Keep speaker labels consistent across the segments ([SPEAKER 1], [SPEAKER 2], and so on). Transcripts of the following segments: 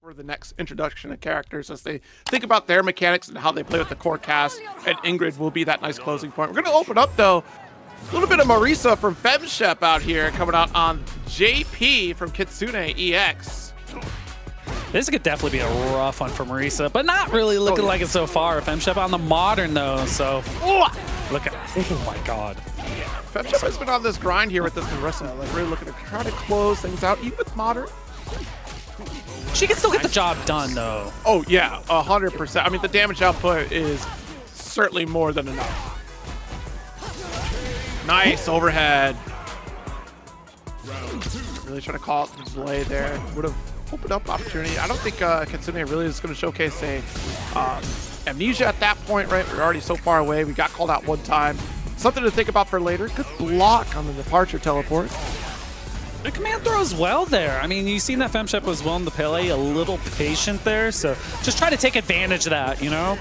[SPEAKER 1] for the next introduction of characters as they think about their mechanics and how they play with the core cast, and Ingrid will be that nice closing point. We're going to open up, though, a little bit of Marisa from Shep out here coming out on JP from KitsuneEX.
[SPEAKER 2] This could definitely be a rough one for Marisa, but not really looking like it so far. Shep on the modern, though, so look at, oh my god.
[SPEAKER 1] Shep has been on this grind here with this Marisa, like really looking to try to close things out, even with modern.
[SPEAKER 2] She can still get the job done, though.
[SPEAKER 1] Oh, yeah, 100%. I mean, the damage output is certainly more than enough. Nice overhead. Really trying to call out the delay there. Would have opened up opportunity. I don't think Kitsune really is going to showcase a amnesia at that point, right? We're already so far away. We got called out one time. Something to think about for later. Good block on the departure teleport.
[SPEAKER 2] The command throws well there. I mean, you've seen that Shep was willing to play a little patient there, so just try to take advantage of that, you know?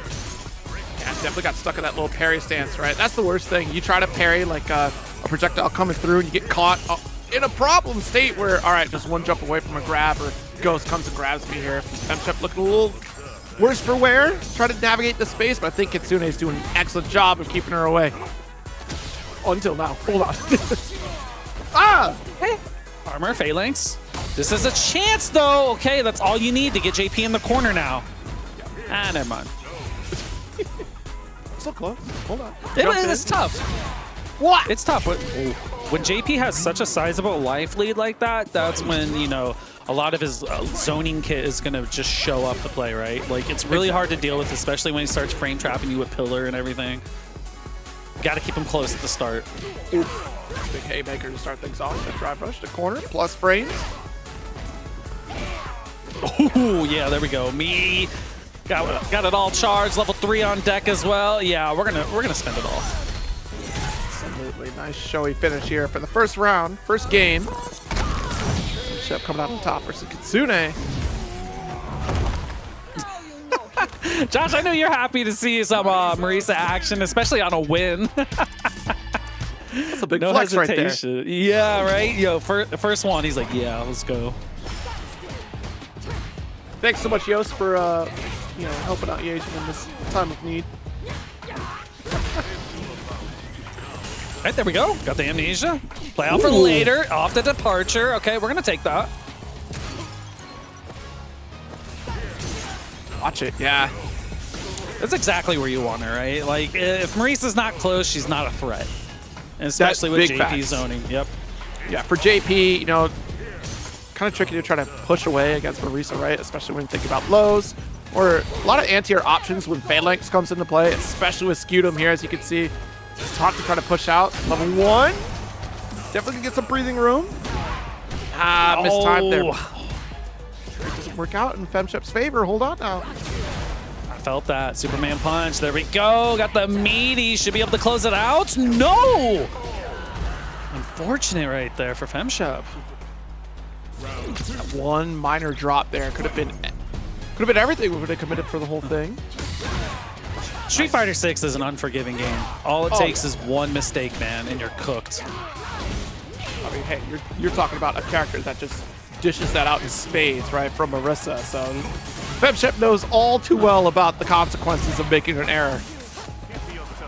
[SPEAKER 1] Yeah, definitely got stuck in that little parry stance, right? That's the worst thing. You try to parry like a projectile coming through and you get caught in a problem state where, all right, just one jump away from a grab or Ghost comes and grabs me here. Shep looking a little worse for wear. Try to navigate the space, but I think Kitsune is doing an excellent job of keeping her away. Until now. Hold on. Ah!
[SPEAKER 2] Hey. Armor, phalanx. This is a chance, though. Okay, that's all you need to get JP in the corner now. Ah, never mind.
[SPEAKER 1] So close. Hold on.
[SPEAKER 2] It's tough. What? It's tough. When JP has such a sizable life lead like that, that's when, you know, a lot of his zoning kit is going to just show up to play, right? Like, it's really hard to deal with, especially when he starts frame trapping you with pillar and everything. Got to keep him close at the start.
[SPEAKER 1] Oof. Big haymaker to start things off. The drive rush to corner, plus frames.
[SPEAKER 2] Oh, yeah, there we go. Me got it all charged. Level 3 on deck as well. Yeah, we're gonna spend it all.
[SPEAKER 1] Absolutely nice showy finish here for the first round, first game. Shep coming out on top versus Kitsune.
[SPEAKER 2] Josh, I know you're happy to see some Marisa action, especially on a win.
[SPEAKER 1] That's a big flex hesitation.
[SPEAKER 2] Right there. Yeah, right? Yo, first one, he's like, yeah, let's go.
[SPEAKER 1] Thanks so much, Yost, for you know, helping out Asian in this time of need.
[SPEAKER 2] Right, there we go. Got the amnesia. Play out for later. Off the departure. Okay, we're gonna take that.
[SPEAKER 1] Watch it, yeah.
[SPEAKER 2] That's exactly where you want her, right? Like, if Marisa's not close, she's not a threat. And especially with JP zoning. Yep.
[SPEAKER 1] Yeah, for JP, you know, kind of tricky to try to push away against Marisa, right? Especially when you think about lows or a lot of anti-air options when phalanx comes into play, especially with Scutum here, as you can see. It's hard to try to push out. Level 1. Definitely can get some breathing room. Ah, missed time there. It doesn't work out in Shep's favor. Hold on now.
[SPEAKER 2] Felt that. Superman punch. There we go. Got the meaty. Should be able to close it out. No! Unfortunate right there for Shep.
[SPEAKER 1] That one minor drop there could have been everything. We would have committed for the whole thing.
[SPEAKER 2] Street Fighter 6 is an unforgiving game. All it takes is one mistake, man, and you're cooked.
[SPEAKER 1] I mean, hey, you're talking about a character that just dishes that out in spades, right, from Marisa. So Shep knows all too well about the consequences of making an error.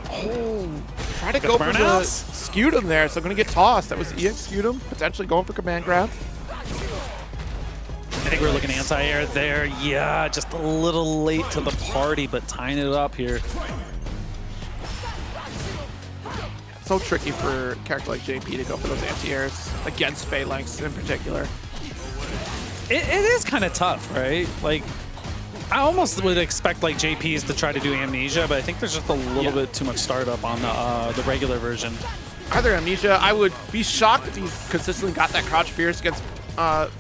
[SPEAKER 1] Oh, try to go for the Scutum there. So going to get tossed. That was EX Scutum, potentially going for command grab.
[SPEAKER 2] I think we're looking anti-air there. Yeah, just a little late to the party, but tying it up here.
[SPEAKER 1] So tricky for a character like JP to go for those anti-airs against phalanx in particular.
[SPEAKER 2] It is kind of tough, right? Like, I almost would expect like JPs to try to do amnesia, but I think there's just a little bit too much startup on the regular version.
[SPEAKER 1] Either amnesia, I would be shocked if you consistently got that crouch fierce against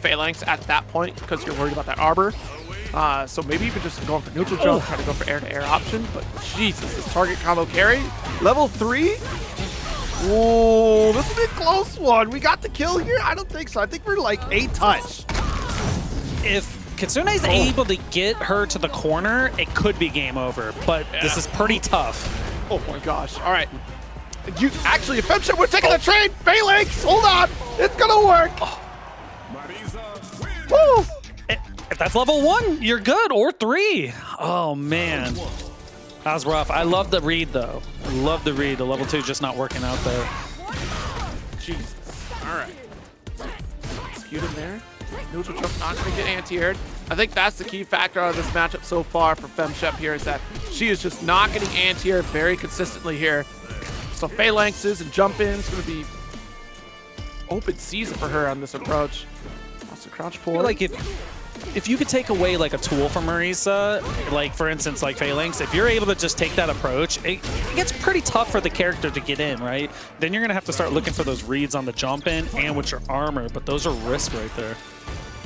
[SPEAKER 1] phalanx at that point because you're worried about that arbor. So maybe even just going for neutral jump, try to go for air-to-air option. But Jesus, this target combo carry, level 3. Whoa, this is a close one. We got the kill here? I don't think so. I think we're like a touch.
[SPEAKER 2] If Kitsune's able to get her to the corner, it could be game over, but this is pretty tough.
[SPEAKER 1] Oh my gosh. All right. You actually, if Shep, we're taking the trade. Phalanx, hold on. It's gonna work. Woo!
[SPEAKER 2] If that's level 1, you're good, or 3. Oh, man. That was rough. I love the read, though. I love the read. The level 2 just not working out there.
[SPEAKER 1] Jesus. All right. Cute in there. Neutral jump not going to get anti-aired. I think that's the key factor out of this matchup so far for Shep here is that she is just not getting anti-aired very consistently here. So phalanxes and jump-ins going to be open season for her on this approach. Also crouch forward.
[SPEAKER 2] Like if you could take away like a tool from Marisa, like for instance like phalanx, if you're able to just take that approach, it gets pretty tough for the character to get in, right? Then you're gonna have to start looking for those reads on the jump in and with your armor, but those are risks right there.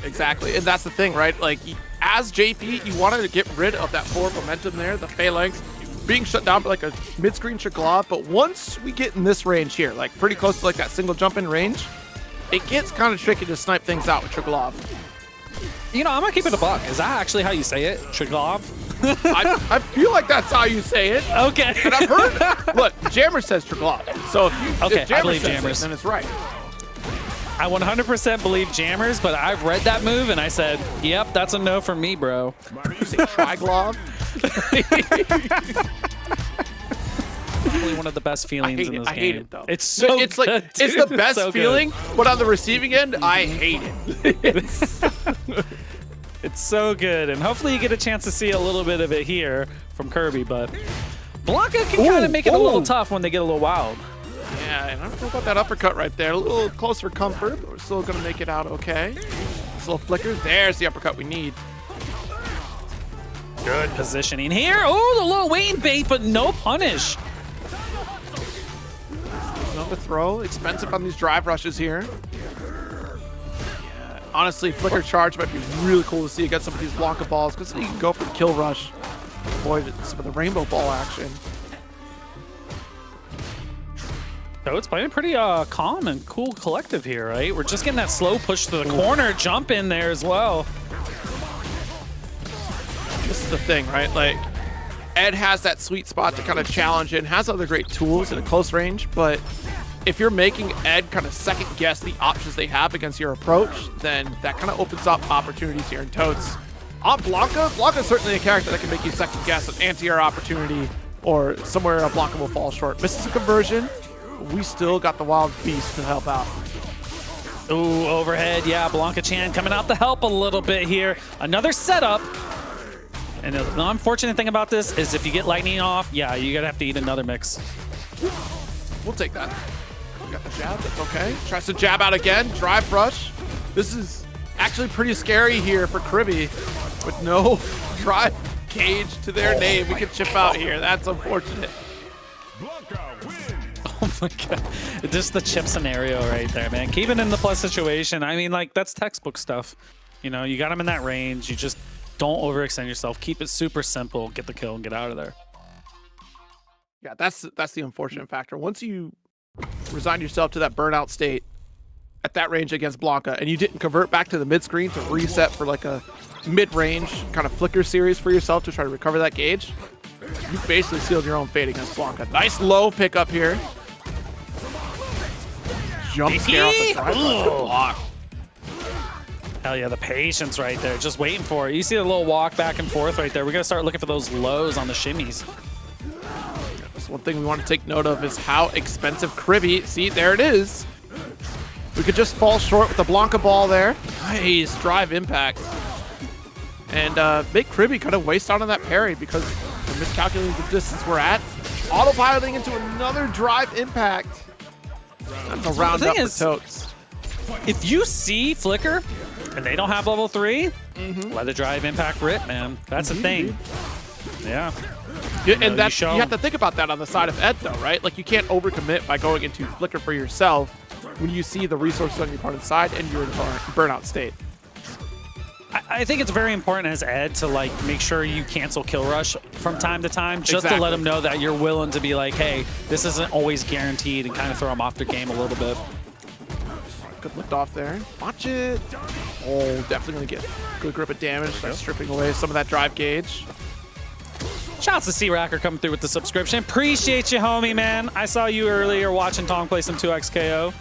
[SPEAKER 1] Exactly, and that's the thing, right? Like as JP, you wanted to get rid of that forward momentum there, the phalanx being shut down by like a mid-screen Triglav, but once we get in this range here, like pretty close to like that single jump in range, it gets kind of tricky to snipe things out with Triglav.
[SPEAKER 2] You know, I'm gonna keep it a buck. Is that actually how you say it? Triglav?
[SPEAKER 1] I feel like that's how you say it.
[SPEAKER 2] Okay.
[SPEAKER 1] And I've heard, look, Jammer says Triglav. So if
[SPEAKER 2] I believe
[SPEAKER 1] Jammers, then it's right.
[SPEAKER 2] I 100% believe Jammers, but I've read that move and I said, yep, that's a no for me, bro.
[SPEAKER 1] You say Triglav?
[SPEAKER 2] Probably one of the best feelings in this game.
[SPEAKER 1] I hate it though.
[SPEAKER 2] It's so
[SPEAKER 1] it's
[SPEAKER 2] good,
[SPEAKER 1] like
[SPEAKER 2] dude.
[SPEAKER 1] it's the best
[SPEAKER 2] so
[SPEAKER 1] feeling,
[SPEAKER 2] good.
[SPEAKER 1] but on the receiving end, I hate it.
[SPEAKER 2] It's so good, and hopefully you get a chance to see a little bit of it here from Kriby, but Blanka can kind of make it a little tough when they get a little wild.
[SPEAKER 1] Yeah, and I don't know about that uppercut right there. A little close for comfort, but we're still going to make it out okay. This little flicker. There's the uppercut we need.
[SPEAKER 2] Good positioning here. Oh, the little waiting bait, but no punish.
[SPEAKER 1] Another throw. Expensive on these drive rushes here. Yeah, honestly, flicker charge might be really cool to see against some of these Blanka balls because you can go for the kill rush. Avoid some of the rainbow ball action.
[SPEAKER 2] So it's playing pretty calm and cool collective here, right? We're just getting that slow push to the corner, jump in there as well.
[SPEAKER 1] This is the thing, right? Like, Ed has that sweet spot to kind of challenge and has other great tools in a close range, but if you're making Ed kind of second guess the options they have against your approach, then that kind of opens up opportunities here in Totes. On Blanka's certainly a character that can make you second guess an anti-air opportunity or somewhere a Blanka will fall short. Misses a conversion. We still got the wild beast to help out.
[SPEAKER 2] Ooh, overhead. Yeah, Blanka Chan coming out to help a little bit here. Another setup. And the unfortunate thing about this is if you get lightning off, yeah, you're going to have to eat another mix.
[SPEAKER 1] We'll take that. We got the jab. That's okay. Tries to jab out again. Drive rush. This is actually pretty scary here for Kriby with no drive cage to their name. We can chip out here. That's unfortunate.
[SPEAKER 2] Oh my god. Just the chip scenario right there, man. Keeping in the plus situation. I mean, like, that's textbook stuff. You know, you got him in that range. You just don't overextend yourself. Keep it super simple. Get the kill and get out of there.
[SPEAKER 1] Yeah, that's the unfortunate factor. Once you resign yourself to that burnout state at that range against Blanka and you didn't convert back to the mid-screen to reset for like a mid-range kind of flicker series for yourself to try to recover that gauge, you basically sealed your own fate against Blanka. Nice low pickup here. Jump scare off the drive. Good block.
[SPEAKER 2] Hell yeah, the patience right there. Just waiting for it. You see the little walk back and forth right there. We're going to start looking for those lows on the shimmies.
[SPEAKER 1] That's one thing we want to take note of is how expensive Kriby. See, there it is. We could just fall short with the Blanka ball there. Nice drive impact. And make Kriby kind of waste out on that parry because we're miscalculating the distance we're at. Autopiloting into another drive impact. That's a round up for Totes.
[SPEAKER 2] If you see Flicker and they don't have level 3, let the drive impact rip, man. That's the thing. Yeah.
[SPEAKER 1] And that's, you have to think about that on the side of Ed, though, right? Like, you can't overcommit by going into Flicker for yourself when you see the resources on your opponent's side and you're in a burnout state.
[SPEAKER 2] I think it's very important as Ed to like make sure you cancel kill rush from time to time, just to let them know that you're willing to be like, hey, this isn't always guaranteed, and kind of throw them off their game a little bit.
[SPEAKER 1] Good lift off there. Watch it. Oh, definitely gonna get good grip of damage by stripping away some of that drive gauge.
[SPEAKER 2] Shouts to C-Racker coming through with the subscription. Appreciate you, homie, man. I saw you earlier watching Tong play some 2X KO.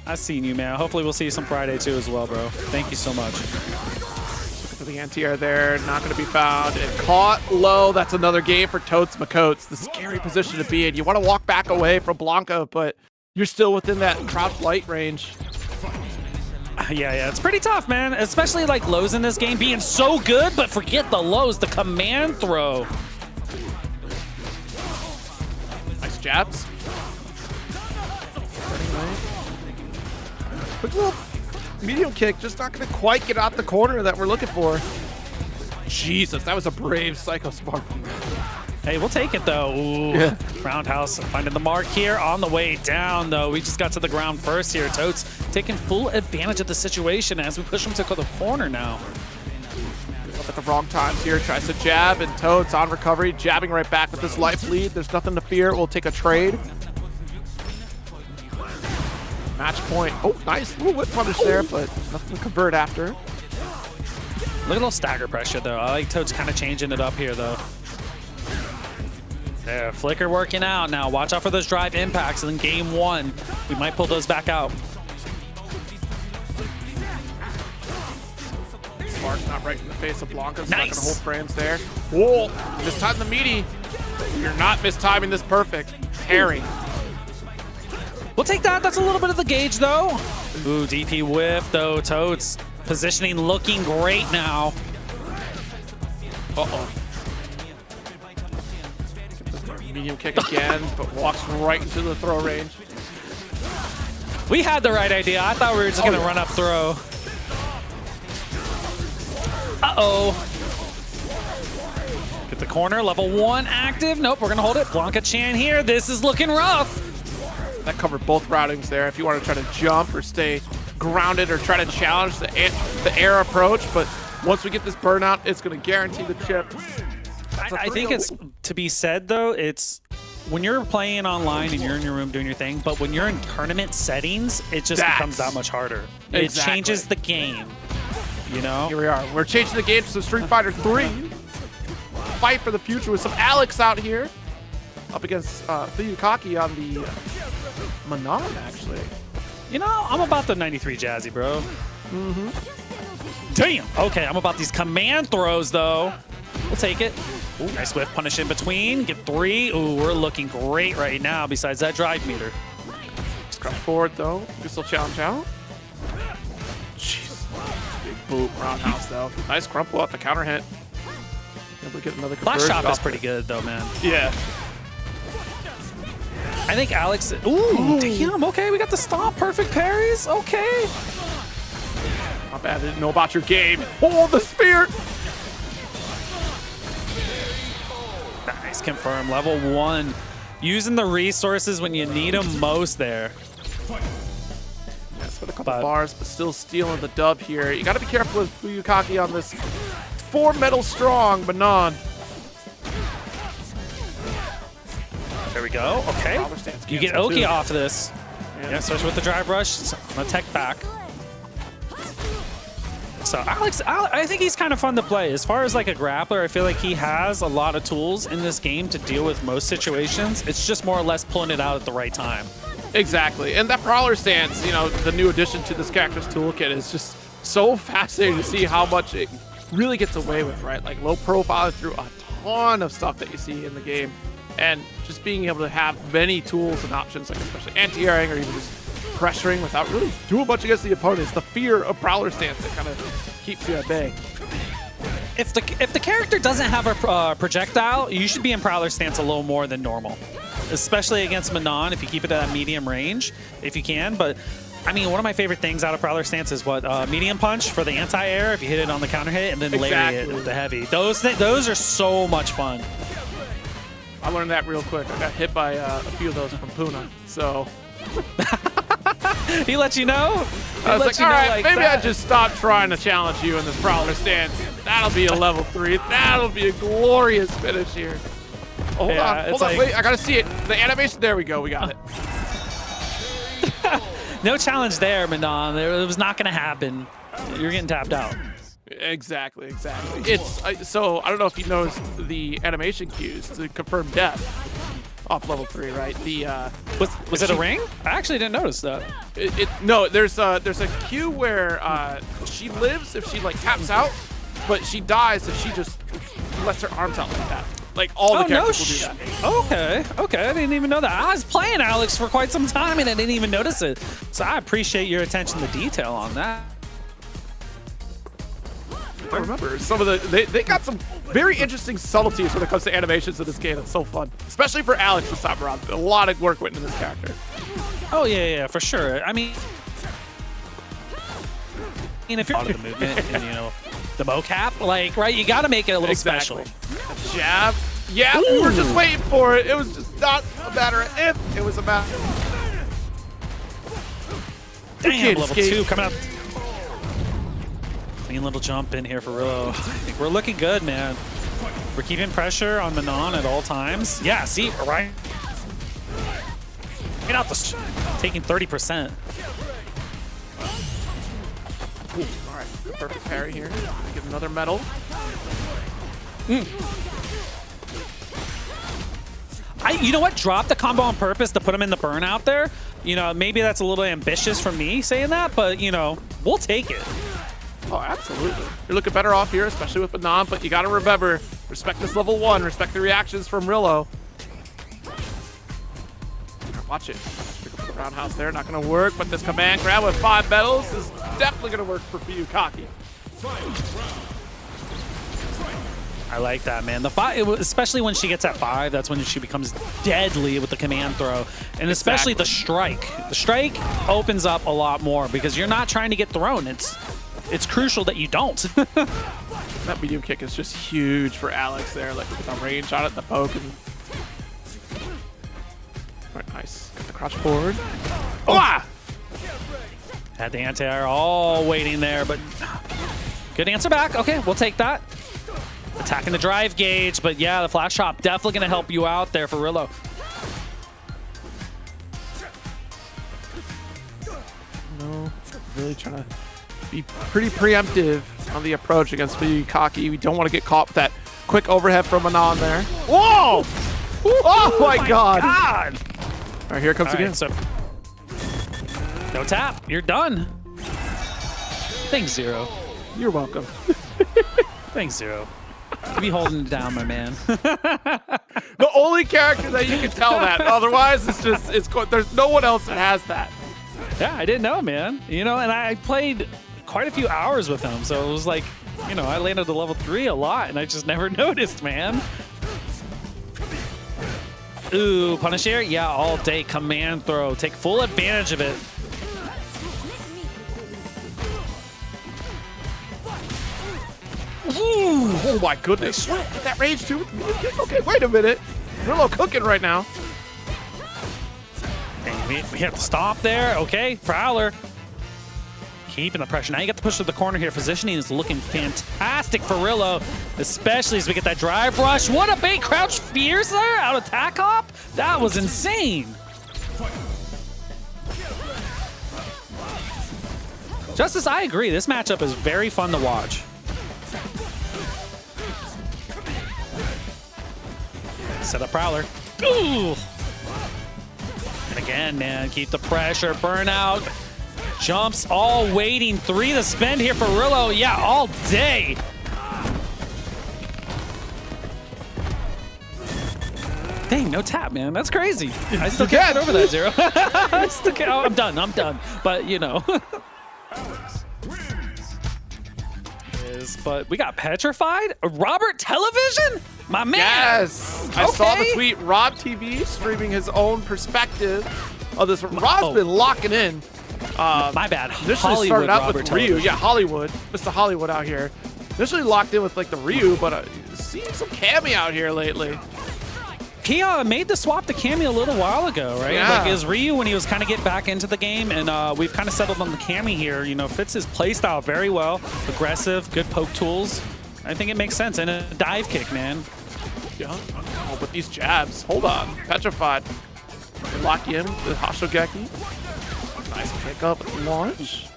[SPEAKER 2] I've seen you, man. Hopefully we'll see you some Friday too as well, bro. Thank you so much.
[SPEAKER 1] Looking for the anti-air there, not going to be found. And caught low. That's another game for TotesMakotes. The scary position to be in. You want to walk back away from Blanka, but you're still within that crouch light range.
[SPEAKER 2] Yeah, it's pretty tough, man. Especially like lows in this game being so good, but forget the lows, the command throw.
[SPEAKER 1] Nice jabs. Quick little medium kick, just not going to quite get out the corner that we're looking for. Jesus, that was a brave Psycho Spark.
[SPEAKER 2] Hey, we'll take it though. Ooh, yeah. Roundhouse finding the mark here on the way down though. We just got to the ground first here. Totes taking full advantage of the situation as we push him to the corner now.
[SPEAKER 1] Up at the wrong times here, tries to jab, and Totes on recovery, jabbing right back with this life lead. There's nothing to fear. We'll take a trade. Match point. Oh, nice little whip punish there, but nothing to convert after.
[SPEAKER 2] Look at a little stagger pressure though. I like Totes kind of changing it up here though. There, Flicker working out now. Watch out for those drive impacts in game one. We might pull those back out.
[SPEAKER 1] Spark not right in the face of Blanka.
[SPEAKER 2] Nice.
[SPEAKER 1] Not going to hold frames there. Whoa, mistime the meaty. You're not mistiming this perfect. Parry.
[SPEAKER 2] We'll take that. That's a little bit of the gauge though. Ooh, DP whiff though. Totes positioning looking great now.
[SPEAKER 1] Uh-oh. Medium kick again, but walks right into the throw range.
[SPEAKER 2] We had the right idea. I thought we were just going to run up throw. Uh-oh. Get the corner, level 1 active. Nope, we're going to hold it. Blanka Chan here. This is looking rough.
[SPEAKER 1] That covered both routings there. If you want to try to jump or stay grounded or try to challenge the air approach, but once we get this burnout, it's going to guarantee the chip.
[SPEAKER 2] I think it's to be said though, it's when you're playing online and you're in your room doing your thing, but when you're in tournament settings, it just becomes that much harder. Exactly. It changes the game, you know?
[SPEAKER 1] Here we are. We're changing the game to Street Fighter 3. Fight for the future with some Alex out here. Up against FuyuKaki on the Manon, actually.
[SPEAKER 2] You know, I'm about the 93 Jazzy, bro. Damn. Okay, I'm about these command throws though. We'll take it. Ooh, nice whiff punish in between. Get 3. Ooh, we're looking great right now besides that drive meter.
[SPEAKER 1] Scrub forward though. Can still challenge out. Jeez. Big boot roundhouse though. Nice crumple up the counter hit. Able to get another
[SPEAKER 2] Flash shot is pretty good though, man.
[SPEAKER 1] Yeah.
[SPEAKER 2] I think Alex. Ooh, damn. Okay, we got the stomp. Perfect parries. Okay.
[SPEAKER 1] Not bad. I didn't know about your game. Oh, the spear.
[SPEAKER 2] Nice, confirm. Level 1. Using the resources when you need them most there.
[SPEAKER 1] Yes, with a couple bars, but still stealing the dub here. You got to be careful with FuyuKaki on this 4 metal strong Manon.
[SPEAKER 2] There we go. Okay. You get Oki off this. Yeah, starts with the drive rush. On the tech back. So Alex, I think he's kind of fun to play. As far as like a grappler, I feel like he has a lot of tools in this game to deal with most situations. It's just more or less pulling it out at the right time.
[SPEAKER 1] Exactly. And that Prowler stance, you know, the new addition to this character's toolkit is just so fascinating to see how much it really gets away with, right? Like low profile through a ton of stuff that you see in the game. And just being able to have many tools and options, like especially anti-airing or even just pressuring without really doing much against the opponent. It's the fear of Prowler stance that kind of keeps you at bay.
[SPEAKER 2] If the character doesn't have a projectile, you should be in Prowler stance a little more than normal. Especially against Manon, if you keep it at a medium range, if you can. But, I mean, one of my favorite things out of Prowler stance is what? Medium punch for the anti-air, if you hit it on the counter hit, and then lariat with the heavy. Those are so much fun.
[SPEAKER 1] I learned that real quick. I got hit by a few of those from Puna, so...
[SPEAKER 2] He let you know?
[SPEAKER 1] I was like, all right, maybe I just stop trying to challenge you in this Prowler stance. That'll be a level 3. That'll be a glorious finish here. Oh, hold on, wait, I gotta see it. The animation, there we go, we got it.
[SPEAKER 2] No challenge there, Manon. It was not gonna happen. You're getting tapped out.
[SPEAKER 1] Exactly. It's so I don't know if you noticed the animation cues to confirm death. off level 3, right? The
[SPEAKER 2] was it a ring? I actually didn't notice that.
[SPEAKER 1] No, there's a Q where she lives if she like taps out, but she dies if she just lets her arms out like that. Like all the characters will do that.
[SPEAKER 2] Okay, I didn't even know that. I was playing Alex for quite some time and I didn't even notice it. So I appreciate your attention to detail on that.
[SPEAKER 1] I remember some of they got some very interesting subtleties when it comes to animations in this game. It's so fun, especially for Alex this time around. A lot of work went into this character.
[SPEAKER 2] Oh yeah, for sure. I mean, if you're out of the movement and you know the mocap, like right, you got to make it a little special.
[SPEAKER 1] A jab. Yeah, we were just waiting for it. It was just not a matter of if, it was a matter.
[SPEAKER 2] Damn, level 2 coming up. Clean little jump in here for Rillo. We're looking good, man. We're keeping pressure on Manon at all times. Yeah, see, right? Get out the taking 30%.
[SPEAKER 1] Ooh, all right, perfect parry here. Get another medal.
[SPEAKER 2] You know what? Drop the combo on purpose to put him in the burnout there. You know, maybe that's a little ambitious for me saying that, but you know, we'll take it.
[SPEAKER 1] Oh, absolutely. You're looking better off here, especially with Manon, but you got to remember, respect this level 1, respect the reactions from Rillo. Watch it. Pick up the roundhouse there, not going to work, but this command grab with 5 medals is definitely going to work for FuyuKaki.
[SPEAKER 2] I like that, man. The 5, especially when she gets at 5, that's when she becomes deadly with the command throw, and especially the strike. The strike opens up a lot more because you're not trying to get thrown. It's crucial that you don't.
[SPEAKER 1] That medium kick is just huge for Alex there, like with the range on it, the poke. And... All right, nice. Got the crouch forward. Oh! Ah!
[SPEAKER 2] Had the anti-air all waiting there, but good answer back. Okay, we'll take that. Attacking the drive gauge, but yeah, the flash shot definitely going to help you out there for Rillo.
[SPEAKER 1] No, really trying to be pretty preemptive on the approach against FuyuKaki. We don't want to get caught with that quick overhead from Manon there. Whoa! Oh my God! All right, here it comes again.
[SPEAKER 2] So no tap. You're done. Thanks, Zero.
[SPEAKER 1] You're welcome.
[SPEAKER 2] Thanks, Zero. You be holding it down, my man.
[SPEAKER 1] The only character that you can tell that. Otherwise, there's no one else that has that.
[SPEAKER 2] Yeah, I didn't know, man. You know, and I played quite a few hours with him, so it was like, you know, I landed to level 3 a lot, and I just never noticed, man. Ooh, punish here? Yeah, all day command throw. Take full advantage of it.
[SPEAKER 1] Ooh, oh my goodness. What? That rage too? Okay, wait a minute. Rillo cooking right now.
[SPEAKER 2] And we have to stop there. Okay, Prowler. Keeping the pressure. Now you got to push to the corner here. Positioning is looking fantastic for Rillo, especially as we get that drive rush. What a bait. Crouch fierce there out of tack hop. That was insane. Justice, I agree. This matchup is very fun to watch. Set up Prowler. Ooh. And again, man, keep the pressure. Burnout. Jumps all waiting. 3 to spend here for Rillo. Yeah, all day. Dang, no tap, man. That's crazy. I still can't get over that, Zero. I still can't. Oh, I'm done. But, you know. But we got Petrafied? Robert Television? My man.
[SPEAKER 1] Yes. I saw the tweet. RobTV streaming his own perspective of this. Rob's been locking in.
[SPEAKER 2] My bad.
[SPEAKER 1] Initially started out with Ryu. Yeah, Hollywood. Mr. Hollywood out here. Initially locked in with like the Ryu, but seeing some Cammy out here lately.
[SPEAKER 2] He made the swap to Cammy a little while ago, right?
[SPEAKER 1] Yeah.
[SPEAKER 2] Like his Ryu when he was kind of getting back into the game, and we've kind of settled on the Cammy here. You know, fits his playstyle very well. Aggressive, good poke tools. I think it makes sense. And a dive kick, man.
[SPEAKER 1] Yeah. Oh, but these jabs. Hold on. Petrified. Lock you in with the Hoshogeki. Nice pickup at launch.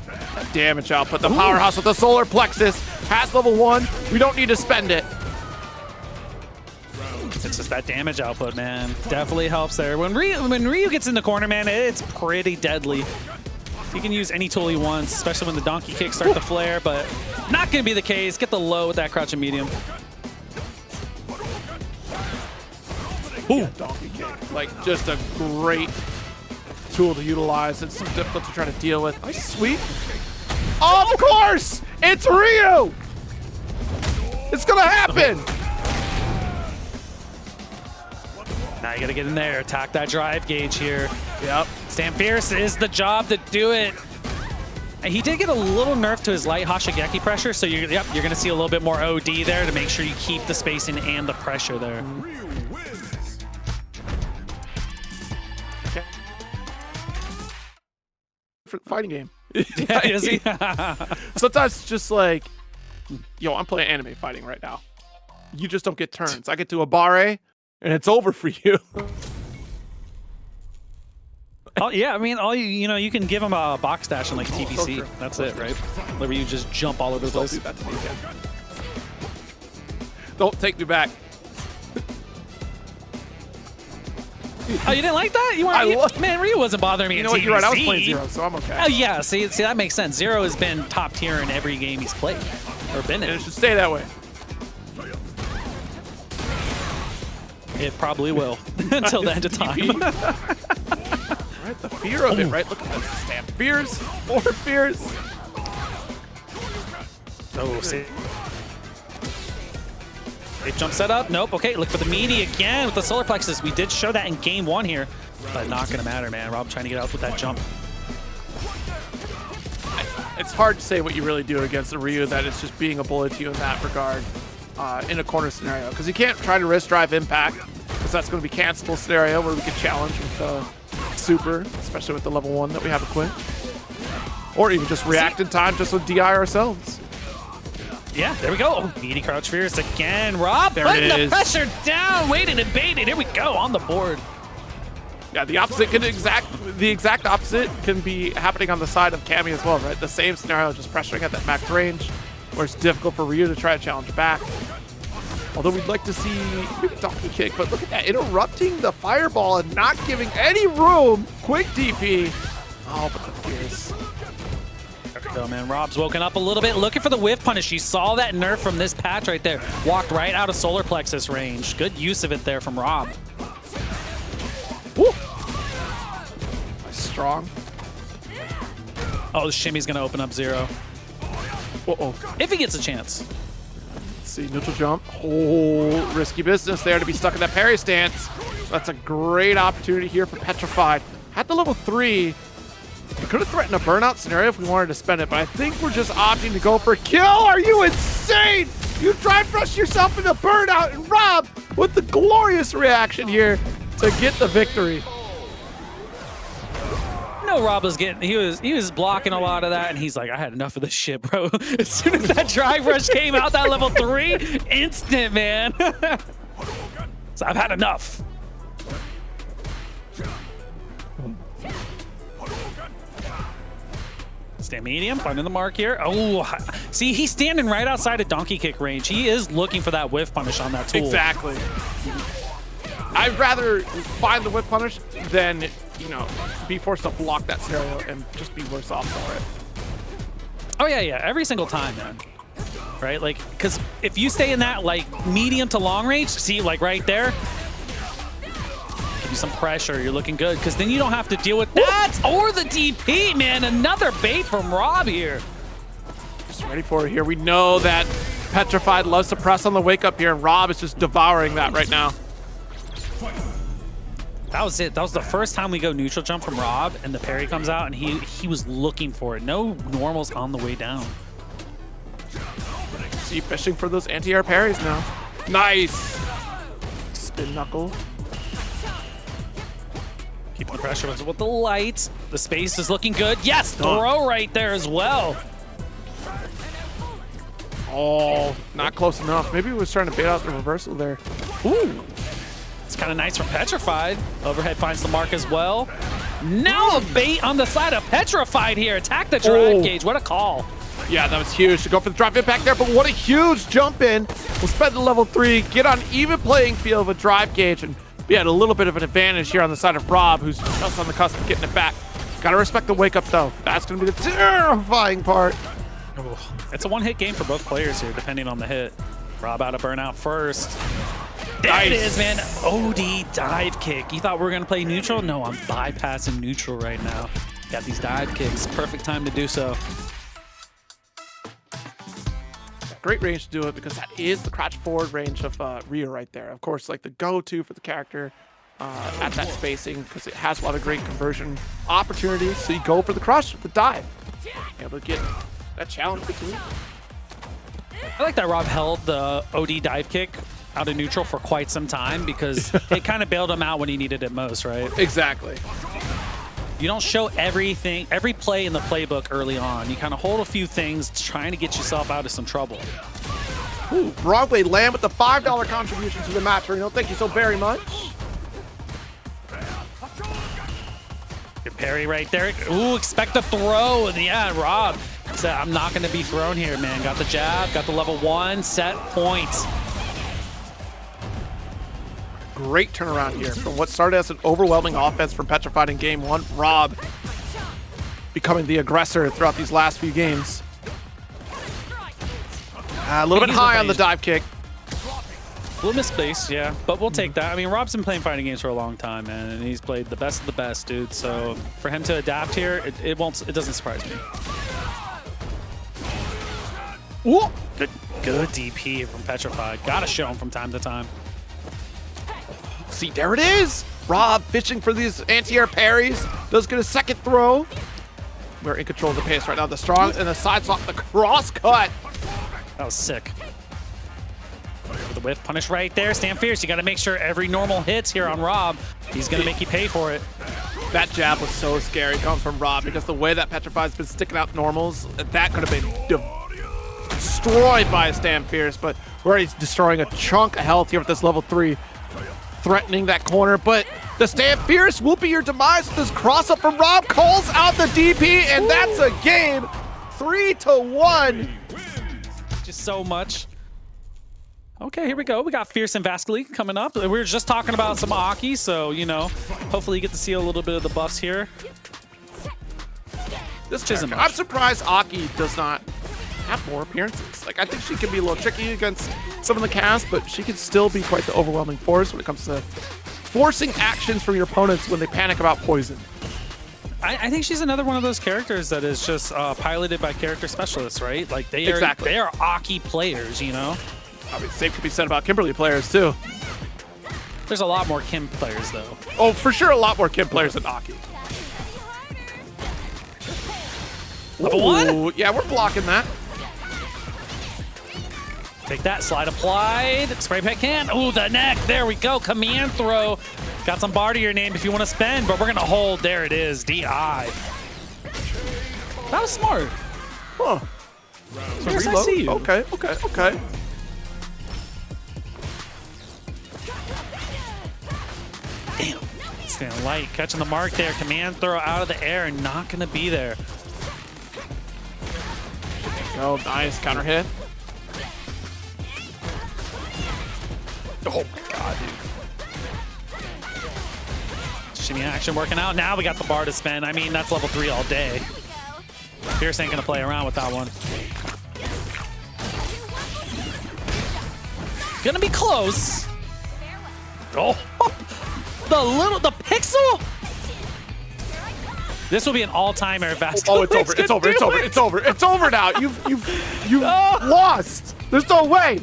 [SPEAKER 1] That damage output. The powerhouse with the solar plexus. Has level 1. We don't need to spend it.
[SPEAKER 2] It's just that damage output, man. Definitely helps there. When Ryu gets in the corner, man, it's pretty deadly. He can use any tool he wants, especially when the donkey kicks start to flare, but not going to be the case. Get the low with that crouch and medium.
[SPEAKER 1] Ooh. Donkey kick. Like, just a great tool to utilize. It's so difficult to try to deal with. Nice sweep. Of course! It's Ryu! It's gonna happen!
[SPEAKER 2] Now you gotta get in there, attack that drive gauge here.
[SPEAKER 1] Yep.
[SPEAKER 2] Stand fierce is the job to do it. And he did get a little nerf to his light Hashigeki pressure, so you're gonna see a little bit more OD there to make sure you keep the spacing and the pressure there.
[SPEAKER 1] Okay. For the fighting game.
[SPEAKER 2] Yeah, is he?
[SPEAKER 1] Sometimes it's just like, yo, I'm playing anime fighting right now. You just don't get turns. I get to a barre, and it's over for you.
[SPEAKER 2] Oh, yeah, I mean, you can give him a box dash and like a TPC.
[SPEAKER 1] So
[SPEAKER 2] that's it, right? Where you just jump all over the place.
[SPEAKER 1] Don't do that to me again. Don't take me back.
[SPEAKER 2] Oh, you didn't like that? Man, Ryu wasn't bothering me.
[SPEAKER 1] You know what? You're right. I was playing Zero, so I'm okay.
[SPEAKER 2] Oh yeah, see that makes sense. Zero has been top tier in every game he's played or been in.
[SPEAKER 1] And it should stay that way.
[SPEAKER 2] It probably will until the end of time.
[SPEAKER 1] Right, the fear of it, right? Look at this. Stand fears, more fears.
[SPEAKER 2] Oh, see. Safe jump set up. Nope. Okay, look for the meaty again with the solar plexus. We did show that in game 1 here, but not gonna matter, man. Rob trying to get out with that jump.
[SPEAKER 1] It's hard to say what you really do against a Ryu that is just being a bully to you in that regard in a corner scenario, because you can't try to risk drive impact, because that's going to be cancelable scenario where we can challenge with super, especially with the level 1 that we have equipped, or even just react in time just with DI ourselves.
[SPEAKER 2] Yeah, there we go. Meaty crouch fierce again. Rob
[SPEAKER 1] there
[SPEAKER 2] putting
[SPEAKER 1] it
[SPEAKER 2] the
[SPEAKER 1] is.
[SPEAKER 2] pressure down, waiting and baiting. Here we go on the board.
[SPEAKER 1] Yeah, the opposite can the exact opposite can be happening on the side of Cammy as well, right? The same scenario, just pressuring at that max range, where it's difficult for Ryu to try to challenge back. Although we'd like to see maybe donkey kick, but look at that, interrupting the fireball and not giving any room. Quick DP. Oh, but the fierce.
[SPEAKER 2] Oh man, Rob's woken up a little bit, looking for the whiff punish. You saw that nerf from this patch right there. Walked right out of solar plexus range. Good use of it there from Rob.
[SPEAKER 1] Woo. Strong.
[SPEAKER 2] Oh, the shimmy's gonna open up Zero.
[SPEAKER 1] Uh-oh.
[SPEAKER 2] If he gets a chance.
[SPEAKER 1] Let's see, neutral jump. Oh, risky business there to be stuck in that parry stance. That's a great opportunity here for Petrafied. At the level 3, we could have threatened a burnout scenario if we wanted to spend it, but I think we're just opting to go for kill. Are you insane? You drive rush yourself into burnout, and Rob with the glorious reaction here to get the victory.
[SPEAKER 2] No, Rob was getting, he was blocking a lot of that, and he's like, I had enough of this shit, bro. As soon as that drive rush came out, that level 3, instant, man. So I've had enough. Stand medium, finding the mark here. Oh, see, he's standing right outside of donkey kick range. He is looking for that whiff punish on that tool.
[SPEAKER 1] Exactly. I'd rather find the whip punish than, you know, be forced to block that scenario and just be worse off for it.
[SPEAKER 2] Oh yeah, every single time, man. Right, like, because if you stay in that like medium to long range, see, like right there, give you some pressure, you're looking good, because then you don't have to deal with that or the DP, man. Another bait from Rob here.
[SPEAKER 1] Just ready for it here. We know that Petrafied loves to press on the wake up here, and Rob is just devouring that right now.
[SPEAKER 2] That was it. That was the first time we go neutral jump from Rob, and the parry comes out, and he was looking for it. No normals on the way down.
[SPEAKER 1] See, fishing for those anti-air parries now. Nice. Spin knuckle.
[SPEAKER 2] Keeping the pressure with the lights. The space is looking good. Yes, throw right there as well.
[SPEAKER 1] Oh, not close enough. Maybe he was trying to bait out the reversal there.
[SPEAKER 2] Ooh. It's kind of nice from Petrafied. Overhead finds the mark as well. Now a bait on the side of Petrafied here. Attack the drive gauge. What a call.
[SPEAKER 1] Yeah, that was huge to go for the drop impact there, but what a huge jump in. We'll spend the level 3, get on even playing field with drive gauge, and be at a little bit of an advantage here on the side of Rob, who's just on the cusp of getting it back. Gotta respect the wake up though. That's gonna be the terrifying part.
[SPEAKER 2] It's a one-hit game for both players here, depending on the hit. Rob out of burnout first. There
[SPEAKER 1] Nice.
[SPEAKER 2] it is, man. OD dive kick. You thought we were gonna play neutral? No, I'm bypassing neutral right now. Got these dive kicks. Perfect time to do so.
[SPEAKER 1] Great range to do it because that is the crouch forward range of Rillo right there. Of course, like the go-to for the character at that spacing because it has a lot of great conversion opportunities. So you go for the crush with the dive. Able to get that challenge between.
[SPEAKER 2] I like that Rob held the OD dive kick out of neutral for quite some time because it kind of bailed him out when he needed it most, right?
[SPEAKER 1] Exactly.
[SPEAKER 2] You don't show everything, every play in the playbook early on. You kind of hold a few things trying to get yourself out of some trouble.
[SPEAKER 1] Ooh, Broadway land with the $5 contribution to the match, Reno. Thank you so very much.
[SPEAKER 2] Good parry right there. Ooh, expect a throw. And yeah, Rob said, I'm not going to be thrown here, man. Got the jab, got the level 1, set points.
[SPEAKER 1] Great turnaround here from what started as an overwhelming offense from Petrafied in game 1. Rob becoming the aggressor throughout these last few games. A little bit high on the dive kick.
[SPEAKER 2] A little misplaced, yeah, but we'll take that. I mean, Rob's been playing fighting games for a long time, man, and he's played the best of the best, dude. So for him to adapt here, it doesn't surprise me.
[SPEAKER 1] Ooh.
[SPEAKER 2] Good DP from Petrafied. Gotta show him from time to time.
[SPEAKER 1] See, there it is. Rob fishing for these anti-air parries. Does get a second throw. We're in control of the pace right now. The strong and the side swap, the cross cut.
[SPEAKER 2] That was sick. The whiff punish right there. Stand fierce. You got to make sure every normal hits here on Rob. He's going to make you pay for it.
[SPEAKER 1] That jab was so scary coming from Rob because the way that Petrafied's been sticking out normals, that could have been destroyed by a Stand Fierce, but we're already destroying a chunk of health here with this level 3, threatening that corner, but the Stand Fierce will be your demise with this cross-up from Rob. Calls out the DP, and that's a game. 3-1.
[SPEAKER 2] Just so much. Okay, here we go. We got Fierce and Vasiliek coming up. We were just talking about some AKI, so, you know, hopefully you get to see a little bit of the buffs here.
[SPEAKER 1] This isn't much. I'm surprised AKI does not have more appearances. Like, I think she can be a little tricky against some of the cast, but she can still be quite the overwhelming force when it comes to forcing actions from your opponents when they panic about poison.
[SPEAKER 2] I think she's another one of those characters that is just piloted by character specialists, right? Like, they are AKI players, you know?
[SPEAKER 1] I mean, same could be said about Kimberly players, too.
[SPEAKER 2] There's a lot more Kim players, though.
[SPEAKER 1] Oh, for sure, a lot more Kim players than AKI.
[SPEAKER 2] Level 1?
[SPEAKER 1] Yeah, we're blocking that.
[SPEAKER 2] Take that, slide applied. Spray paint can. Ooh, the neck. There we go. Command throw. Got some bar to your name if you want to spend, but we're going to hold. There it is. DI. That was smart.
[SPEAKER 1] Huh. So
[SPEAKER 2] Fierce, I
[SPEAKER 1] reload.
[SPEAKER 2] see you.
[SPEAKER 1] Okay.
[SPEAKER 2] Damn. Staying light. Catching the mark there. Command throw out of the air and not going to be there.
[SPEAKER 1] Oh, nice counter hit. Oh my god, dude.
[SPEAKER 2] Shimmy action working out. Now we got the bar to spend. I mean, that's level 3 all day. Fierce ain't gonna play around with that one. Gonna be close. Oh, the pixel. This will be an all-timer.
[SPEAKER 1] Oh, it's over now. You've lost. There's no way.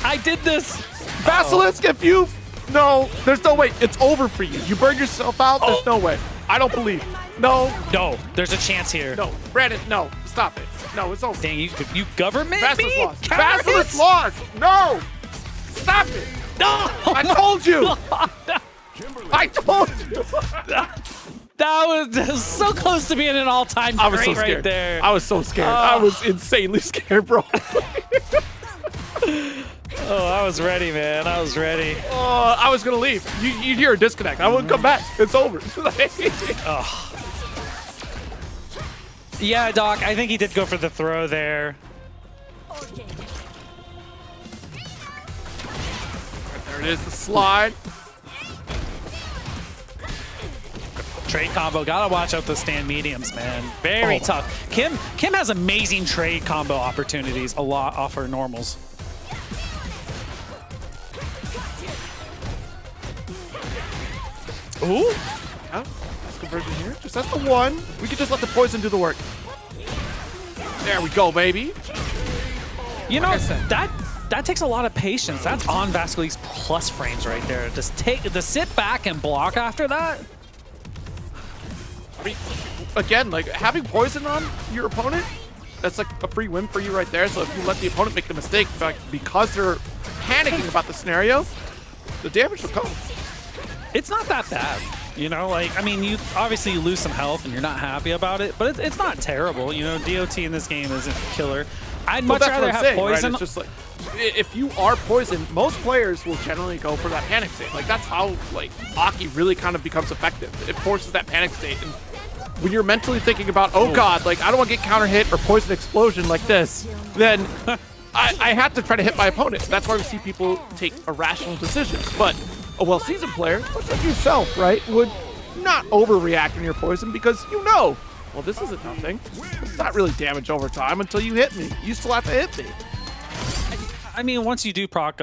[SPEAKER 2] I did this.
[SPEAKER 1] Vasiliek, if you... No, there's no way. It's over for you. You burn yourself out. There's no way. I don't believe. No.
[SPEAKER 2] No, there's a chance here.
[SPEAKER 1] No, Brandon, no. Stop it. No, it's over.
[SPEAKER 2] Dang, you government
[SPEAKER 1] Vasiliek's
[SPEAKER 2] me?
[SPEAKER 1] lost. Vasiliek's lost. No. Stop it.
[SPEAKER 2] No.
[SPEAKER 1] I told you. I told you.
[SPEAKER 2] That was so close to being an all-time great
[SPEAKER 1] so
[SPEAKER 2] right there.
[SPEAKER 1] I was so scared. I was insanely scared, bro.
[SPEAKER 2] Oh, I was ready, man. I was ready.
[SPEAKER 1] I was going to leave. You'd hear a disconnect. I wouldn't come back. It's over.
[SPEAKER 2] Yeah, Doc, I think he did go for the throw there.
[SPEAKER 1] There it is, the slide.
[SPEAKER 2] Trade combo, gotta watch out the stand mediums, man. Very tough. Kim has amazing trade combo opportunities a lot off her normals. Ooh.
[SPEAKER 1] Yeah, nice conversion here. Just that's the one. We could just let the poison do the work. There we go, baby.
[SPEAKER 2] You know, that takes a lot of patience. That's on Vasiliek's plus frames right there. Just to sit back and block after that.
[SPEAKER 1] I mean, again, like having poison on your opponent, that's like a free win for you right there. So if you let the opponent make the mistake, like, because they're panicking about the scenario, the damage will come.
[SPEAKER 2] It's not that bad. You know, like, I mean, you obviously lose some health and you're not happy about it, but it's not terrible. You know, DOT in this game isn't killer. I'd much rather have poison.
[SPEAKER 1] Right? It's just like, if you are poisoned, most players will generally go for that panic state. Like, that's how, like, AKI really kind of becomes effective. It forces that panic state. And when you're mentally thinking about, oh God, like, I don't want to get counter hit or poison explosion like this, then I have to try to hit my opponent. That's why we see people take irrational decisions. But a well-seasoned player, much like yourself, right, would not overreact when you're poisoned because you know, well, this isn't nothing. It's not really damage over time until you hit me. You still have to hit me.
[SPEAKER 2] I mean, once you do proc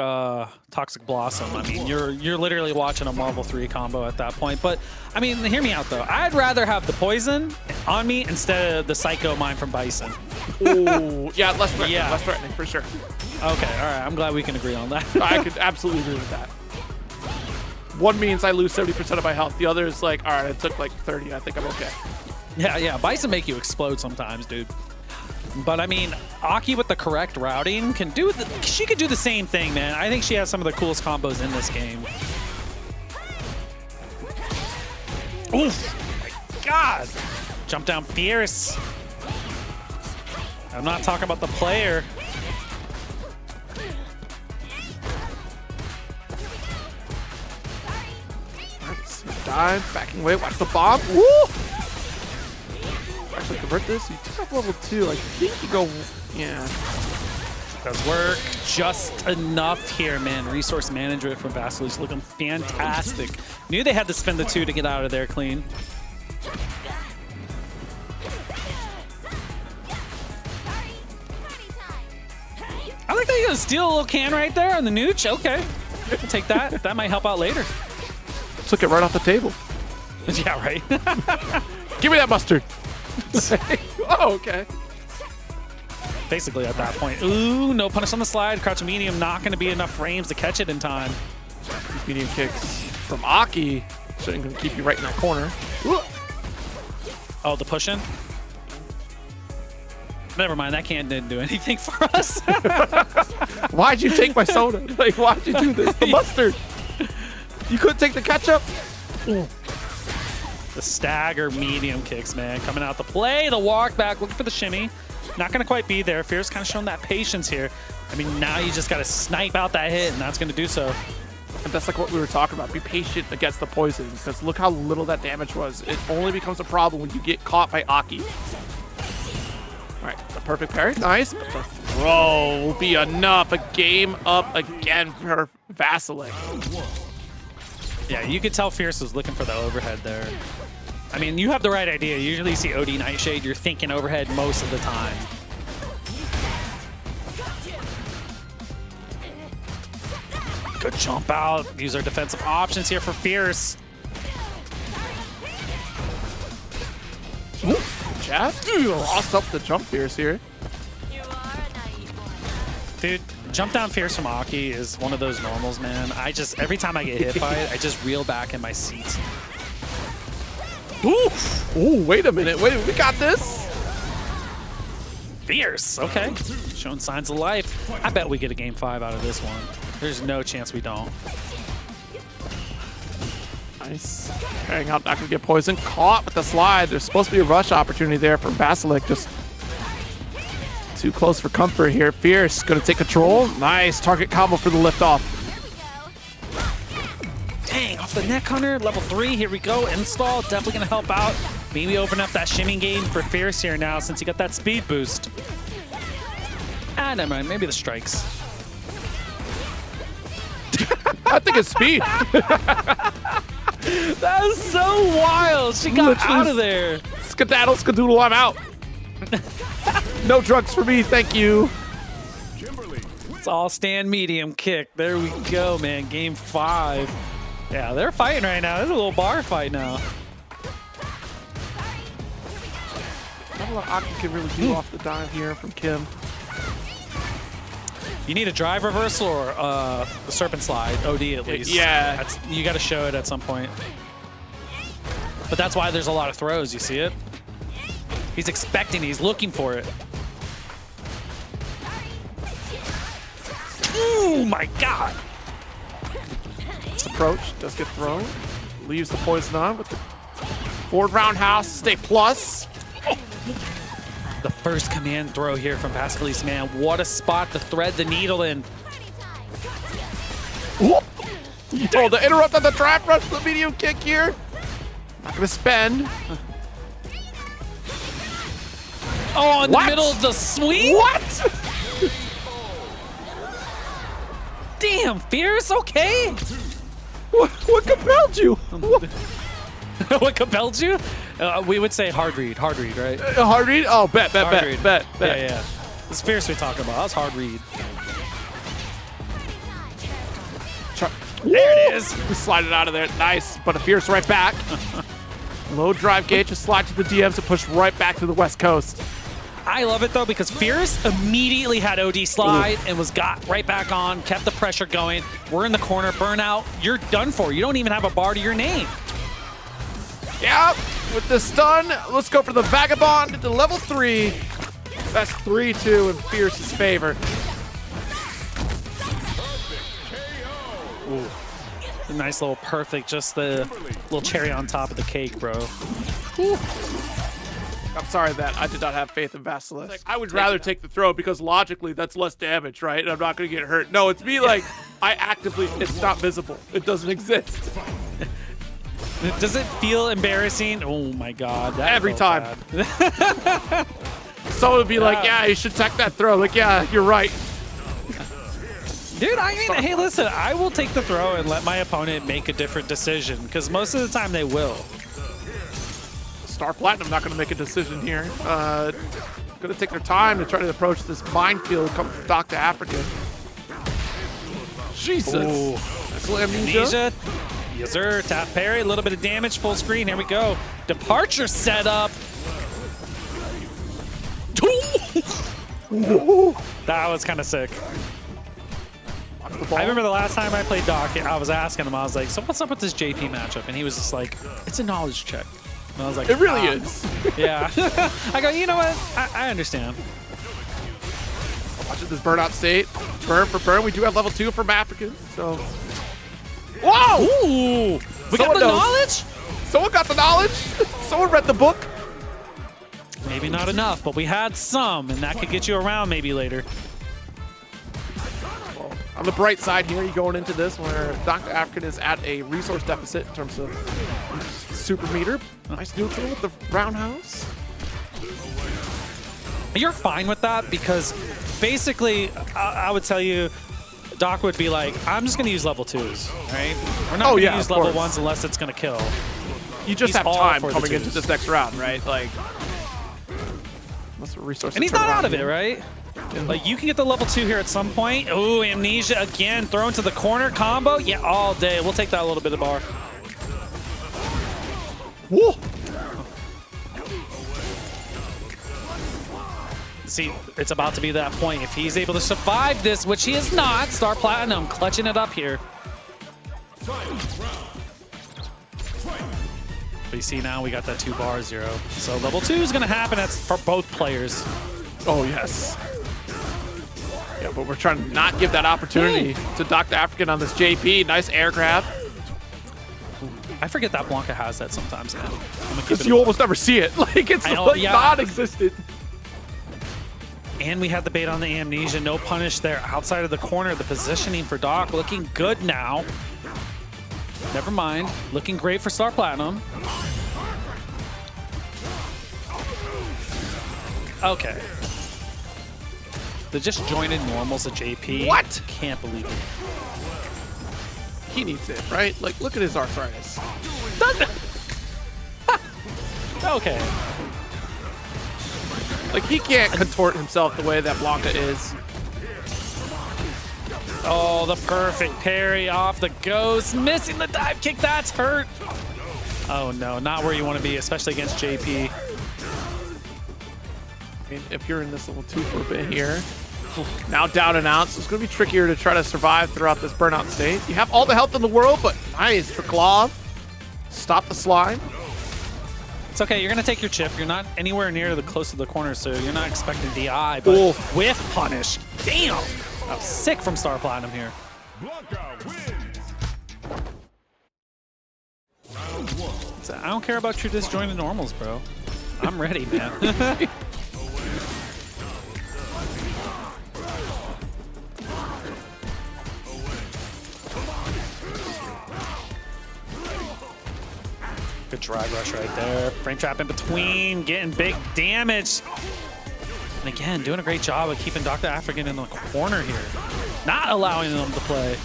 [SPEAKER 2] Toxic Blossom, I mean, you're literally watching a Marvel 3 combo at that point. But, I mean, hear me out, though. I'd rather have the poison on me instead of the Psycho Mine from Bison.
[SPEAKER 1] Oh, yeah, less threatening, for sure.
[SPEAKER 2] Okay, all right. I'm glad we can agree on that.
[SPEAKER 1] I could absolutely agree with that. One means I lose 70% of my health. The other is like, all right, I took like 30. I think I'm okay.
[SPEAKER 2] Yeah. Bison make you explode sometimes, dude. But I mean, AKI with the correct routing can do she could do the same thing, man. I think she has some of the coolest combos in this game. Oof! My God! Jump down fierce. I'm not talking about the player.
[SPEAKER 1] Dive, backing away, watch the bomb. Woo! Actually convert this. You took off level 2. I think you go, yeah.
[SPEAKER 2] Does work just enough here, man. Resource management from Vasiliek's looking fantastic. Knew they had to spend the 2 to get out of there clean. I like that you gonna steal a little can right there on the nooch. Okay, I'll take that. That might help out later.
[SPEAKER 1] Took it right off the table.
[SPEAKER 2] Yeah, right.
[SPEAKER 1] Give me that mustard. Oh, okay.
[SPEAKER 2] Basically at that point. Ooh, no punish on the slide. Crouch medium, not going to be enough frames to catch it in time.
[SPEAKER 1] These medium kicks from AKI shouldn't going to keep you right in that corner. Ooh.
[SPEAKER 2] Oh, the push in? Never mind, that can didn't do anything for us.
[SPEAKER 1] Why'd you take my soda? Like, why'd you do this? The mustard. You couldn't take the ketchup? Ooh.
[SPEAKER 2] The stagger medium kicks, man. Coming out the play, the walk back, looking for the shimmy. Not going to quite be there. Fierce kind of showing that patience here. I mean, now you just got to snipe out that hit, and that's going to do so.
[SPEAKER 1] And that's like what we were talking about. Be patient against the poison, because look how little that damage was. It only becomes a problem when you get caught by AKI. All right, the perfect parry. Nice. But the throw will be enough. A game up again for Vasiliek.
[SPEAKER 2] Yeah, you could tell Fierce was looking for the overhead there. I mean, you have the right idea. Usually you see OD Nightshade, you're thinking overhead most of the time. Good jump out. Use our defensive options here for Fierce.
[SPEAKER 1] Ooh, Jab? Lost up the jump Fierce here.
[SPEAKER 2] Dude, jump down Fierce from AKI is one of those normals, man. Every time I get hit by it, I just reel back in my seat.
[SPEAKER 1] Ooh, ooh, wait a minute. Wait, we got this.
[SPEAKER 2] Fierce, okay. Showing signs of life. I bet we get a game 5 out of this one. There's no chance we don't.
[SPEAKER 1] Nice. Carrying out, not gonna get poisoned. Caught with the slide. There's supposed to be a rush opportunity there for Vasiliek. Just too close for comfort here. Fierce gonna take control. Nice target combo for the liftoff.
[SPEAKER 2] Dang, off the neck hunter, level 3. Here we go. Install, definitely gonna help out. Maybe open up that shimming game for Fierce here now since he got that speed boost. Ah, never mind. Maybe the strikes.
[SPEAKER 1] I think it's speed.
[SPEAKER 2] That was so wild. She got out of there.
[SPEAKER 1] Skedaddle, skadoodle, I'm out. No drugs for me, thank you.
[SPEAKER 2] It's all stand medium kick. There we go, man. Game 5. Yeah, they're fighting right now. There's a little bar fight now.
[SPEAKER 1] Not a lot AKI can really do off the dive here from Kim.
[SPEAKER 2] You need a drive reversal or the serpent slide, OD at least.
[SPEAKER 1] Yeah.
[SPEAKER 2] You got to show it at some point. But that's why there's a lot of throws. You see it? He's expecting, he's looking for it. Oh my God.
[SPEAKER 1] This approach does get thrown. Leaves the poison on with the forward roundhouse, stay plus.
[SPEAKER 2] The first command throw here from Vasiliek, man. What a spot to thread the needle in.
[SPEAKER 1] Oh, the interrupt on the trap rush, the medium kick here. Not gonna spend.
[SPEAKER 2] Oh, in the middle of the sweep?
[SPEAKER 1] What?
[SPEAKER 2] Damn, Fierce, okay.
[SPEAKER 1] What compelled you?
[SPEAKER 2] What compelled you? We would say hard read, right?
[SPEAKER 1] Hard read? Oh, bet.
[SPEAKER 2] Yeah. It's Fierce we're talking about. That's hard read. There it is.
[SPEAKER 1] We slide it out of there. Nice, but a Fierce right back. Low drive gauge, just slide to the DMs and push right back to the West Coast.
[SPEAKER 2] I love it, though, because Fierce immediately had OD slide and got right back on, kept the pressure going. We're in the corner, burnout. You're done for. You don't even have a bar to your name.
[SPEAKER 1] Yeah, with the stun, let's go for the Vagabond into level 3. That's 3-2 in Fierce's favor.
[SPEAKER 2] Ooh. A nice little perfect, just the little cherry on top of the cake, bro. Ooh.
[SPEAKER 1] I'm sorry that I did not have faith in Vasiliek. Like, I would rather take the throw because logically that's less damage, right? And I'm not going to get hurt. No, it's me like, I actively, it's not visible. It doesn't exist.
[SPEAKER 2] Does it feel embarrassing? Oh my God.
[SPEAKER 1] Every time. Someone would be like, yeah, you should tech that throw. Like, yeah, you're right.
[SPEAKER 2] Dude, I mean, hey, listen, I will take the throw and let my opponent make a different decision because most of the time they will.
[SPEAKER 1] Star Platinum not going to make a decision here. Going to take their time to try to approach this minefield coming from Docta African. Jesus.
[SPEAKER 2] Ooh.
[SPEAKER 1] That's amnesia.
[SPEAKER 2] Yes, sir. Tap parry, a little bit of damage, full screen. Here we go. Departure setup. That was kind of sick. I remember the last time I played Doc, I was asking him, I was like, so what's up with this JP matchup? And he was just like, it's a knowledge check. And I was like,
[SPEAKER 1] it really is.
[SPEAKER 2] Yeah. I go, you know what? I understand.
[SPEAKER 1] Watching this burnout state. Burn for burn. We do have level 2 from African, so. Whoa!
[SPEAKER 2] Ooh! We got the knowledge?
[SPEAKER 1] Someone got the knowledge. Someone read the book.
[SPEAKER 2] Maybe not enough, but we had some, and that could get you around maybe later.
[SPEAKER 1] Well, on the bright side here, you're going into this where Docta African is at a resource deficit in terms of super meter. Nice neutral with the roundhouse.
[SPEAKER 2] You're fine with that because basically, I would tell you, Doc would be like, I'm just going to use level 2s, right? We're not going to use level 1s unless it's going to kill.
[SPEAKER 1] You just have time coming into this next round, right? Like, unless resources.
[SPEAKER 2] And he's not out of it, right? Like, you can get the level 2 here at some point. Ooh, amnesia again, thrown to the corner combo. Yeah, all day. We'll take that a little bit of bar.
[SPEAKER 1] Whoa.
[SPEAKER 2] See, it's about to be that point. If he's able to survive this, which he is not, Star Platinum clutching it up here. But you see now we got that 2-0. So level 2 is going to happen. That's for both players.
[SPEAKER 1] Oh, yes. Yeah, but we're trying to not give that opportunity to Docta African on this JP. Nice air grab.
[SPEAKER 2] I forget that Blanka has that sometimes, man.
[SPEAKER 1] Because you almost never see it. Like, it's like non-existent.
[SPEAKER 2] And we had the bait on the amnesia. No punish there. Outside of the corner, the positioning for Doc looking good now. Never mind. Looking great for Star Platinum. Okay. The just jointed normals of JP.
[SPEAKER 1] What?
[SPEAKER 2] Can't believe it.
[SPEAKER 1] He needs it, right? Like, look at his arthritis.
[SPEAKER 2] Okay.
[SPEAKER 1] Like, he can't contort himself the way that Blanka is.
[SPEAKER 2] Oh, the perfect parry off the ghost. Missing the dive kick. That's hurt. Oh, no. Not where you want to be, especially against JP.
[SPEAKER 1] I mean, if you're in this level 2 for a bit here, now down and out, so it's going to be trickier to try to survive throughout this burnout state. You have all the health in the world, but nice for Claw. Stop the slime.
[SPEAKER 2] It's okay. You're going to take your chip. You're not anywhere near the close to the corner, so you're not expecting DI, but
[SPEAKER 1] Oof.
[SPEAKER 2] with punish. Damn. That was sick from Star Platinum here. So I don't care about your disjointed normals, bro. I'm ready, man. Good drive rush right there. Frame trap in between, getting big damage. And again, doing a great job of keeping Docta Afrikan in the corner here. Not allowing them to play.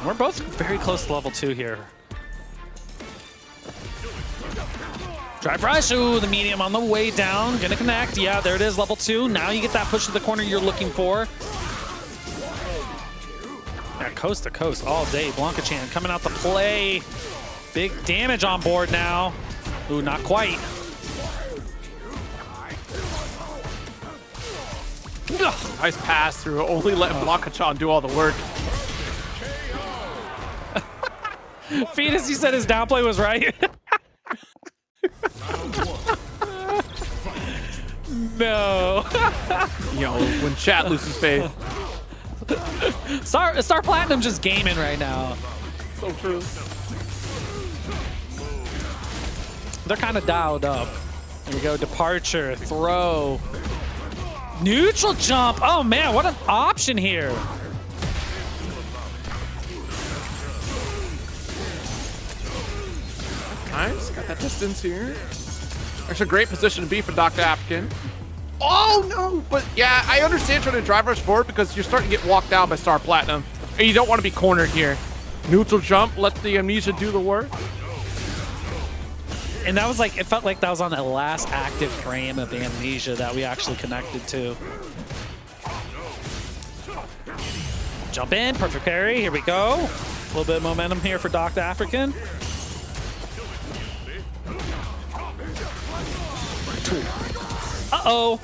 [SPEAKER 2] We're both very close to level 2 here. Drive rush, ooh, the medium on the way down, gonna connect. Yeah, there it is, level 2. Now you get that push to the corner you're looking for. Yeah, coast to coast all day. Blanka Chan coming out to play. Big damage on board now. Ooh, not quite.
[SPEAKER 1] Nice pass through, only letting Blanka Chan do all the work.
[SPEAKER 2] Fetus, he said his downplay was right. No.
[SPEAKER 1] Yo, when chat loses faith.
[SPEAKER 2] Star Platinum just gaming right now.
[SPEAKER 1] So true.
[SPEAKER 2] They're kind of dialed up. There we go, departure, throw. Neutral jump. Oh man, what an option here.
[SPEAKER 1] Nice, got that distance here. That's a great position to be for Docta Afrikan. Oh no, but yeah, I understand trying to drive rush forward because you're starting to get walked down by Star Platinum. And you don't want to be cornered here. Neutral jump, let the Amnesia do the work.
[SPEAKER 2] And that was like, it felt like that was on the last active frame of Amnesia that we actually connected to. Jump in, perfect parry, here we go. A little bit of momentum here for Docta Afrikan. Uh-oh.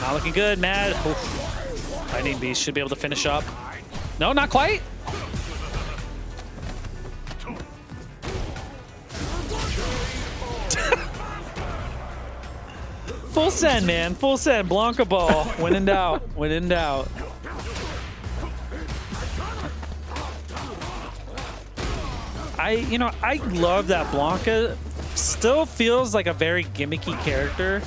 [SPEAKER 2] Not looking good, Mad. Oof. Lightning Beast should be able to finish up. No, not quite. Full send, man. Full send. Blanka ball. When in doubt. When in doubt. I love that Blanka still feels like a very gimmicky character,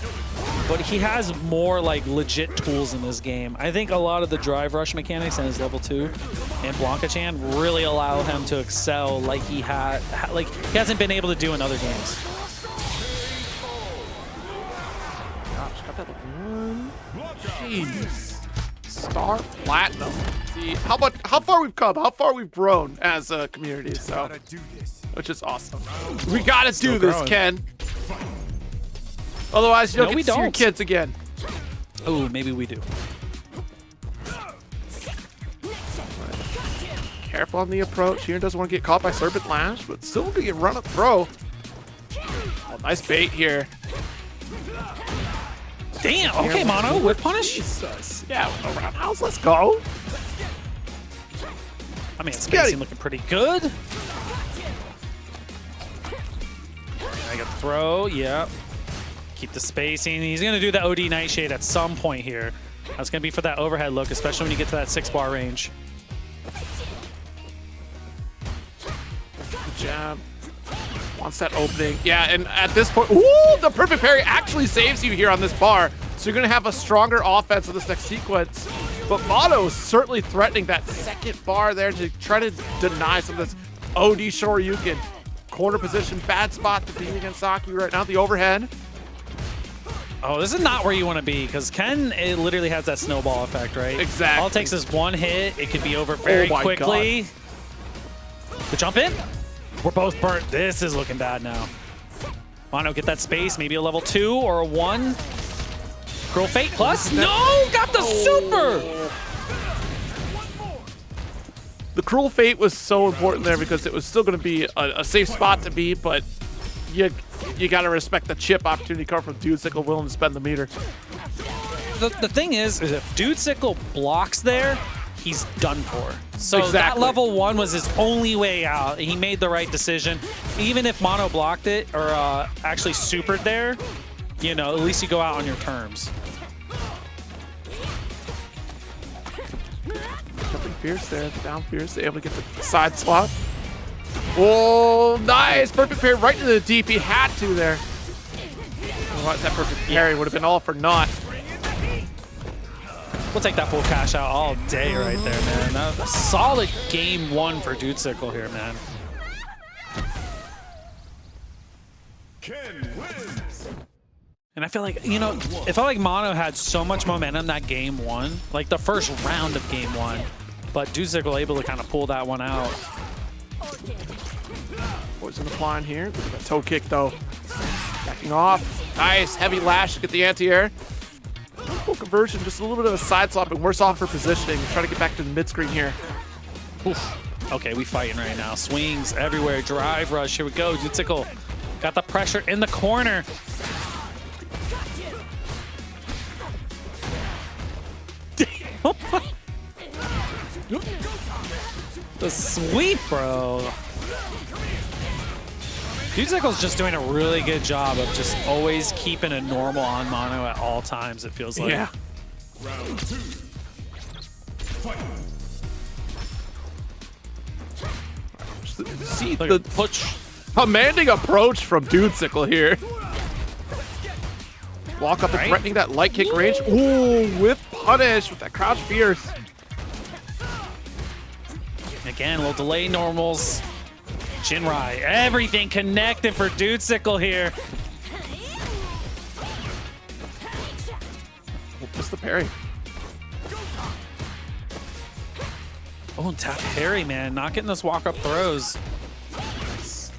[SPEAKER 2] but he has more like legit tools in this game. I think a lot of the drive rush mechanics in his level 2 and Blanka Chan really allow him to excel like he hasn't been able to do in other games.
[SPEAKER 1] Gosh, got that one. Jeez. Star Platinum. See how far we've come, how far we've grown as a community, so which is awesome. We gotta do this, Ken. Otherwise, you don't get to see your kids again.
[SPEAKER 2] Oh, maybe we do.
[SPEAKER 1] Careful on the approach here. Doesn't want to get caught by Serpent Lash, but still gonna get run up throw. Oh, nice bait here.
[SPEAKER 2] Damn. Okay, Mono with punish.
[SPEAKER 1] Jesus. Yeah, roundhouse. Let's go.
[SPEAKER 2] I mean, spacing looking pretty good. I got the throw. Yep. Keep the spacing. He's going to do the OD Nightshade at some point here. That's going to be for that overhead look, especially when you get to that 6-bar range.
[SPEAKER 1] Good jab. Wants that opening. Yeah, and at this point, ooh, the perfect parry actually saves you here on this bar. So you're going to have a stronger offense in this next sequence. But Mono is certainly threatening that second bar there to try to deny some of this OD Shoryuken. Corner position, bad spot to be against Saki right now, the overhead.
[SPEAKER 2] Oh, this is not where you want to be, because Ken, it literally has that snowball effect, right?
[SPEAKER 1] Exactly.
[SPEAKER 2] All it takes is one hit. It could be over very quickly. The jump in. We're both burnt. This is looking bad now. Mono, get that space. Maybe a level 2 or a 1. Cruel Fate plus. No! Got the super!
[SPEAKER 1] The Cruel Fate was so important there because it was still going to be a safe spot to be, but you got to respect the chip opportunity card from Dudesickle willing to spend the meter.
[SPEAKER 2] The thing is if Dudesickle blocks there, he's done for. So that level 1 was his only way out. He made the right decision. Even if Mono blocked it or actually supered there, you know, at least you go out on your terms.
[SPEAKER 1] Jumping Fierce there, the down Fierce, able to get the side swap. Oh, nice! Perfect parry right to the deep. He had to there. What's that perfect parry? Would have been all for naught.
[SPEAKER 2] We'll take that full cash out all day right there, man. A solid game 1 for Dudesickle here, man.
[SPEAKER 3] Ken wins.
[SPEAKER 2] And I feel like, you know, it felt like Mono had so much momentum that game 1, like the first round of game 1, but Dudesickle able to kind of pull that one out.
[SPEAKER 1] Poison applying here. Look at that toe kick though. Backing off. Nice heavy lash to get the anti-air. Full conversion, just a little bit of a side swap and worse off for positioning. Try to get back to the mid screen here.
[SPEAKER 2] Oof. Okay, we fighting right now. Swings everywhere. Drive rush. Here we go. Dudesickle got the pressure in the corner. The sweep, bro. Dudesickle's just doing a really good job of just always keeping a normal on Mono at all times, it feels like.
[SPEAKER 1] Yeah.
[SPEAKER 3] Round 2. Fight.
[SPEAKER 1] See
[SPEAKER 2] Look
[SPEAKER 1] the
[SPEAKER 2] at push.
[SPEAKER 1] commanding approach from Dudesickle here. Walk up and threatening that light kick range. Ooh, with punish with that crouch fierce.
[SPEAKER 2] Again, a little delay normals. Jinrai, everything connected for Dudesickle here.
[SPEAKER 1] What's the parry?
[SPEAKER 2] Oh, and tap parry, man. Not getting those walk-up throws.
[SPEAKER 1] Let's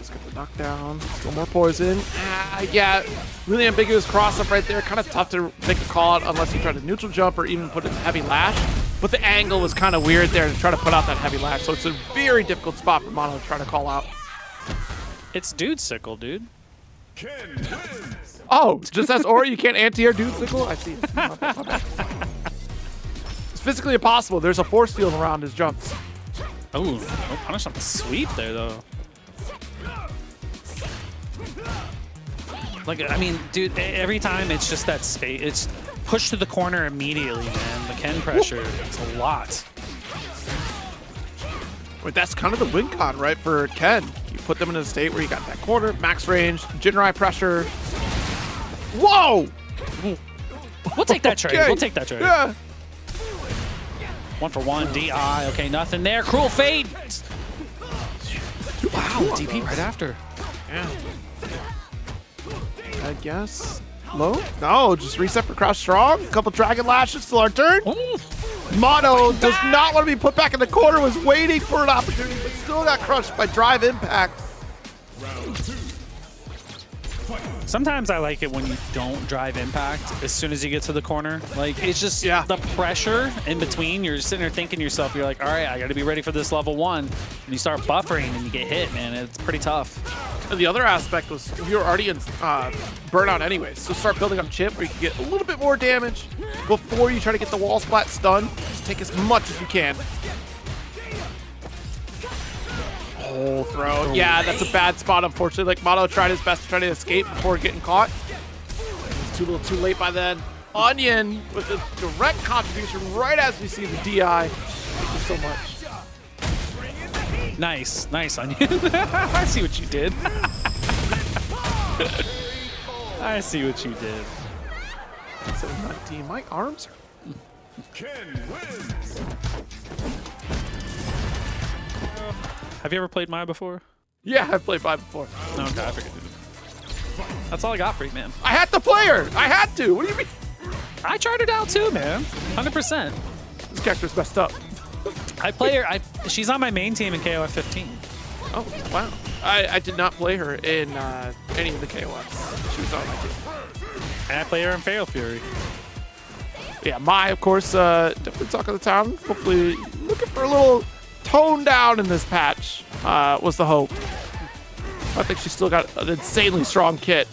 [SPEAKER 1] get the knockdown. Still more poison. Yeah, really ambiguous cross-up right there. Kind of tough to make a call out unless you try to neutral jump or even put in a heavy lash. But the angle was kind of weird there to try to put out that heavy lash. So it's a very difficult spot for Mono to try to call out.
[SPEAKER 2] It's Dudesickle, dude.
[SPEAKER 3] Ken wins.
[SPEAKER 1] Oh, just as Ori, you can't anti-air Dudesickle? I see. My bad. It's physically impossible. There's a force field around his jumps.
[SPEAKER 2] Oh, no punish on the sweep there, though. Like, I mean, dude, every time it's just that space. It's push to the corner immediately, man. The Ken pressure, it's a lot.
[SPEAKER 1] But that's kind of the win con, right, for Ken. You put them in a state where you got that corner, max range, Jinrai pressure. Whoa!
[SPEAKER 2] We'll take that trade.
[SPEAKER 1] Okay.
[SPEAKER 2] We'll take that trade.
[SPEAKER 1] Yeah.
[SPEAKER 2] 1 for 1, DI. Okay, nothing there. Cruel Fate. Wow, DP right after.
[SPEAKER 1] Yeah. I guess. Low? No, just reset for crouch strong. Couple dragon lashes till our turn.
[SPEAKER 2] Ooh.
[SPEAKER 1] Mono does not want to be put back in the corner, was waiting for an opportunity, but still got crushed by drive impact.
[SPEAKER 3] Round 2.
[SPEAKER 2] Sometimes I like it when you don't drive impact as soon as you get to the corner. Like, it's just the pressure in between. You're sitting there thinking to yourself, you're like, all right, I got to be ready for this level 1. And you start buffering and you get hit, man. It's pretty tough.
[SPEAKER 1] And the other aspect was you were already in burnout anyways, so start building up chip where you can get a little bit more damage before you try to get the wall splat stun. Just take as much as you can. Oh, throw. Yeah, that's a bad spot, unfortunately. Like, Mono tried his best to try to escape before getting caught. It's a little too late by then. Onion with a direct contribution right as we see the DI. Thank you so much.
[SPEAKER 2] Nice, nice, Onion. I see what you did. I see what you did.
[SPEAKER 1] 719. My arms
[SPEAKER 3] Ken wins.
[SPEAKER 2] Have you ever played Maya before?
[SPEAKER 1] Yeah, I've played Maya before.
[SPEAKER 2] No, okay, I figured you did. That's all I got for you, man.
[SPEAKER 1] I had to play her. I had to. What do you mean?
[SPEAKER 2] I tried it out too, man. 100%.
[SPEAKER 1] This character's messed up.
[SPEAKER 2] I play her. She's on my main team in KOF 15.
[SPEAKER 1] Oh, wow. I did not play her in any of the KOFs. She was on my team.
[SPEAKER 2] And I play her in Fatal Fury.
[SPEAKER 1] Yeah, Mai, of course, definitely talk of the town. Hopefully looking for a little tone down in this patch was the hope. I think she's still got an insanely strong kit.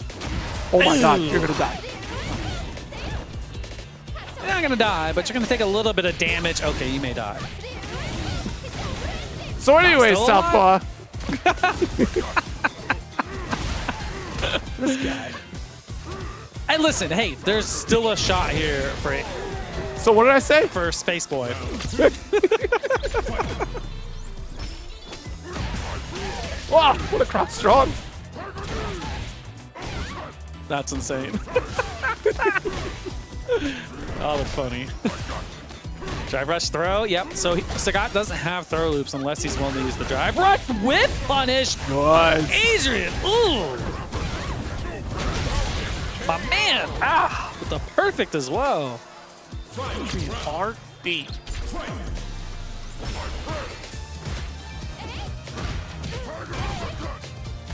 [SPEAKER 1] Oh my god, you're gonna die.
[SPEAKER 2] You're not gonna die, but you're gonna take a little bit of damage. Okay, you may die.
[SPEAKER 1] So anyways, Southpaw.
[SPEAKER 2] This guy. Hey, listen, hey, there's still a shot here for
[SPEAKER 1] So what did I say?
[SPEAKER 2] For SpaceBoy.
[SPEAKER 1] Wow, what a cross strong.
[SPEAKER 2] That's insane. Oh, that's funny. Drive rush throw. Yep. So Sagat doesn't have throw loops unless he's willing to use the drive rush with punish.
[SPEAKER 1] Nice.
[SPEAKER 2] Adrian. Ooh. My man. Ah. With the perfect as well.
[SPEAKER 1] RD.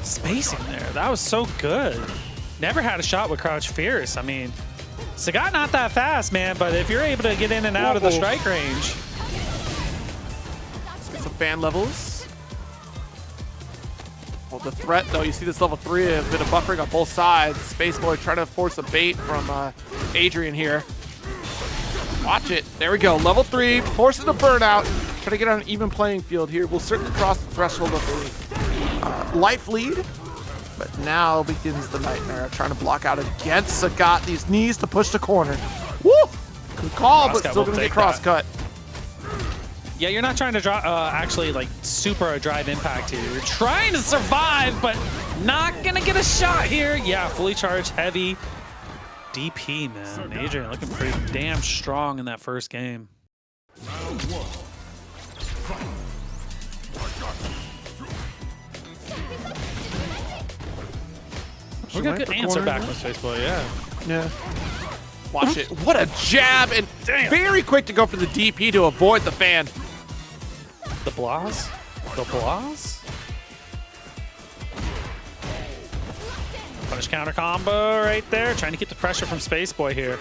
[SPEAKER 2] Spacing there. That was so good. Never had a shot with Crouch Fierce. I mean, Sagat not that fast, man, but if you're able to get in and out of the strike range.
[SPEAKER 1] Let's get some fan levels. Well, the threat, though, you see this level 3, a bit of buffering on both sides. SpaceBoy trying to force a bait from Adrian here. Watch it. There we go. Level 3, forcing the burnout. Trying to get on an even playing field here. We'll certainly cross the threshold of the life lead. But now begins the nightmare of trying to block out against Sagat. These knees to push the corner. Woo! Good call, but still gonna get cross-cut.
[SPEAKER 2] Yeah, you're not trying to actually like super drive impact here. You're trying to survive, but not gonna get a shot here. Yeah, fully charged, heavy. DP, man. Adrian looking pretty damn strong in that first game.
[SPEAKER 3] Round 1. Fight.
[SPEAKER 2] We got a good answer back from SpaceBoy, yeah.
[SPEAKER 1] Yeah. Watch it. What a jab, and very quick to go for the DP to avoid the fan.
[SPEAKER 2] The Blaz? The Blaz? Punish counter combo right there. Trying to keep the pressure from SpaceBoy here.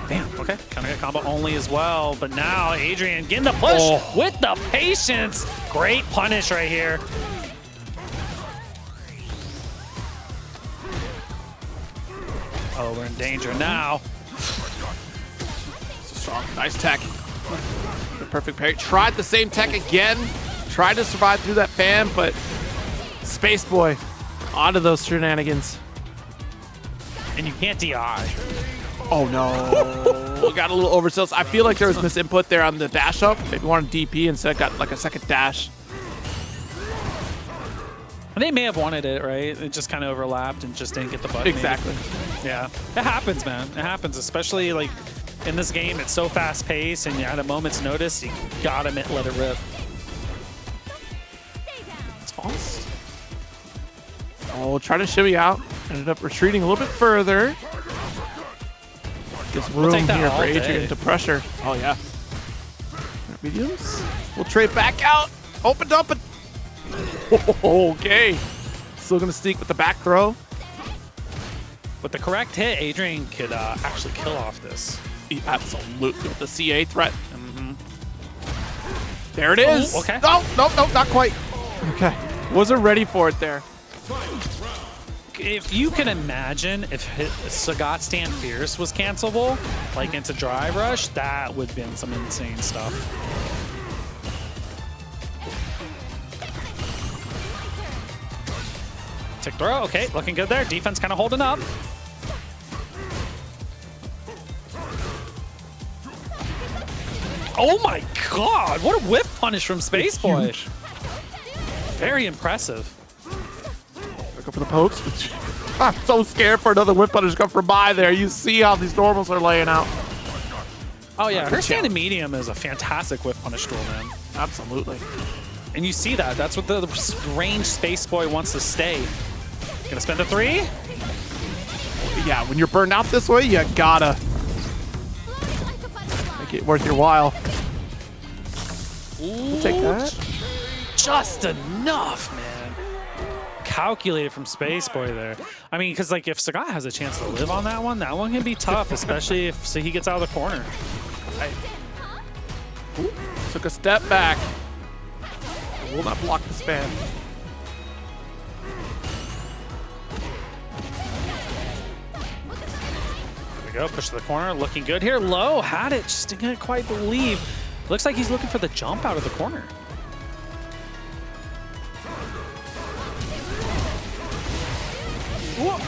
[SPEAKER 2] Damn, okay. Counter hit combo only as well. But now Adrian getting the push with the patience. Great punish right here. Oh, we're in danger now.
[SPEAKER 1] So strong. Nice tech. The perfect parry. Tried the same tech again. Tried to survive through that fan, but SpaceBoy onto those shenanigans.
[SPEAKER 2] And you can't DI.
[SPEAKER 1] Oh no. We got a little oversells. I feel like there was misinput there on the dash up. Maybe wanted DP instead got like a second dash.
[SPEAKER 2] They may have wanted it, right? It just kind of overlapped and just didn't get the button.
[SPEAKER 1] Exactly.
[SPEAKER 2] Maybe. Yeah, it happens, man. It happens, especially like in this game. It's so fast paced, and at a moment's notice, you gotta let it rip.
[SPEAKER 1] It's false. Oh, trying to shimmy out. Ended up retreating a little bit further. Gives room here for Adrian to pressure. Oh yeah. Mediums. We'll trade back out. Opened up. Okay. Still gonna sneak with the back throw.
[SPEAKER 2] With the correct hit, Adrian could actually kill off this.
[SPEAKER 1] Absolutely. With the CA threat. There it is.
[SPEAKER 2] Oh, okay.
[SPEAKER 1] No, no, no, not quite. Okay. Wasn't ready for it there.
[SPEAKER 2] If you can imagine if Sagat Stand Fierce was cancelable, like into Drive Rush, that would have been some insane stuff. Tick throw, okay, looking good there. Defense kind of holding up. Oh my god, what a whip punish from SpaceBoy. Very impressive.
[SPEAKER 1] Look up for the pokes. I'm so scared for another whip punish to come from by there. You see how these normals are laying out.
[SPEAKER 2] Oh yeah, her standing medium is a fantastic whip punish tool, man.
[SPEAKER 1] Absolutely.
[SPEAKER 2] And you see that. That's what the range SpaceBoy wants to stay. Gonna spend a 3?
[SPEAKER 1] Yeah, when you're burned out this way, you gotta make it worth your while. We'll take that.
[SPEAKER 2] Just enough, man. Calculated from SpaceBoy there. I mean, because like if Sagat has a chance to live on that one can be tough, especially if he gets out of the corner.
[SPEAKER 1] Right. Ooh, took a step back. Will not block this fan.
[SPEAKER 2] There we go, push to the corner, looking good here. Low, had it, just didn't quite believe. Looks like he's looking for the jump out of the corner.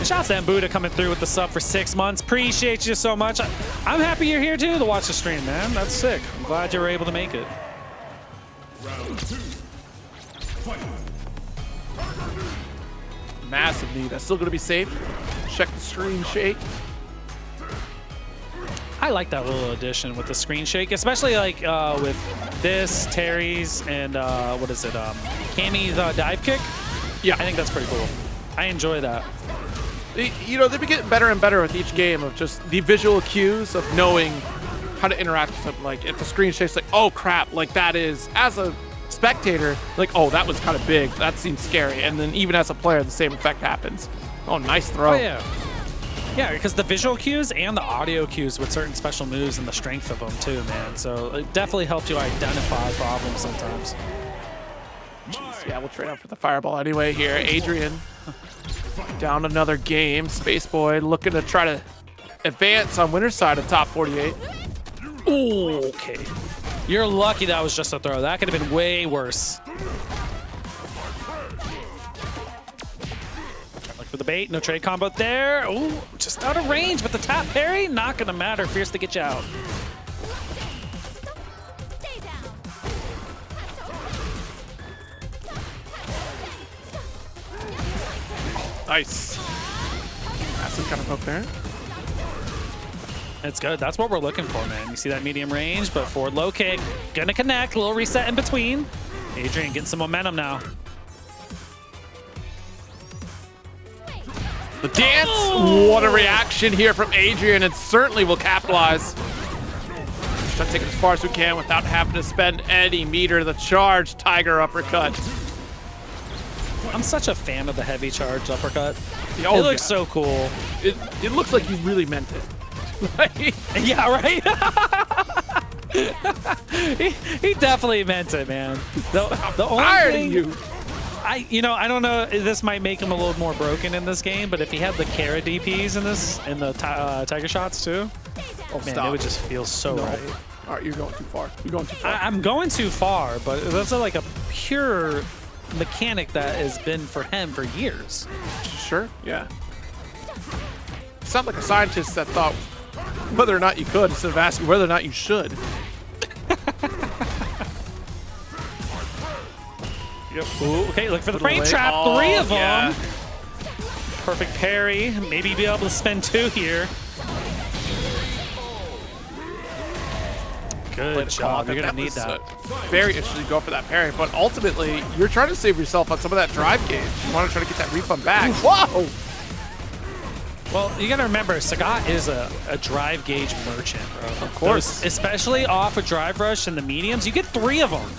[SPEAKER 2] Shouts to Buddha coming through with the sub for 6 months. Appreciate you so much. I'm happy you're here too to watch the stream, man. That's sick. I'm glad you were able to make it.
[SPEAKER 3] Round 2. Fight.
[SPEAKER 1] Massive need. That's still going to be safe. Check the screen shake.
[SPEAKER 2] I like that little addition with the screen shake, especially like with this, Terry's, and what is it, Cammy's dive kick.
[SPEAKER 1] Yeah,
[SPEAKER 2] I think that's pretty cool. I enjoy that.
[SPEAKER 1] You know, they've been getting better and better with each game of just the visual cues of knowing how to interact with something. Like if the screen shakes, like, oh crap, like that is, as a spectator, like, oh, that was kind of big. That seems scary. And then even as a player, the same effect happens. Oh, nice throw.
[SPEAKER 2] Oh, yeah. Yeah, because the visual cues and the audio cues with certain special moves and the strength of them too, man. So it definitely helps you identify problems sometimes.
[SPEAKER 1] Jeez, yeah, we'll trade out for the fireball anyway here. Adrian down another game. SpaceBoy looking to try to advance on winner's side of top 48.
[SPEAKER 2] Ooh, okay. You're lucky that was just a throw. That could have been way worse. Look for the bait. No trade combo there. Ooh, just out of range, but the tap parry, not going to matter. Fierce to get you out.
[SPEAKER 1] Nice. Massive kind of poke there.
[SPEAKER 2] It's good. That's what we're looking for, man. You see that medium range, but forward low kick. Gonna connect. Little reset in between. Adrian getting some momentum now.
[SPEAKER 1] The dance. Oh. What a reaction here from Adrian, and certainly will capitalize. Try to take it as far as we can without having to spend any meter. The charge Tiger uppercut.
[SPEAKER 2] I'm such a fan of the heavy charge uppercut.
[SPEAKER 1] Oh,
[SPEAKER 2] it looks so cool.
[SPEAKER 1] It looks like you really meant it.
[SPEAKER 2] Yeah, right? he definitely meant it, man. The only thing, I don't know, this might make him a little more broken in this game, but if he had the Kara DPs in the Tiger shots too, man, it would just feel so right.
[SPEAKER 1] All right, you're going too far. You're going too far.
[SPEAKER 2] I'm going too far, but that's like a pure mechanic that has been for him for years.
[SPEAKER 1] Sure, yeah. You sound like a scientist that thought whether or not you could instead of asking whether or not you should.
[SPEAKER 2] Yep. Ooh, okay, look for the frame trap.
[SPEAKER 1] Oh,
[SPEAKER 2] 3 of them.
[SPEAKER 1] Yeah.
[SPEAKER 2] Perfect parry. Maybe be able to spend 2 here. Good job. You're going to need that.
[SPEAKER 1] Very interesting to go for that parry, but ultimately, you're trying to save yourself on some of that drive gauge. You want to try to get that refund back. Whoa!
[SPEAKER 2] Well, you got to remember, Sagat is a drive gauge merchant, bro.
[SPEAKER 1] Of course.
[SPEAKER 2] Especially off with drive rush and the mediums. You get 3 of them.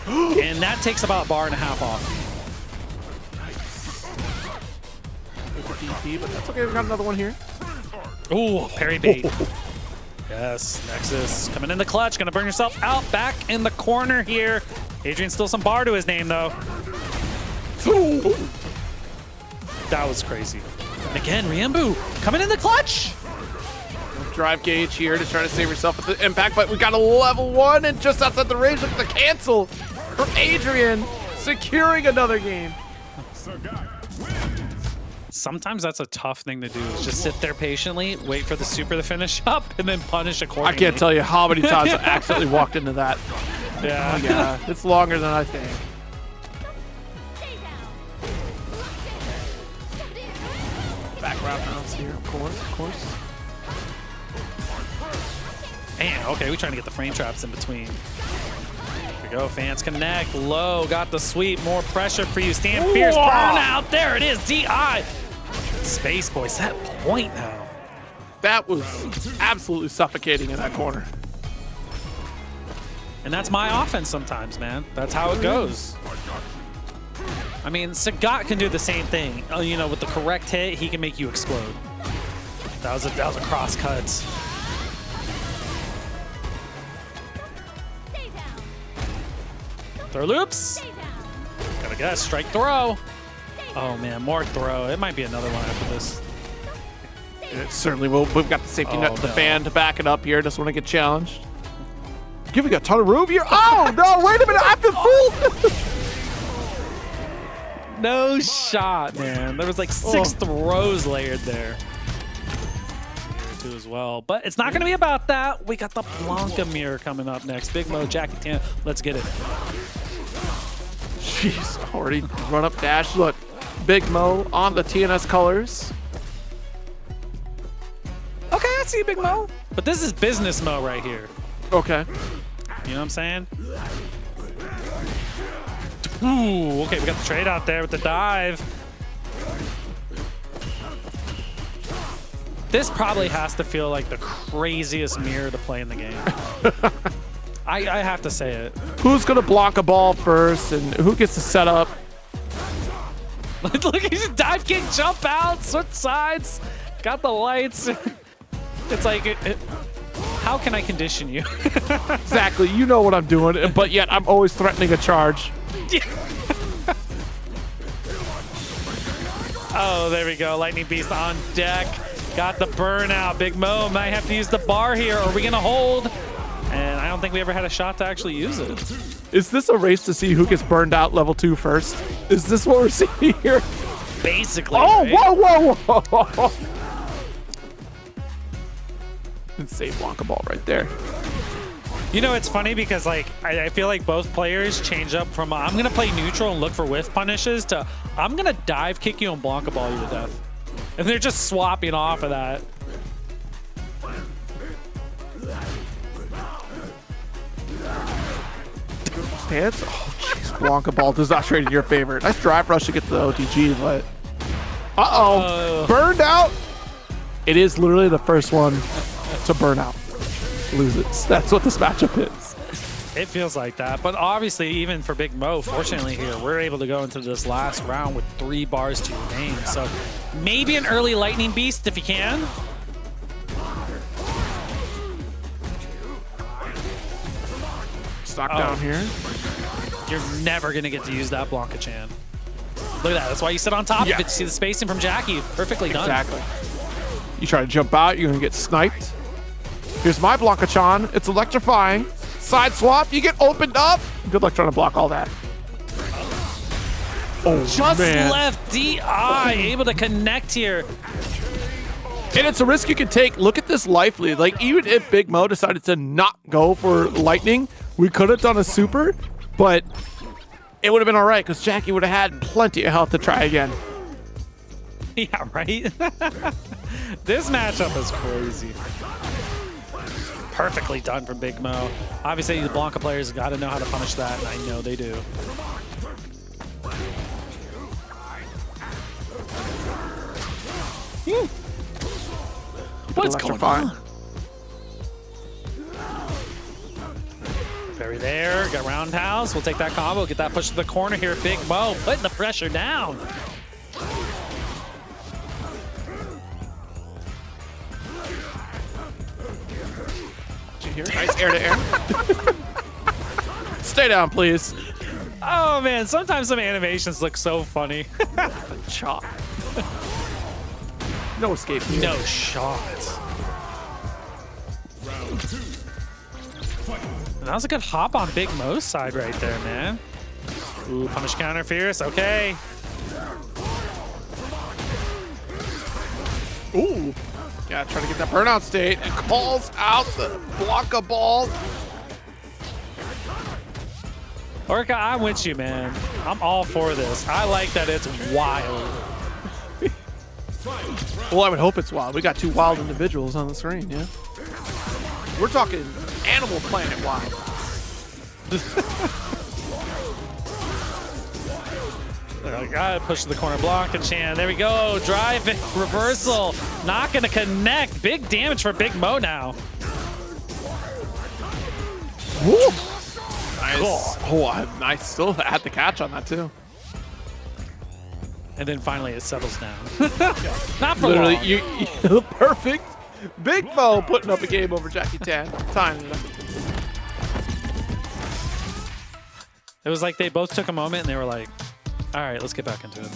[SPEAKER 2] And that takes about a bar and a half off.
[SPEAKER 1] Nice. With the DP, but that's okay. We got another one here.
[SPEAKER 2] Ooh, parry bait. Yes, Nexus coming in the clutch. Gonna burn yourself out. Back in the corner here. Adrian still some bar to his name, though. Ooh. That was crazy. And again, Ryembu coming in the clutch.
[SPEAKER 1] Drive gauge here to try to save yourself with the impact, but we got a level 1 and just outside the range. Look at the cancel from Adrian, securing another game.
[SPEAKER 2] Sometimes that's a tough thing to do, is just sit there patiently, wait for the super to finish up, and then punish accordingly.
[SPEAKER 1] I can't tell you how many times I accidentally walked into that.
[SPEAKER 2] Yeah.
[SPEAKER 1] Oh, yeah, it's longer than I think. background rounds here, of course.
[SPEAKER 2] Man, okay, we're trying to get the frame traps in between. Here we go, fans connect. Low, got the sweep, more pressure for you. Stand fierce, burn out. There it is, DI. SpaceBoy set point now.
[SPEAKER 1] That was absolutely suffocating in that corner.
[SPEAKER 2] And that's my offense sometimes, man. That's how it goes. I mean, Sagat can do the same thing. You know, with the correct hit, he can make you explode. That was a cross cut. Throw loops. Gotta guess, strike throw. Oh man, more throw. It might be another one after this.
[SPEAKER 1] It certainly will. We've got the safety net to the fan to back it up here. Just want to get challenged. Giving a ton of room here. Oh no, wait a minute, I've been fooled.
[SPEAKER 2] No shot, man. There was like 6 throws layered there. Too as well. But it's not gonna be about that. We got the Blanka mirror coming up next. Big Mo, Jackie Tan. Let's get it.
[SPEAKER 1] Jeez, already run up dash. Look, Big Mo on the TNS colors.
[SPEAKER 2] Okay, I see Big Mo. But this is business Mo right here.
[SPEAKER 1] Okay.
[SPEAKER 2] You know what I'm saying? Ooh, okay, we got the trade out there with the dive. This probably has to feel like the craziest mirror to play in the game. I have to say it.
[SPEAKER 1] Who's gonna block a ball first, and who gets to set up?
[SPEAKER 2] Look, he's a dive kick, jump out, switch sides, got the lights. It's like, how can I condition you?
[SPEAKER 1] Exactly, you know what I'm doing, but yet I'm always threatening a charge.
[SPEAKER 2] Oh, there we go. Lightning Beast on deck. Got the burnout. Big Mo might have to use the bar here. Are we going to hold? And I don't think we ever had a shot to actually use it.
[SPEAKER 1] Is this a race to see who gets burned out level 2 first? Is this what we're seeing here?
[SPEAKER 2] Basically.
[SPEAKER 1] Oh,
[SPEAKER 2] right?
[SPEAKER 1] whoa. Insane Blanka ball right there.
[SPEAKER 2] You know, it's funny because like I feel like both players change up from I'm gonna play neutral and look for whiff punishes to I'm gonna dive kick you and Blanka ball you to death. And they're just swapping off of that.
[SPEAKER 1] Stance? Oh jeez, Blanka ball does not trade in your favor. Nice drive rush to get to the OTG, but burned out. It is literally the first one to burn out. Loses. That's what this matchup is.
[SPEAKER 2] It feels like that, but obviously even for Big Mo, fortunately here, we're able to go into this last round with 3 bars to your name. So maybe an early Lightning Beast if you can.
[SPEAKER 1] Stock down here.
[SPEAKER 2] You're never gonna get to use that Blanka Chan. Look at that, that's why you sit on top of it to see the spacing from Jackie. Perfectly done.
[SPEAKER 1] Exactly. You try to jump out, you're gonna get sniped. Here's my Blanka-chan. It's electrifying. Side swap, you get opened up. Good luck trying to block all that. Oh,
[SPEAKER 2] just
[SPEAKER 1] man.
[SPEAKER 2] left DI, able to connect here.
[SPEAKER 1] And it's a risk you can take. Look at this life lead. Like, even if Big Mo decided to not go for lightning, we could have done a super, but it would have been all right because Jackie would have had plenty of health to try again.
[SPEAKER 2] Yeah, right? This matchup is crazy. Perfectly done from Big Mo. Obviously, the Blanka players got to know how to punish that, and I know they do. What's going on? Barry there, got roundhouse. We'll take that combo, get that push to the corner here. Big Mo putting the pressure down.
[SPEAKER 1] Nice air to air. Stay down, please.
[SPEAKER 2] Oh man, sometimes some animations look so funny.
[SPEAKER 1] Chop. No escape here.
[SPEAKER 2] No shot. And that was a good hop on Big Mo's side right there, man. Ooh, punish counter fierce. Okay.
[SPEAKER 1] Ooh. Yeah, trying to get that burnout state. It calls out the Blanka ball.
[SPEAKER 2] Orca, I'm with you, man. I'm all for this. I like that it's wild.
[SPEAKER 1] Well, I would hope it's wild. We got 2 wild individuals on the screen, yeah? We're talking Animal Planet wild.
[SPEAKER 2] Gotta push to the corner block and Chan. There we go. Drive reversal. Not gonna connect. Big damage for Big Mo now.
[SPEAKER 1] Woo! Nice. Cool. Oh, I still had the catch on that too.
[SPEAKER 2] And then finally it settles down. Not for
[SPEAKER 1] Literally,
[SPEAKER 2] long.
[SPEAKER 1] you perfect. Big Mo putting up a game over Jackie Tan. Time.
[SPEAKER 2] It was like they both took a moment and they were like, all right, let's get back into it.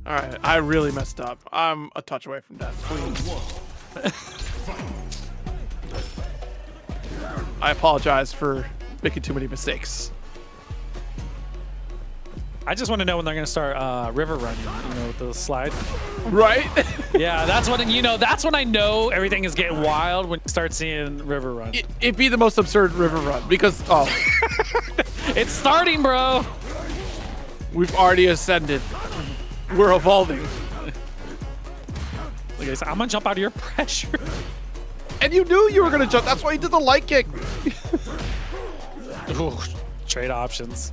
[SPEAKER 1] All right, I really messed up. I'm a touch away from death. Please. I apologize for making too many mistakes.
[SPEAKER 2] I just want to know when they're going to start river running, with the slide.
[SPEAKER 1] Right?
[SPEAKER 2] Yeah, that's when I know everything is getting wild, when you start seeing river run.
[SPEAKER 1] It'd be the most absurd river run because,
[SPEAKER 2] It's starting, bro.
[SPEAKER 1] We've already ascended. We're evolving.
[SPEAKER 2] Like I said, I'm going to jump out of your pressure.
[SPEAKER 1] And you knew you were going to jump. That's why you did the light kick.
[SPEAKER 2] Ooh, trade options.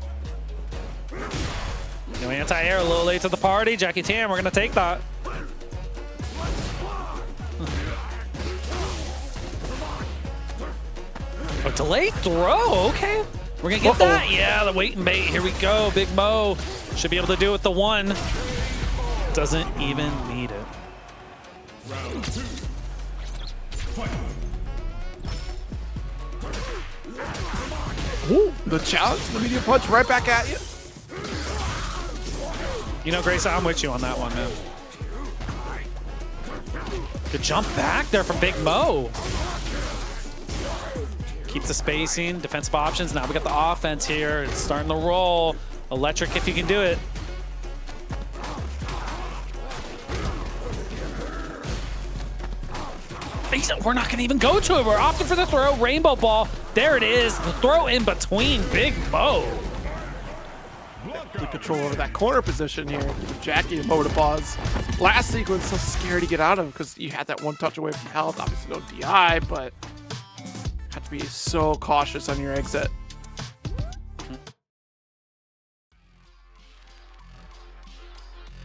[SPEAKER 2] No anti-air, a little late to the party. Jackie Tan, we're going to take that. A delayed throw, okay. We're going to get that. Yeah, the wait and bait. Here we go. Big Mo should be able to do it the one. Doesn't even need it.
[SPEAKER 3] Round 2. Fight.
[SPEAKER 1] Ooh, the challenge, the medium punch right back at you.
[SPEAKER 2] Grace, I'm with you on that one, man. Good jump back there from Big Mo. Keeps the spacing, defensive options. Now we got the offense here. It's starting to roll. Electric if you can do it. We're not going to even go to it. We're opting for the throw. Rainbow ball. There it is. The throw in between Big Mo.
[SPEAKER 1] Good control over that corner position here. Jackie and Mo to pause. Last sequence, so scary to get out of because you had that one touch away from health. Obviously no DI, but have to be so cautious on your exit.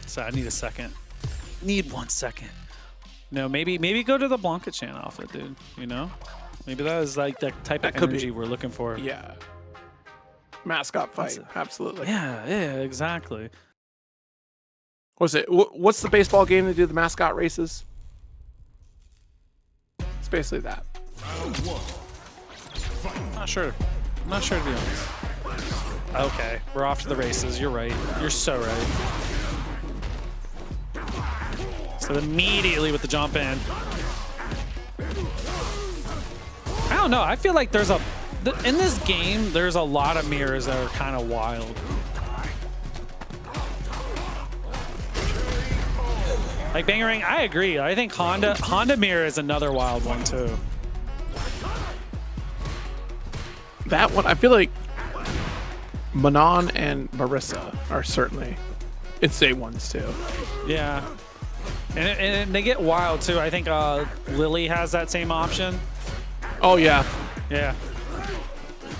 [SPEAKER 2] So I need a second. Need 1 second. No, maybe go to the Blanka channel off it, dude. Maybe that is like the type of energy we're looking for.
[SPEAKER 1] Yeah. Mascot fight, absolutely.
[SPEAKER 2] Yeah, exactly.
[SPEAKER 1] What's it? What's the baseball game they do the mascot races? It's basically that.
[SPEAKER 3] Round 1. Fight.
[SPEAKER 2] I'm not sure to be honest. Okay, we're off to the races. You're right. You're so right. So immediately with the jump in. I don't know. I feel like there's in this game, there's a lot of mirrors that are kind of wild. Like Bangerang, I agree. I think Honda mirror is another wild one too.
[SPEAKER 1] That one, I feel like Manon and Marisa are certainly insane ones too.
[SPEAKER 2] Yeah. And they get wild too. I think Lily has that same option.
[SPEAKER 1] Oh yeah.
[SPEAKER 2] Yeah.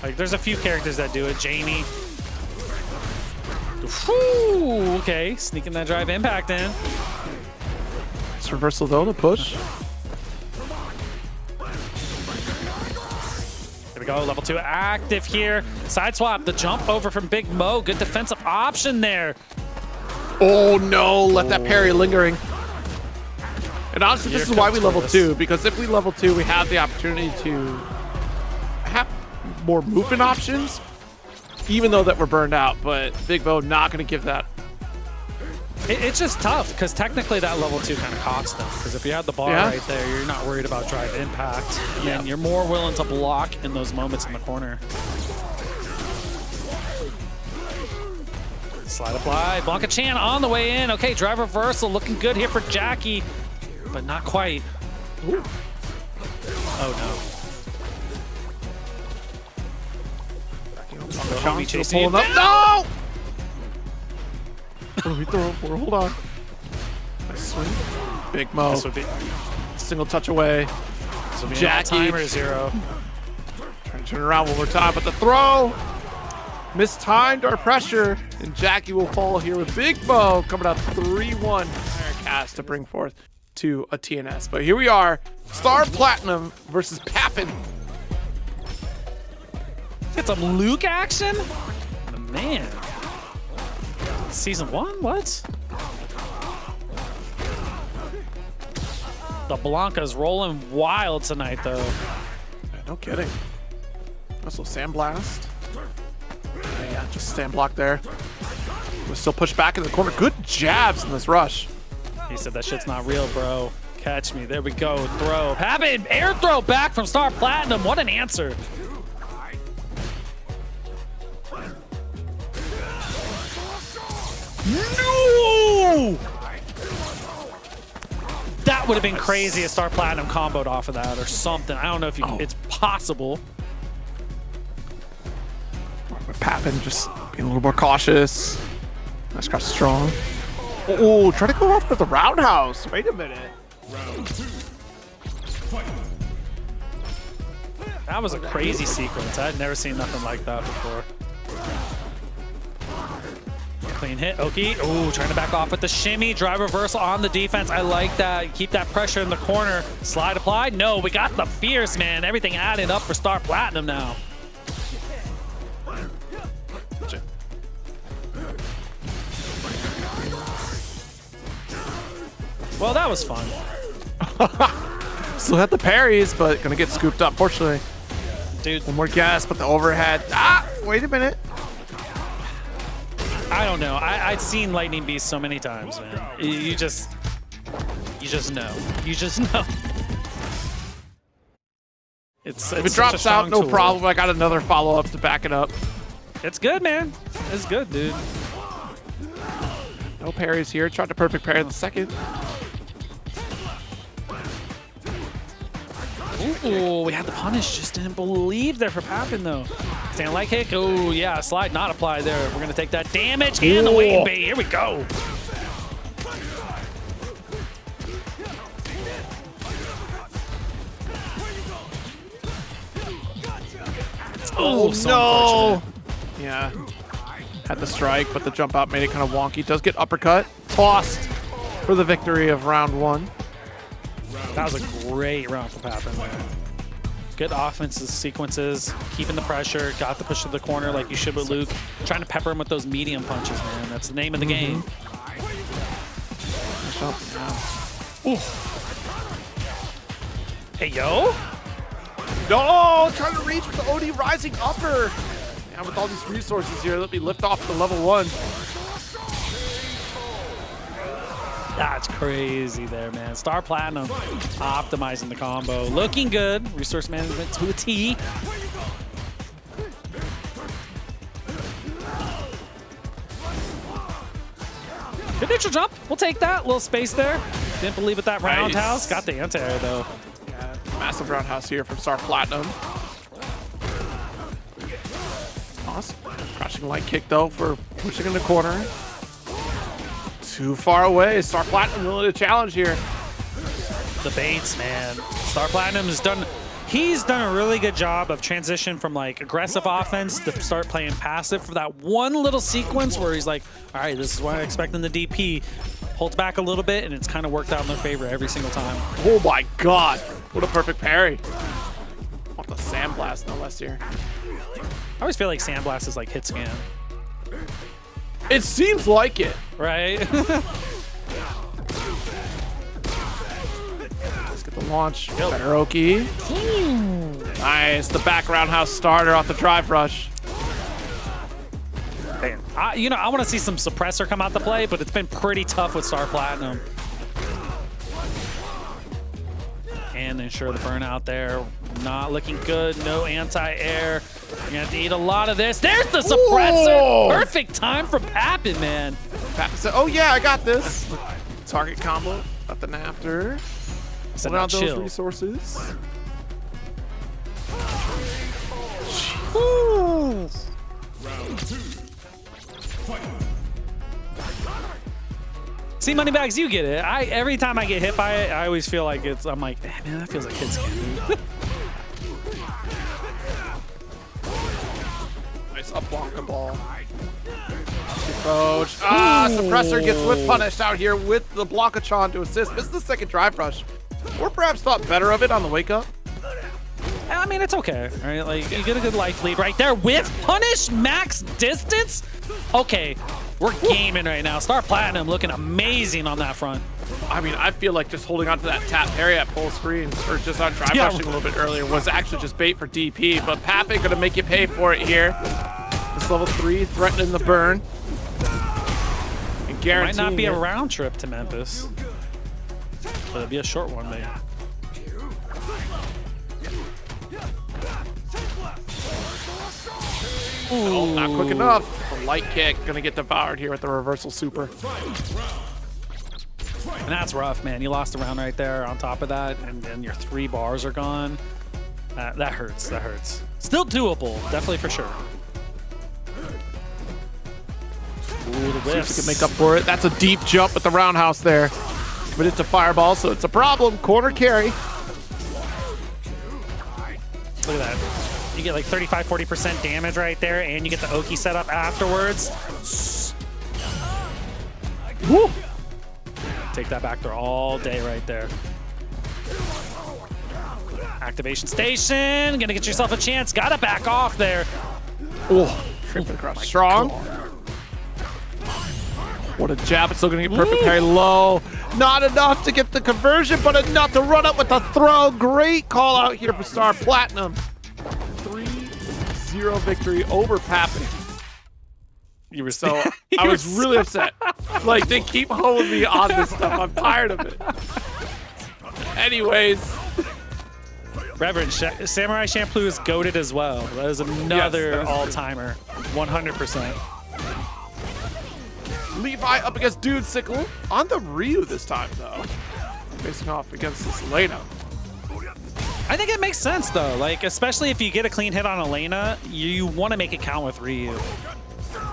[SPEAKER 2] Like there's a few characters that do it. Jamie. Whew, okay, sneaking that drive impact in.
[SPEAKER 1] It's reversal though to push.
[SPEAKER 2] There we go, level 2 active here. Side swap, the jump over from Big Mo. Good defensive option there.
[SPEAKER 1] Oh no, let that parry lingering. And honestly, this is why we level 2, because if we level 2, we have the opportunity to have more movement options, even though that we're burned out, but Big Mo not going to give that.
[SPEAKER 2] It's just tough, because technically that level 2 kind of costs them, because if you have the bar right there, you're not worried about drive impact, and you're more willing to block in those moments in the corner. Slide apply, Blanka Chan on the way in. Okay, drive reversal looking good here for Jackie, but not quite. Ooh. Oh no.
[SPEAKER 1] Sean chasing him up. No! What are we throwing for? Hold on. I swing. Big Mo.
[SPEAKER 2] This would be,
[SPEAKER 1] Single touch away.
[SPEAKER 2] this would be
[SPEAKER 1] Jackie.
[SPEAKER 2] an all-timer 0.
[SPEAKER 1] Trying to turn around one more time, but the throw mistimed our pressure, and Jackie will fall here with Big Mo coming out 3-1 cast to bring forth to a TNS. But here we are, Star Platinum versus Papin.
[SPEAKER 2] Get some Luke action? Man. Season 1? What? The Blanka's rolling wild tonight, though.
[SPEAKER 1] Yeah, no kidding. Also Sandblast. Yeah, just stand block there. We're still pushed back in the corner. Good jabs in this rush.
[SPEAKER 2] He said that shit's not real, bro. Catch me. There we go. Throw. Papin, air throw back from Star Platinum. What an answer. No! That would have been crazy if Star Platinum comboed off of that or something. I don't know if you can, it's possible.
[SPEAKER 1] Papin just being a little more cautious. Nice cross strong. Oh, try to go off with the roundhouse. Wait a minute.
[SPEAKER 3] Round 2. Fight.
[SPEAKER 2] That was a crazy sequence. I'd never seen nothing like that before. Clean hit, Oki. Oh, trying to back off with the shimmy. Drive reversal on the defense. I like that. Keep that pressure in the corner. Slide applied. No, we got the fierce, man. Everything added up for Star Platinum now. Well, that was fun.
[SPEAKER 1] Still had the parries, but gonna get scooped up, fortunately.
[SPEAKER 2] Dude,
[SPEAKER 1] One more guess, but the overhead. Ah, wait a minute.
[SPEAKER 2] I don't know. I've seen Lightning Beast so many times, man. You just know. You just know. It's
[SPEAKER 1] If it drops out, no problem. I got another follow-up to back it up.
[SPEAKER 2] It's good, man. It's good, dude.
[SPEAKER 1] No parries here. Tried to perfect parry in the second.
[SPEAKER 2] Ooh, we had the punish. Just didn't believe there for Papin, though. Stand like kick. Oh, yeah. Slide not applied there. We're going to take that damage and the waiting bait. Here we go. Oh, so
[SPEAKER 1] no.
[SPEAKER 2] unfortunate.
[SPEAKER 1] Yeah. Had the strike, but the jump out made it kind of wonky. Does get uppercut. Tossed for the victory of round 1.
[SPEAKER 2] That was a great round for Papin there. Good offensive sequences, keeping the pressure, got the push to the corner like you should with Luke. Trying to pepper him with those medium punches, man. That's the name of the game. Ooh. Hey, yo.
[SPEAKER 1] No, trying to reach with the OD rising upper. And with all these resources here, let me lift off the level 1.
[SPEAKER 2] That's crazy there, man. Star Platinum optimizing the combo. Looking good. Resource management to a T. Good neutral jump. We'll take that. Little space there. Didn't believe it, that roundhouse. Got the anti-air, though.
[SPEAKER 1] Yeah, massive roundhouse here from Star Platinum. Awesome. Crouching light kick, though, for pushing in the corner. Too far away. Star Platinum willing to challenge here.
[SPEAKER 2] The baits, man. Star Platinum has done, he's done a really good job of transition from like aggressive offense to start playing passive for that one little sequence where he's like, all right, this is what I expect in the DP. Holds back a little bit and it's kind of worked out in their favor every single time.
[SPEAKER 1] Oh my God. What a perfect parry. Off the Sandblast, no less here.
[SPEAKER 2] I always feel like Sandblast is like hit scan.
[SPEAKER 1] It seems like it.
[SPEAKER 2] Right?
[SPEAKER 1] Let's get the launch. Better Oki. Nice. The back roundhouse starter off the drive rush.
[SPEAKER 2] Man, I want to see some suppressor come out to play, but it's been pretty tough with Star Platinum. And ensure the burnout there. Not looking good. No anti-air. You're gonna have to eat a lot of this. There's the suppressor.
[SPEAKER 1] Ooh.
[SPEAKER 2] Perfect time for Papin, man.
[SPEAKER 1] Papin said, oh yeah, I got this. Target combo up and after.
[SPEAKER 2] So
[SPEAKER 1] Put
[SPEAKER 2] now
[SPEAKER 1] out those
[SPEAKER 2] chill.
[SPEAKER 1] resources.
[SPEAKER 3] Round 2. Fight.
[SPEAKER 2] See, Moneybags, you get it. Every time I get hit by it, I always feel like I'm like, man, that feels like kids candy.
[SPEAKER 1] Nice up Blanka ball. Coach. Suppressor gets whip punished out here with the Blanka-chan to assist. This is the second drive rush. Or perhaps thought better of it on the wake up.
[SPEAKER 2] I mean, it's okay, right? Like, you get a good life lead right there. Whip punish, max distance. Okay, we're gaming right now. Star Platinum looking amazing on that front.
[SPEAKER 1] I mean, I feel like just holding on to that tap parry at full screen, or just on drive rushing a little bit earlier, was actually just bait for DP. But Papin gonna make you pay for it here. This level 3 threatening the burn. And guaranteeing
[SPEAKER 2] Might not be a round trip to Memphis, but it'll be a short one, maybe.
[SPEAKER 1] Oh, not quick enough. The light kick gonna get devoured here with the reversal super.
[SPEAKER 2] And that's rough, man. You lost a round right there on top of that, and then your 3 bars are gone. That hurts. That hurts. Still doable, definitely for sure. Ooh, the
[SPEAKER 1] See if
[SPEAKER 2] whiffs.
[SPEAKER 1] we can make up for it. That's a deep jump with the roundhouse there. But it's a fireball, so it's a problem. Corner carry.
[SPEAKER 2] Look at that. You get like 35–40% damage right there, and you get the Oki setup afterwards. Woo! Take that back there all day right there. Activation station. Gonna get yourself a chance. Gotta back off there.
[SPEAKER 1] Oh, tripping across. Strong. What a jab. It's still going to get perfect parry low. Not enough to get the conversion, but enough to run up with the throw. Great call out here for Star Platinum. 3-0 victory over Papin.
[SPEAKER 2] You were
[SPEAKER 1] So I was really upset. Like, they keep holding me on this stuff. I'm tired of it. Anyways.
[SPEAKER 2] Reverend, Samurai Champloo is goated as well. That is another all-timer. 100%.
[SPEAKER 1] Levi up against Dude Sickle on the Ryu this time, though. Facing off against this Elena.
[SPEAKER 2] I think it makes sense, though. Like, especially if you get a clean hit on Elena, you want to make it count with Ryu.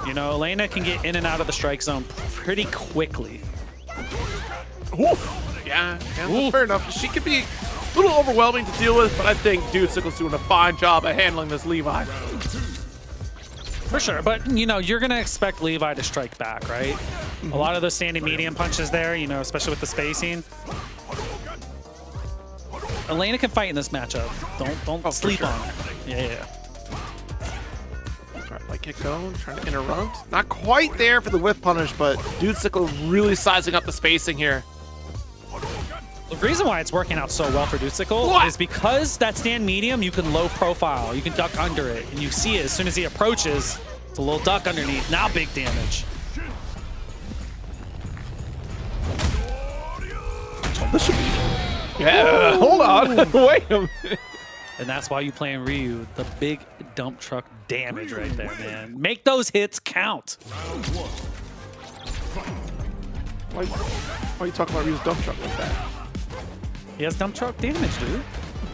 [SPEAKER 2] You know, Elena can get in and out of the strike zone pretty quickly.
[SPEAKER 1] Oof. Yeah, fair enough. She could be a little overwhelming to deal with, but I think Dude Sickle's doing a fine job of handling this Levi.
[SPEAKER 2] For sure, but you know, you're gonna expect Levi to strike back, right? A lot of those standing medium punches there, you know, especially with the spacing. Elena can fight in this matchup. Don't sleep on her. Yeah.
[SPEAKER 1] All right, light kick going, trying to interrupt. Not quite there for the whip punish, but Dude Sickle really sizing up the spacing here.
[SPEAKER 2] The reason why it's working out so well for Dude Sickle is because that stand medium, you can low profile, you can duck under it, and you see it as soon as he approaches. It's a little duck underneath. Now big damage.
[SPEAKER 1] This should be. Yeah, hold on. Wait a minute.
[SPEAKER 2] And that's why you play in Ryu, the big dump truck damage right there, man. Make those hits count.
[SPEAKER 1] Why are you talking about Ryu's dump truck like that?
[SPEAKER 2] He has dump truck damage, dude.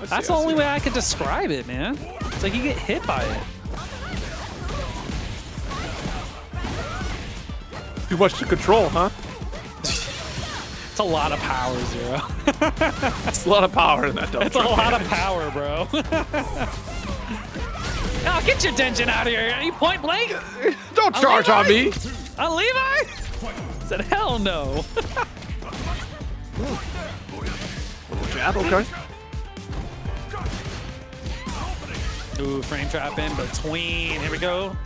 [SPEAKER 2] That's the only way I could describe it, man. It's like you get hit by it.
[SPEAKER 1] Too much to control, huh?
[SPEAKER 2] It's a lot of power, Zero.
[SPEAKER 1] It's a lot of power in that dump
[SPEAKER 2] It's a
[SPEAKER 1] truck
[SPEAKER 2] lot
[SPEAKER 1] damage.
[SPEAKER 2] of power, bro. Oh, get your Denjin out of here. Are you point blank?
[SPEAKER 1] Don't charge on me.
[SPEAKER 2] On Levi? I said, hell no.
[SPEAKER 1] Jab, okay.
[SPEAKER 2] Ooh, frame trap in between. Here we go.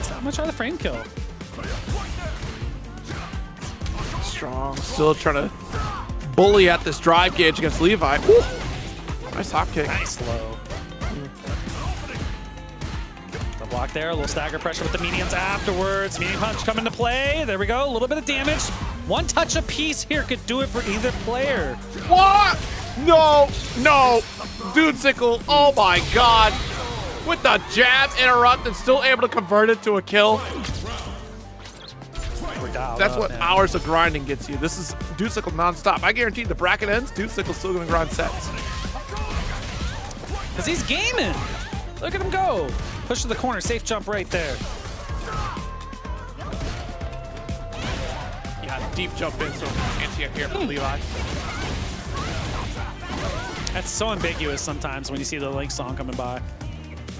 [SPEAKER 2] How much are the frame kill?
[SPEAKER 1] Strong, still trying to bully at this drive gauge against Levi. Ooh. Nice hop kick.
[SPEAKER 2] Nice low. The block there, a little stagger pressure with the mediums afterwards. Medium punch coming to play. There we go, a little bit of damage. One touch apiece here could do it for either player.
[SPEAKER 1] What? No, no. Dude Sickle, oh my God. With the jab, interrupt, and still able to convert it to a kill. That's what hours of grinding gets you. This is Dude Sickle nonstop. I guarantee the bracket ends, Dude Sickle's still gonna grind sets.
[SPEAKER 2] Because he's gaming. Look at him go. Push to the corner, safe jump right there.
[SPEAKER 1] deep jump in, so anti-air here from Levi.
[SPEAKER 2] That's so ambiguous sometimes when you see the Link song coming by.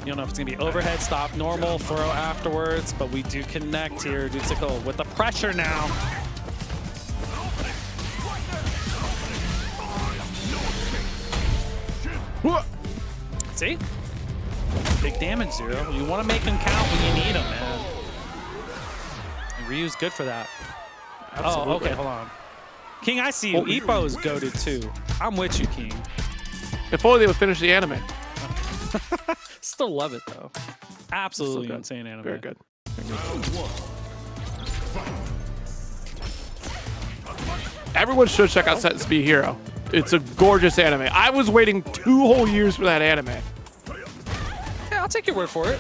[SPEAKER 2] You don't know if it's gonna be overhead, stop, normal, throw afterwards, but we do connect here. Dutsicle with the pressure now. See? Big damage, Zero. You want to make him count when you need him, man. And Ryu's good for that.
[SPEAKER 1] Absolutely.
[SPEAKER 2] Oh, okay, hold on. King, I see you. Ippo is goated too. I'm with you, King.
[SPEAKER 1] If only they would finish the anime.
[SPEAKER 2] Still love it, though. Absolutely
[SPEAKER 1] Still
[SPEAKER 2] insane anime.
[SPEAKER 1] Very good. Everyone should check out Sentence Be a Hero. It's a gorgeous anime. I was waiting 2 whole years for that anime.
[SPEAKER 2] Yeah, I'll take your word for it.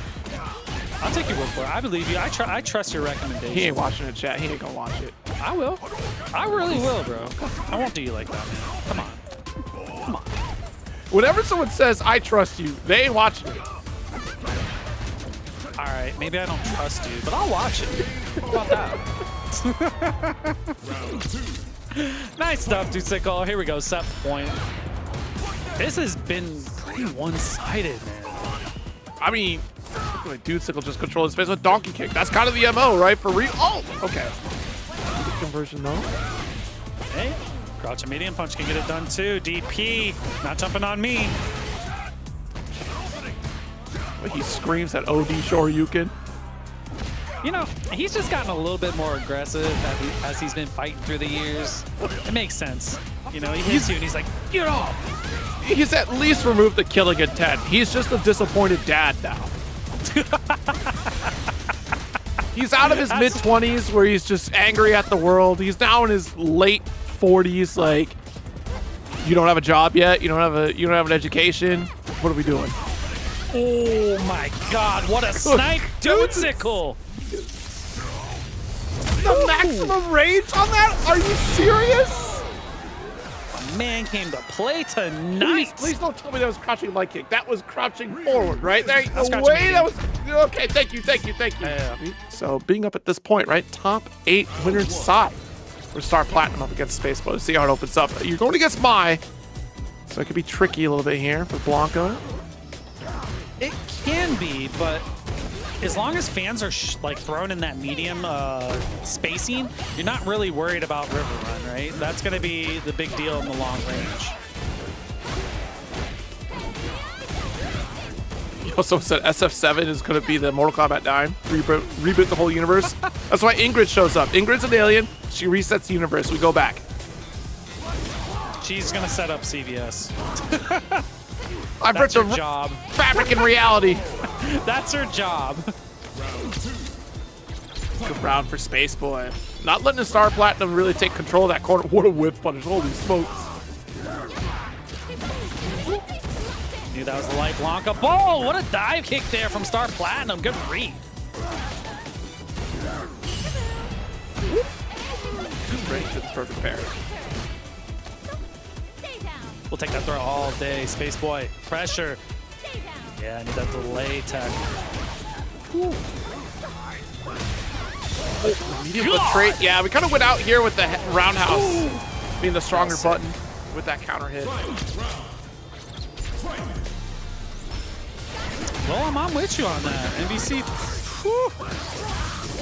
[SPEAKER 2] I'll take your word for it. I believe you. I trust your recommendation.
[SPEAKER 1] He ain't watching it, chat. He ain't gonna watch it.
[SPEAKER 2] I will. I really will, bro. I won't do you like that, man. Come on. Come on.
[SPEAKER 1] Whenever someone says, I trust you, they ain't watching it.
[SPEAKER 2] All right, maybe I don't trust you, but I'll watch it. How about that? Nice stuff, Dutsicle. Here we go, set point. This has been pretty one-sided, man.
[SPEAKER 1] I mean, like Dutsicle just control his face with Donkey Kick. That's kind of the MO, right? For real. Oh, okay. Conversion, though.
[SPEAKER 2] Hey, crouch and medium punch can get it done too. DP, not jumping on me.
[SPEAKER 1] He screams at OD Shoryuken.
[SPEAKER 2] You know, he's just gotten a little bit more aggressive as he's been fighting through the years. It makes sense. You know, he hits you and he's like, get off.
[SPEAKER 1] He's at least removed the killing intent. He's just a disappointed dad now. He's out of his mid-20s where he's just angry at the world. He's now in his late 40s. Like, you don't have a job yet. You don't have an education. What are we doing?
[SPEAKER 2] Oh my God! What a snipe, Dutsicle!
[SPEAKER 1] The maximum range on that? Are you serious?
[SPEAKER 2] A man came to play tonight.
[SPEAKER 1] Please don't tell me that was crouching light kick. That was crouching forward, right? There ain't no
[SPEAKER 2] That's
[SPEAKER 1] way that was. Okay, thank you.
[SPEAKER 2] Yeah.
[SPEAKER 1] So being up at this point, right? Top 8 winner side. We're Star Platinum up against SpaceBoy. See how it opens up. You're going against Mai, so it could be tricky a little bit here for Blanka.
[SPEAKER 2] It can be, but as long as fans are like thrown in that medium spacing, you're not really worried about River Run, right? That's going to be the big deal in the long range.
[SPEAKER 1] He also said SF6 is going to be the Mortal Kombat 9, reboot the whole universe. That's why Ingrid shows up. Ingrid's an alien. She resets the universe. We go back.
[SPEAKER 2] She's going to set up CVS.
[SPEAKER 1] I've
[SPEAKER 2] That's
[SPEAKER 1] ripped
[SPEAKER 2] her
[SPEAKER 1] the
[SPEAKER 2] job.
[SPEAKER 1] fabric in reality.
[SPEAKER 2] That's her job.
[SPEAKER 1] Good round for SpaceBoy. Not letting the Star Platinum really take control of that corner. What a whip punish. Holy smokes.
[SPEAKER 2] Knew that was the light Blanka. Oh, what a dive kick there from Star Platinum. Good read.
[SPEAKER 1] Great to this perfect pair.
[SPEAKER 2] We'll take that throw all day. SpaceBoy, pressure. Yeah, I need that delay tech.
[SPEAKER 1] Medium flip trait. Yeah, we kind of went out here with the roundhouse being the stronger button with that counter hit.
[SPEAKER 2] Well, I'm with you on that. NBC. Whew.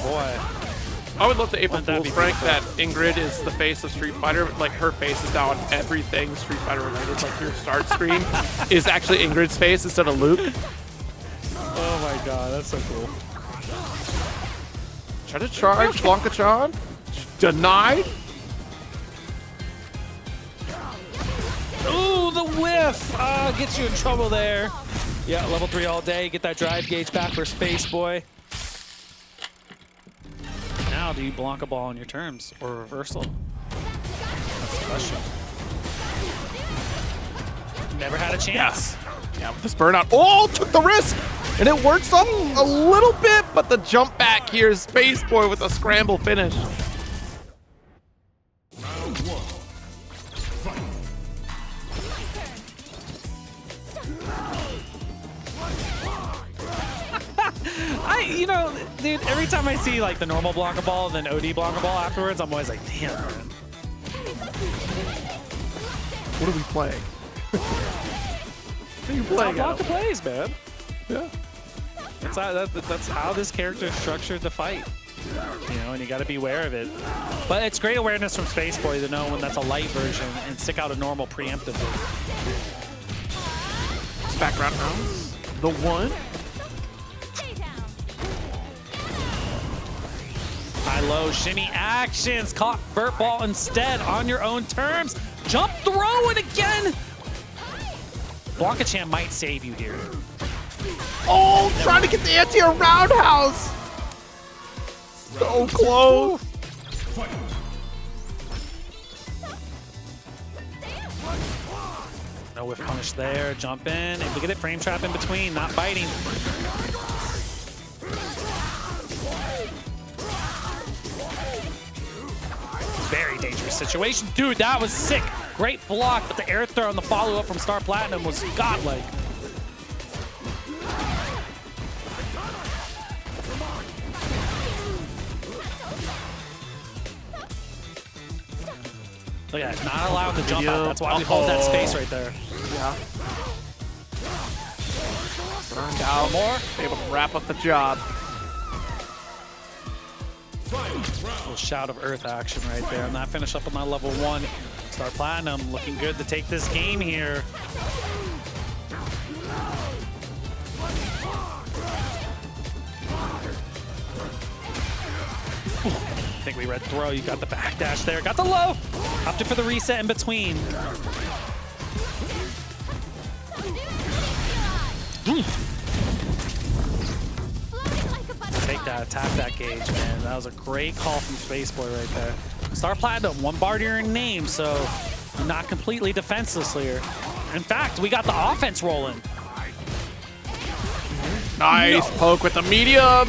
[SPEAKER 2] Boy.
[SPEAKER 1] I would love to April
[SPEAKER 2] Wouldn't that
[SPEAKER 1] Fool's
[SPEAKER 2] be
[SPEAKER 1] prank
[SPEAKER 2] beautiful?
[SPEAKER 1] that Ingrid is the face of Street Fighter. Like, her face is now on everything Street Fighter related. Like, your start screen is actually Ingrid's face instead of Luke.
[SPEAKER 2] Oh my God, that's so cool.
[SPEAKER 1] Try to charge Blanka-chan. Denied.
[SPEAKER 2] Ooh, the whiff! Gets you in trouble there. Yeah, level 3 all day. Get that drive gauge back for SpaceBoy. Now, do you Blanka ball on your terms or reversal? That's the question. Never had a chance.
[SPEAKER 1] Yeah, with this burnout. Oh, took the risk! And it works up a little bit, but the jump back here is SpaceBoy with a scramble finish.
[SPEAKER 2] Dude, every time I see like the normal Blanka ball and then OD Blanka ball afterwards, I'm always like, damn, man.
[SPEAKER 1] What are we playing? What are you playing?
[SPEAKER 2] Blanka plays, man.
[SPEAKER 1] Yeah.
[SPEAKER 2] That's how this character is structured to fight. You know, and you got to be aware of it. But it's great awareness from SpaceBoy to know when that's a light version and stick out a normal preemptively.
[SPEAKER 1] Background rounds. The one.
[SPEAKER 2] High-low shimmy actions. Caught vert ball instead on your own terms. Jump throw it again. Blanka-chan might save you here.
[SPEAKER 1] Oh, trying to get the anti-air roundhouse. So close.
[SPEAKER 2] No whiff punish there. Jump in. And look at it. Frame trap in between. Not biting. Very dangerous situation. Dude, that was sick. Great block, but the air throw and the follow-up from Star Platinum was godlike. Look at that, not allowed to jump out. That's why we hold that space right there.
[SPEAKER 1] Yeah. Burned out.
[SPEAKER 2] More.
[SPEAKER 1] Able to wrap up the job.
[SPEAKER 2] Little shout of earth action right there. And that finish up on that level 1. Star Platinum looking good to take this game here. I think we read throw. You got the backdash there. Got the low. Opted for the reset in between. Take that, attack that gauge, man. That was a great call from SpaceBoy right there. Star Platinum, one bar to your name, so not completely defenseless here. In fact, we got the offense rolling.
[SPEAKER 1] Nice poke with the medium.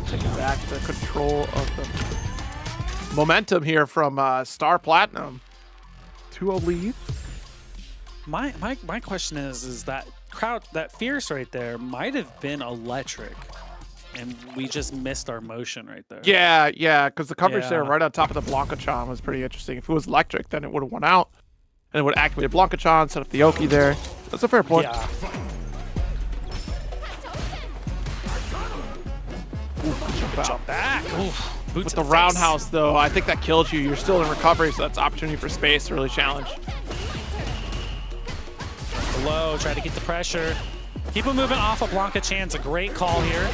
[SPEAKER 1] Taking back the control of the momentum here from Star Platinum. 2-0 lead.
[SPEAKER 2] My question is that crowd, that Fierce right there might have been electric, and we just missed our motion right there.
[SPEAKER 1] Yeah, because the coverage there right on top of the Blanka-chan was pretty interesting. If it was electric, then it would have won out, and it would activate Blanka-chan, set up the Oki there. That's a fair point.
[SPEAKER 2] Yeah. Jump back.
[SPEAKER 1] With the roundhouse, though, I think that killed you. You're still in recovery, so that's opportunity for Space to really challenge.
[SPEAKER 2] Low, try to get the pressure. Keep him moving off of Blanka-chan. It's a great call here.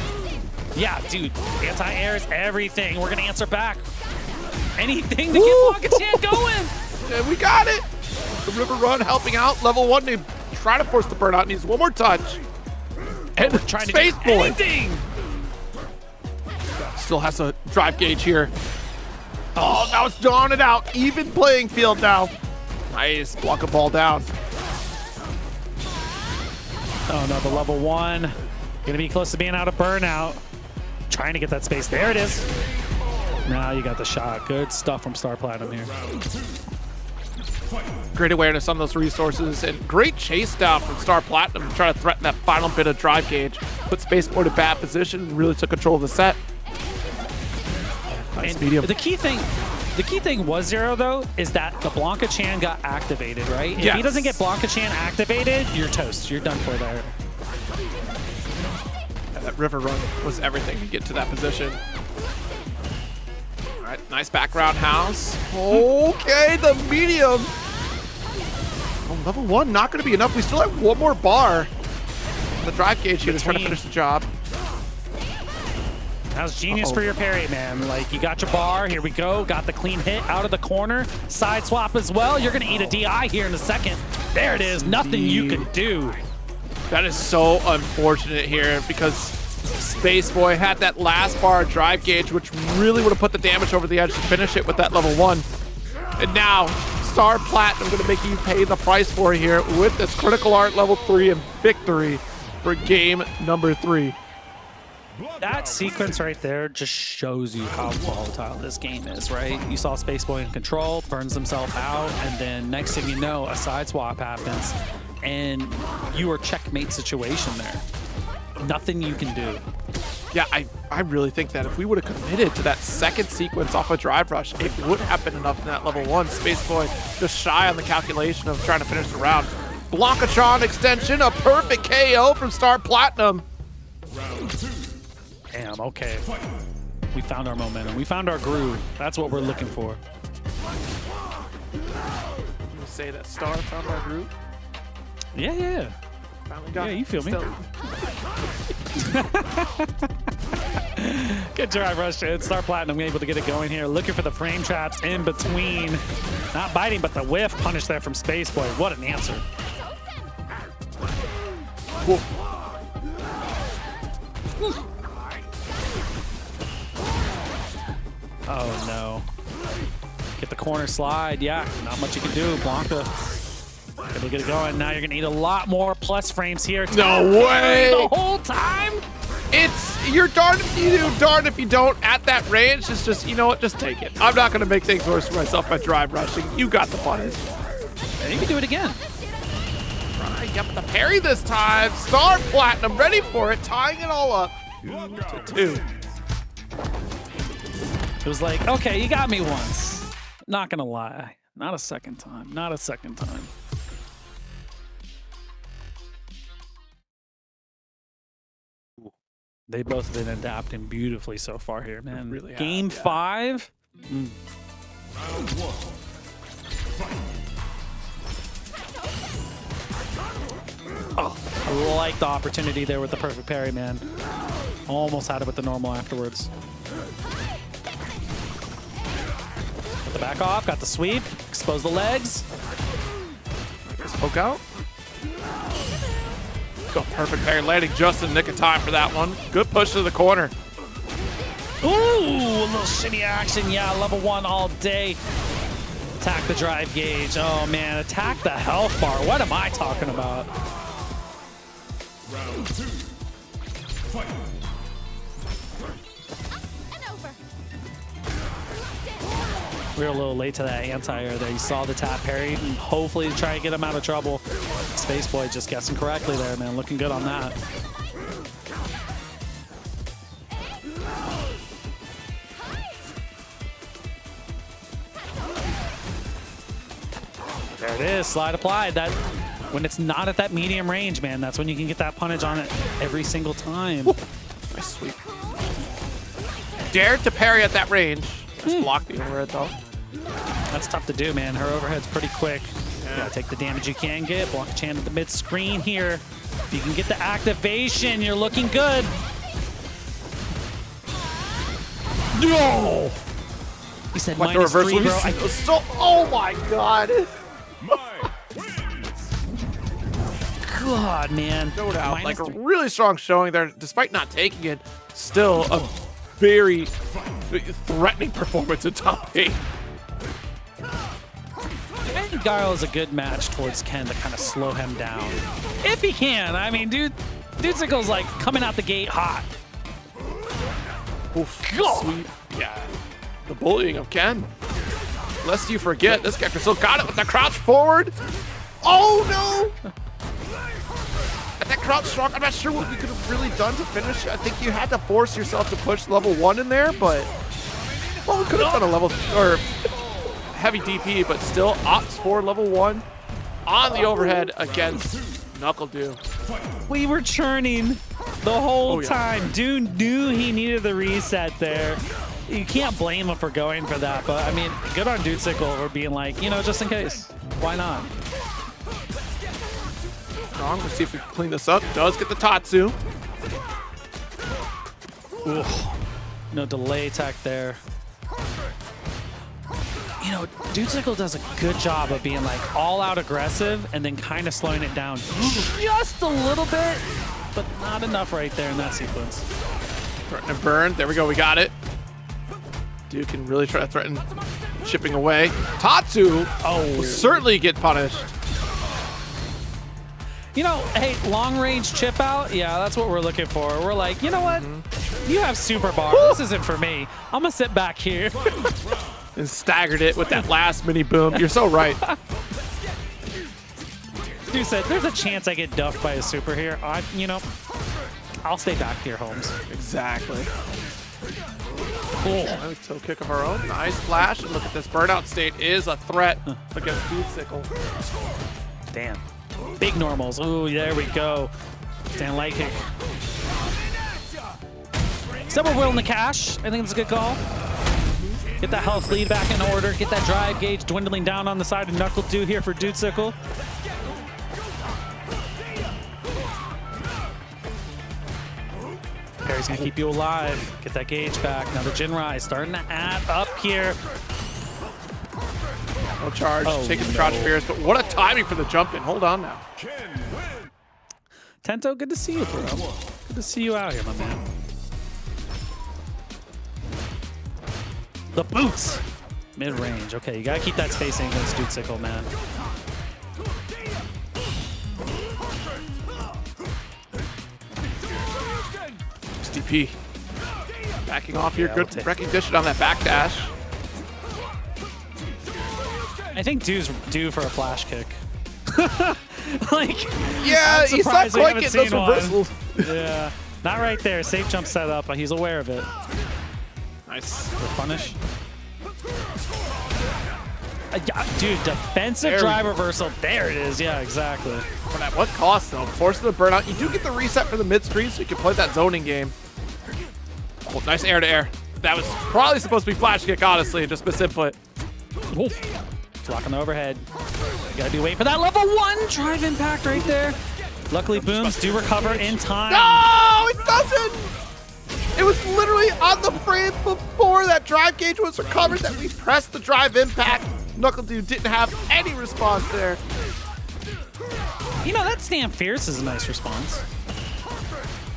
[SPEAKER 2] Yeah, dude, anti-air is everything. We're going to answer back. Anything to get Blanka-chan going.
[SPEAKER 1] And we got it. The River Run helping out. Level 1 to try to force the burnout. Needs one more touch. And
[SPEAKER 2] trying to
[SPEAKER 1] Space
[SPEAKER 2] get
[SPEAKER 1] Boy
[SPEAKER 2] anything.
[SPEAKER 1] Still has a drive gauge here. Oh, now it's dawning out. Even playing field now. Nice. Block a ball down.
[SPEAKER 2] Oh no, the level 1. Gonna be close to being out of burnout. Trying to get that space. There it is. Now you got the shot. Good stuff from Star Platinum here.
[SPEAKER 1] Great awareness on those resources and great chase down from Star Platinum to try to threaten that final bit of drive gauge. Put SpaceBoy in bad position, really took control of the set. Nice medium.
[SPEAKER 2] The key thing was, Zero, though, is that the Blanka-chan got activated, right? If he doesn't get Blanka-chan activated, you're toast. You're done for there.
[SPEAKER 1] Yeah, that River Run was everything to get to that position. All right, nice background house. Okay, the medium. Oh, level 1 not going to be enough. We still have one more bar. The drive gauge here to try to finish the job.
[SPEAKER 2] That was genius for your parry, man. Like, you got your bar. Here we go. Got the clean hit out of the corner. Side swap as well. You're going to eat a DI here in a second. There it is. Nothing you can do.
[SPEAKER 1] That is so unfortunate here because SpaceBoy had that last bar drive gauge, which really would have put the damage over the edge to finish it with that level 1. And now, Star Platinum going to make you pay the price for here with this Critical Art level 3 and victory for game number 3.
[SPEAKER 2] That sequence right there just shows you how volatile this game is, right? You saw SpaceBoy in control, burns himself out, and then next thing you know, a side swap happens. and you are checkmate situation there. Nothing you can do.
[SPEAKER 1] Yeah, I really think that if we would have committed to that second sequence off a drive rush, it would have been enough in that level 1. SpaceBoy just shy on the calculation of trying to finish the round. Blankatron extension, a perfect KO from Star Platinum.
[SPEAKER 2] Damn, okay. We found our momentum. We found our groove. That's what we're looking for.
[SPEAKER 1] You say that Star found our groove?
[SPEAKER 2] Yeah.
[SPEAKER 1] Finally got
[SPEAKER 2] Yeah, you feel me.
[SPEAKER 1] still.
[SPEAKER 2] Good drive rush. It's Star Platinum able to get it going here. Looking for the frame traps in between. Not biting, but the whiff punish there from SpaceBoy. What an answer.
[SPEAKER 1] Whoa.
[SPEAKER 2] Oh no. Get the corner slide. Yeah, not much you can do. Blanka able to get it going. Now you're gonna need a lot more plus frames here.
[SPEAKER 1] No way!
[SPEAKER 2] The whole time?
[SPEAKER 1] You're darned if you do, darned if you don't. At that range, it's just, you know what, just take it. I'm not gonna make things worse for myself by drive rushing. You got the punish.
[SPEAKER 2] And you can do it again.
[SPEAKER 1] Right, yep, the parry this time. Star Platinum ready for it, tying it all up. 2-2.
[SPEAKER 2] It was like, okay, you got me once. Not gonna lie. Not a second time. Not a second time. They both have been adapting beautifully so far here, man.
[SPEAKER 1] Really have,
[SPEAKER 2] Game
[SPEAKER 1] yeah.
[SPEAKER 2] 5.
[SPEAKER 3] Round 1. Fight.
[SPEAKER 2] Oh, I like the opportunity there with the perfect parry, man. Almost had it with the normal afterwards. Got the back off, got the sweep, expose the legs.
[SPEAKER 1] Just poke out. Go, perfect parry, landing just in the nick of time for that one. Good push to the corner.
[SPEAKER 2] Ooh, a little shitty action. Yeah, level 1 all day. Attack the drive gauge. Oh man, attack the health bar. What am I talking about?
[SPEAKER 3] Round 2. Fight.
[SPEAKER 2] We were a little late to that anti-air there. You saw the tap parry, and hopefully to try and get him out of trouble. SpaceBoy just guessing correctly there, man. Looking good on that. There it is, slide applied. That when it's not at that medium range, man, that's when you can get that punish on it every single time.
[SPEAKER 1] Nice sweep. Dared to parry at that range. Just blocked the overhead though.
[SPEAKER 2] That's tough to do, man. Her overhead's pretty quick.
[SPEAKER 1] Yeah.
[SPEAKER 2] Gotta take the damage you can get. Blanka Chan at the mid screen here. If you can get the activation, you're looking good. No! He said
[SPEAKER 1] Like the
[SPEAKER 2] minus
[SPEAKER 1] reverse
[SPEAKER 2] 3, bro.
[SPEAKER 1] oh my god.
[SPEAKER 2] God, man.
[SPEAKER 1] No doubt.
[SPEAKER 2] Minus
[SPEAKER 1] Like a
[SPEAKER 2] 3.
[SPEAKER 1] really strong showing there, despite not taking it. Still a very threatening performance in top 8.
[SPEAKER 2] I think Guile is a good match towards Ken to kind of slow him down. If he can. I mean, Dudesicle's like coming out the gate hot.
[SPEAKER 1] Oof, sweet. Yeah. The bullying of Ken. Lest you forget, this character still got it with the crouch forward. Oh no! At that crouch strong, I'm not sure what we could have really done to finish. I think you had to force yourself to push level 1 in there, but well, we could have done a level or heavy DP, but still opts for level 1 on the overhead against NuckleDu.
[SPEAKER 2] We were churning the whole time. Dude knew he needed the reset there. You can't blame him for going for that, but I mean, good on Dudesicle for being like, you know, just in case. Why not?
[SPEAKER 1] Strong. Let's see if we can clean this up. Does get the Tatsu.
[SPEAKER 2] Ooh, no delay attack there. You know, Dudesicle does a good job of being like all out aggressive and then kind of slowing it down just a little bit, but not enough right there in that sequence.
[SPEAKER 1] Threaten to burn. There we go. We got it. Dude can really try to threaten chipping away. Tatsu will certainly get punished.
[SPEAKER 2] You know, hey, long range chip out. Yeah, that's what we're looking for. We're like, you know what? You have super bar. This isn't for me. I'm going to sit back here.
[SPEAKER 1] And staggered it with that last mini boom. You're so right.
[SPEAKER 2] Dude said, there's a chance I get duffed by a super here. You know, I'll stay back here, Holmes.
[SPEAKER 1] Exactly.
[SPEAKER 2] Cool.
[SPEAKER 1] Toe kick of our own. Nice flash. And look at this. Burnout state is a threat against Foodsicle.
[SPEAKER 2] Damn. Big normals. Ooh, there we go. Stand light kick. So we're willing to cash. I think it's a good call. Get that health lead back in order. Get that drive gauge dwindling down on the side of NuckleDu here for Foodsicle. Parry's gonna keep you alive. Get that gauge back. Now the Jinrai starting to add up here.
[SPEAKER 1] No charge. Taking the crouch fears, but what a timing for the jump in. Hold on now.
[SPEAKER 2] Tento, good to see you, bro. Good to see you out here, my man. The boots. Mid-range. Okay, you gotta keep that spacing against Foodsicle, man.
[SPEAKER 1] DP. Backing off here. Good recognition on that backdash.
[SPEAKER 2] I think Du's due for a flash kick. Like,
[SPEAKER 1] yeah, he's not quite getting those reversals.
[SPEAKER 2] Yeah, not right there. Safe jump set up, but he's aware of it.
[SPEAKER 1] Nice.
[SPEAKER 2] The punish. Dude, defensive drive reversal. There it is. Yeah, exactly.
[SPEAKER 1] But at what cost, though? Forcing the burnout. You do get the reset for the mid-screen, so you can play that zoning game. Oh, nice air-to-air. That was probably supposed to be flash kick, honestly. Just misinput.
[SPEAKER 2] Oh. Blocking the overhead. You gotta be waiting for that level 1 drive impact right there. Luckily, booms do recover in time.
[SPEAKER 1] No, it doesn't! It was literally on the frame before that drive gauge was recovered that we pressed the drive impact. NuckleDu didn't have any response there.
[SPEAKER 2] You know, that Stand Fierce is a nice response.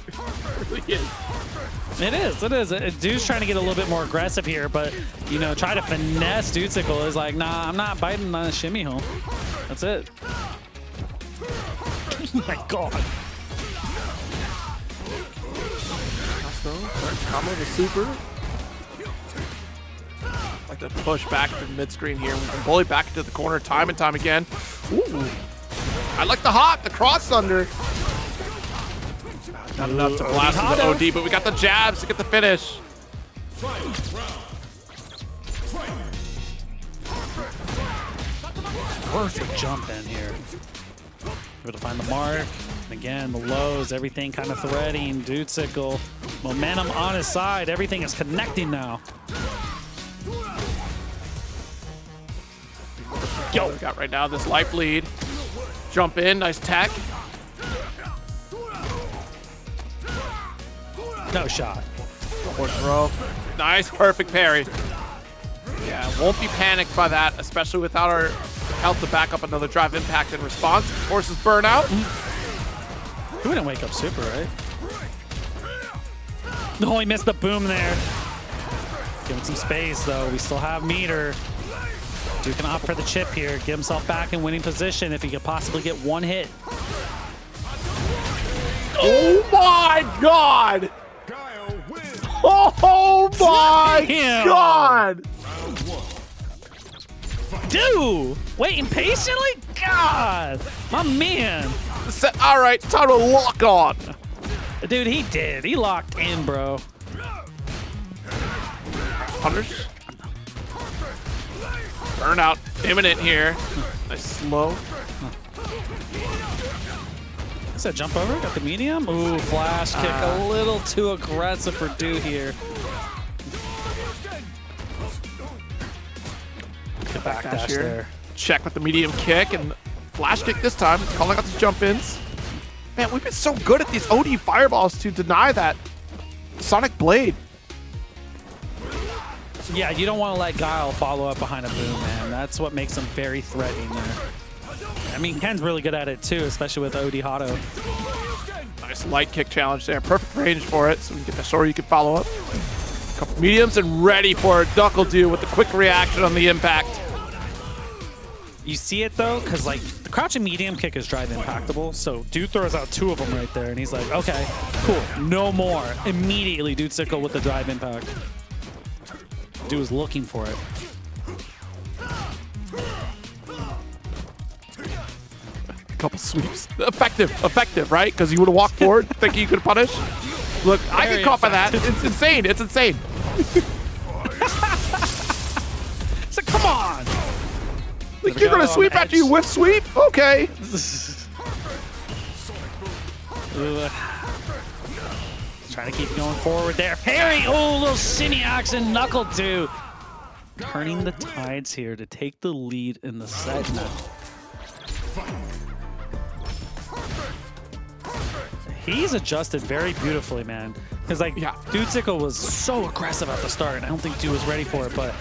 [SPEAKER 1] It really is.
[SPEAKER 2] It is. Dude's trying to get a little bit more aggressive here, but, you know, try to finesse Foodsicle is like, nah, I'm not biting on a shimmy home. That's it. Oh my god.
[SPEAKER 1] Combo the super. Like to push back to the mid-screen here. We can bully back into the corner time and time again. Ooh. I like the hop, the cross thunder. Not enough to blast the OD, but we got the jabs to get the finish.
[SPEAKER 2] Perfect jump in here. Able to find the mark. And again, the lows, everything kind of threading. Foodsicle, momentum on his side. Everything is connecting now.
[SPEAKER 1] Yo, we got right now this life lead. Jump in, nice tech.
[SPEAKER 2] No shot.
[SPEAKER 1] Forward throw. Nice, perfect parry. Yeah, won't be panicked by that, especially without our health to back up another drive impact in response. Forces burnout.
[SPEAKER 2] He wouldn't wake up super, right? No, he missed the boom there. Give him some space, though. We still have meter. Dude can opt for the chip here. Get himself back in winning position if he could possibly get one hit.
[SPEAKER 1] Oh my god! Oh my god!
[SPEAKER 2] Dude, waiting patiently? God, my man.
[SPEAKER 1] All right, time to lock on.
[SPEAKER 2] Dude, he did. He locked in, bro.
[SPEAKER 1] Punish. Burnout imminent here. Nice slow.
[SPEAKER 2] Is that jump over? Got the medium? Ooh, flash kick. A little too aggressive for Du here. The backdash there.
[SPEAKER 1] Check with the medium kick and flash kick this time. Calling out the jump ins. Man, we've been so good at these OD fireballs to deny that Sonic Blade.
[SPEAKER 2] Yeah, you don't want to let Guile follow up behind a boom, man. That's what makes him very threatening there. I mean, Ken's really good at it too, especially with OD Hotto.
[SPEAKER 1] Nice light kick challenge there. Perfect range for it, so we can get the short you can follow up. Couple mediums and ready for it. NuckleDu with the quick reaction on the impact.
[SPEAKER 2] You see it though, because like the crouching medium kick is drive impactable, so Dude throws out 2 of them right there, and he's like, okay, cool, no more. Immediately, Foodsicle with the drive impact. Dude was looking for it.
[SPEAKER 1] couple sweeps. Effective, right? Because you would have walked forward thinking you could punish. Look, I get caught by that. It's insane. It's insane.
[SPEAKER 2] So come on.
[SPEAKER 1] Like you're gonna sweep after you whiff sweep? Okay.
[SPEAKER 2] Trying to keep going forward there. Parry! Oh, little SemiFX and NuckleDu. Turning the tides here to take the lead in the set now. He's adjusted very beautifully, man. Because, like, Dude Sickle was so aggressive at the start. I don't think Dude was ready for it, but,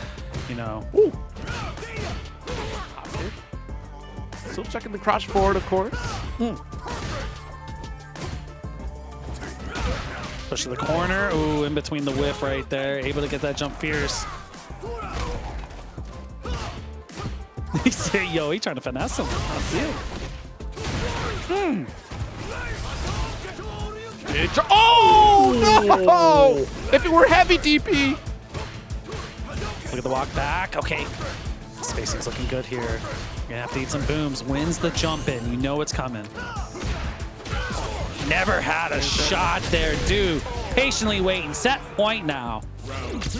[SPEAKER 2] you know.
[SPEAKER 1] Ooh. Still checking the crouch forward, of course.
[SPEAKER 2] Push to the corner. Ooh, in between the whiff right there. Able to get that jump fierce. He said, yo, he trying to finesse him. I see it.
[SPEAKER 1] Oh, no! If it were heavy DP.
[SPEAKER 2] Look at the walk back. Okay. Spacing's looking good here. You're gonna have to eat some booms. Wins the jump in. You know it's coming. Never had a shot there, dude. Patiently waiting. Set point now.
[SPEAKER 3] Round 2.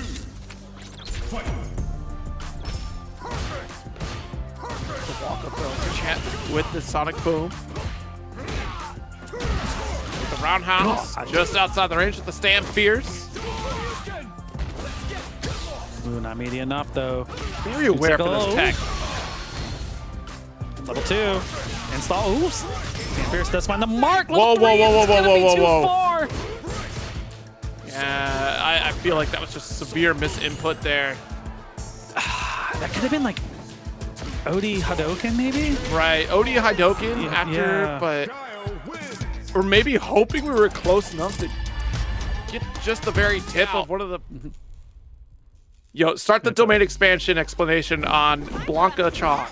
[SPEAKER 3] Fight.
[SPEAKER 1] Walk up chant with the sonic boom. With the roundhouse just outside the range with the stand fierce.
[SPEAKER 2] Ooh, not meaty enough though.
[SPEAKER 1] Very aware for this tech.
[SPEAKER 2] Level 2. Install. Ooh. Stand fierce does find the mark.
[SPEAKER 1] Whoa.
[SPEAKER 2] Whoa.
[SPEAKER 1] Yeah, I feel like that was just severe misinput there.
[SPEAKER 2] That could have been like Odi Hadoken, maybe?
[SPEAKER 1] Right, Odi Hadoken after, but... Or maybe hoping we were close enough to get just the very tip of one of the... Yo, start the domain expansion explanation on Blanka Chan.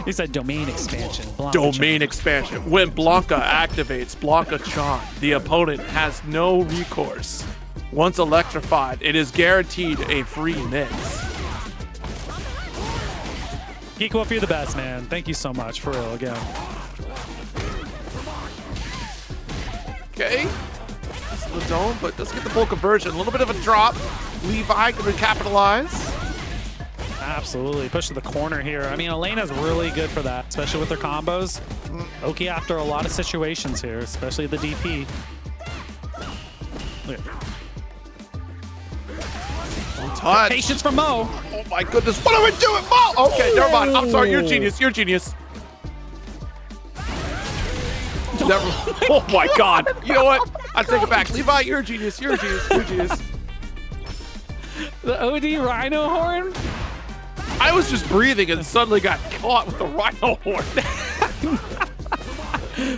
[SPEAKER 2] He said domain expansion.
[SPEAKER 1] Domain expansion. When Blanka activates Blanka Chan, the opponent has no recourse. Once electrified, it is guaranteed a free mix.
[SPEAKER 2] Geek Wolf, you're the best, man. Thank you so much, for real, again.
[SPEAKER 1] Okay. This is the dome, but doesn't get the full conversion. A little bit of a drop. Levi can capitalize.
[SPEAKER 2] Absolutely. Push to the corner here. I mean, Elena's really good for that, especially with their combos. Oki after a lot of situations here, especially the DP. Look at
[SPEAKER 1] Touch.
[SPEAKER 2] patience from Mo.
[SPEAKER 1] Oh my goodness, what are we doing, Mo? Okay, never mind. I'm sorry, you're a genius. You're a genius. Oh my god. You know what? I take it back. Levi, you're a genius. You're a genius. You're a genius.
[SPEAKER 2] The OD Rhino horn?
[SPEAKER 1] I was just breathing and suddenly got caught with the Rhino horn.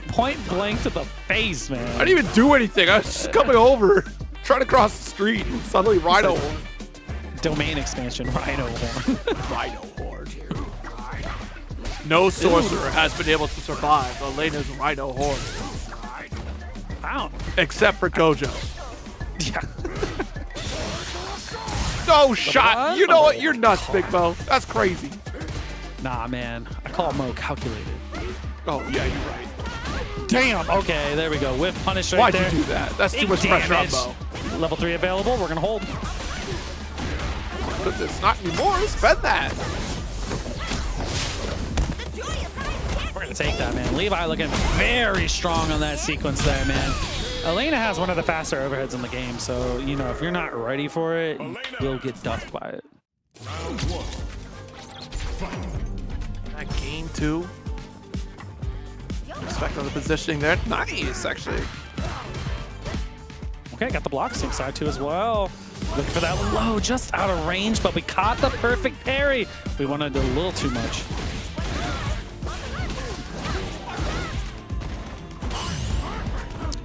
[SPEAKER 2] Point blank to the face, man.
[SPEAKER 1] I didn't even do anything. I was just coming over, trying to cross the street, and suddenly Rhino horn.
[SPEAKER 2] Domain expansion, Rhino horn.
[SPEAKER 1] Rhino horn. No sorcerer has been able to survive Elena's Rhino horn.
[SPEAKER 2] Wow.
[SPEAKER 1] Except for Gojo.
[SPEAKER 2] Yeah.
[SPEAKER 1] No shot. You know what? You're nuts, Big Mo. That's crazy.
[SPEAKER 2] Nah, man. I call Mo calculated.
[SPEAKER 1] Oh, yeah, you're right.
[SPEAKER 2] Damn. Okay, there we go. Whiff punish right there.
[SPEAKER 1] Why'd you do that? That's too much pressure on Mo.
[SPEAKER 2] Level 3 available. We're going to hold.
[SPEAKER 1] Goodness, not anymore. Spend that.
[SPEAKER 2] We're going to take that, man. Levi looking very strong on that sequence there, man. Elena has one of the faster overheads in the game, so, you know, if you're not ready for it, you will get duffed by it.
[SPEAKER 3] Round 1. Fight.
[SPEAKER 1] That game 2. Respect on the positioning there. Nice, actually.
[SPEAKER 2] Okay, got the block sync side too as well. Looking for that low, just out of range, but we caught the perfect parry. We wanted a little too much.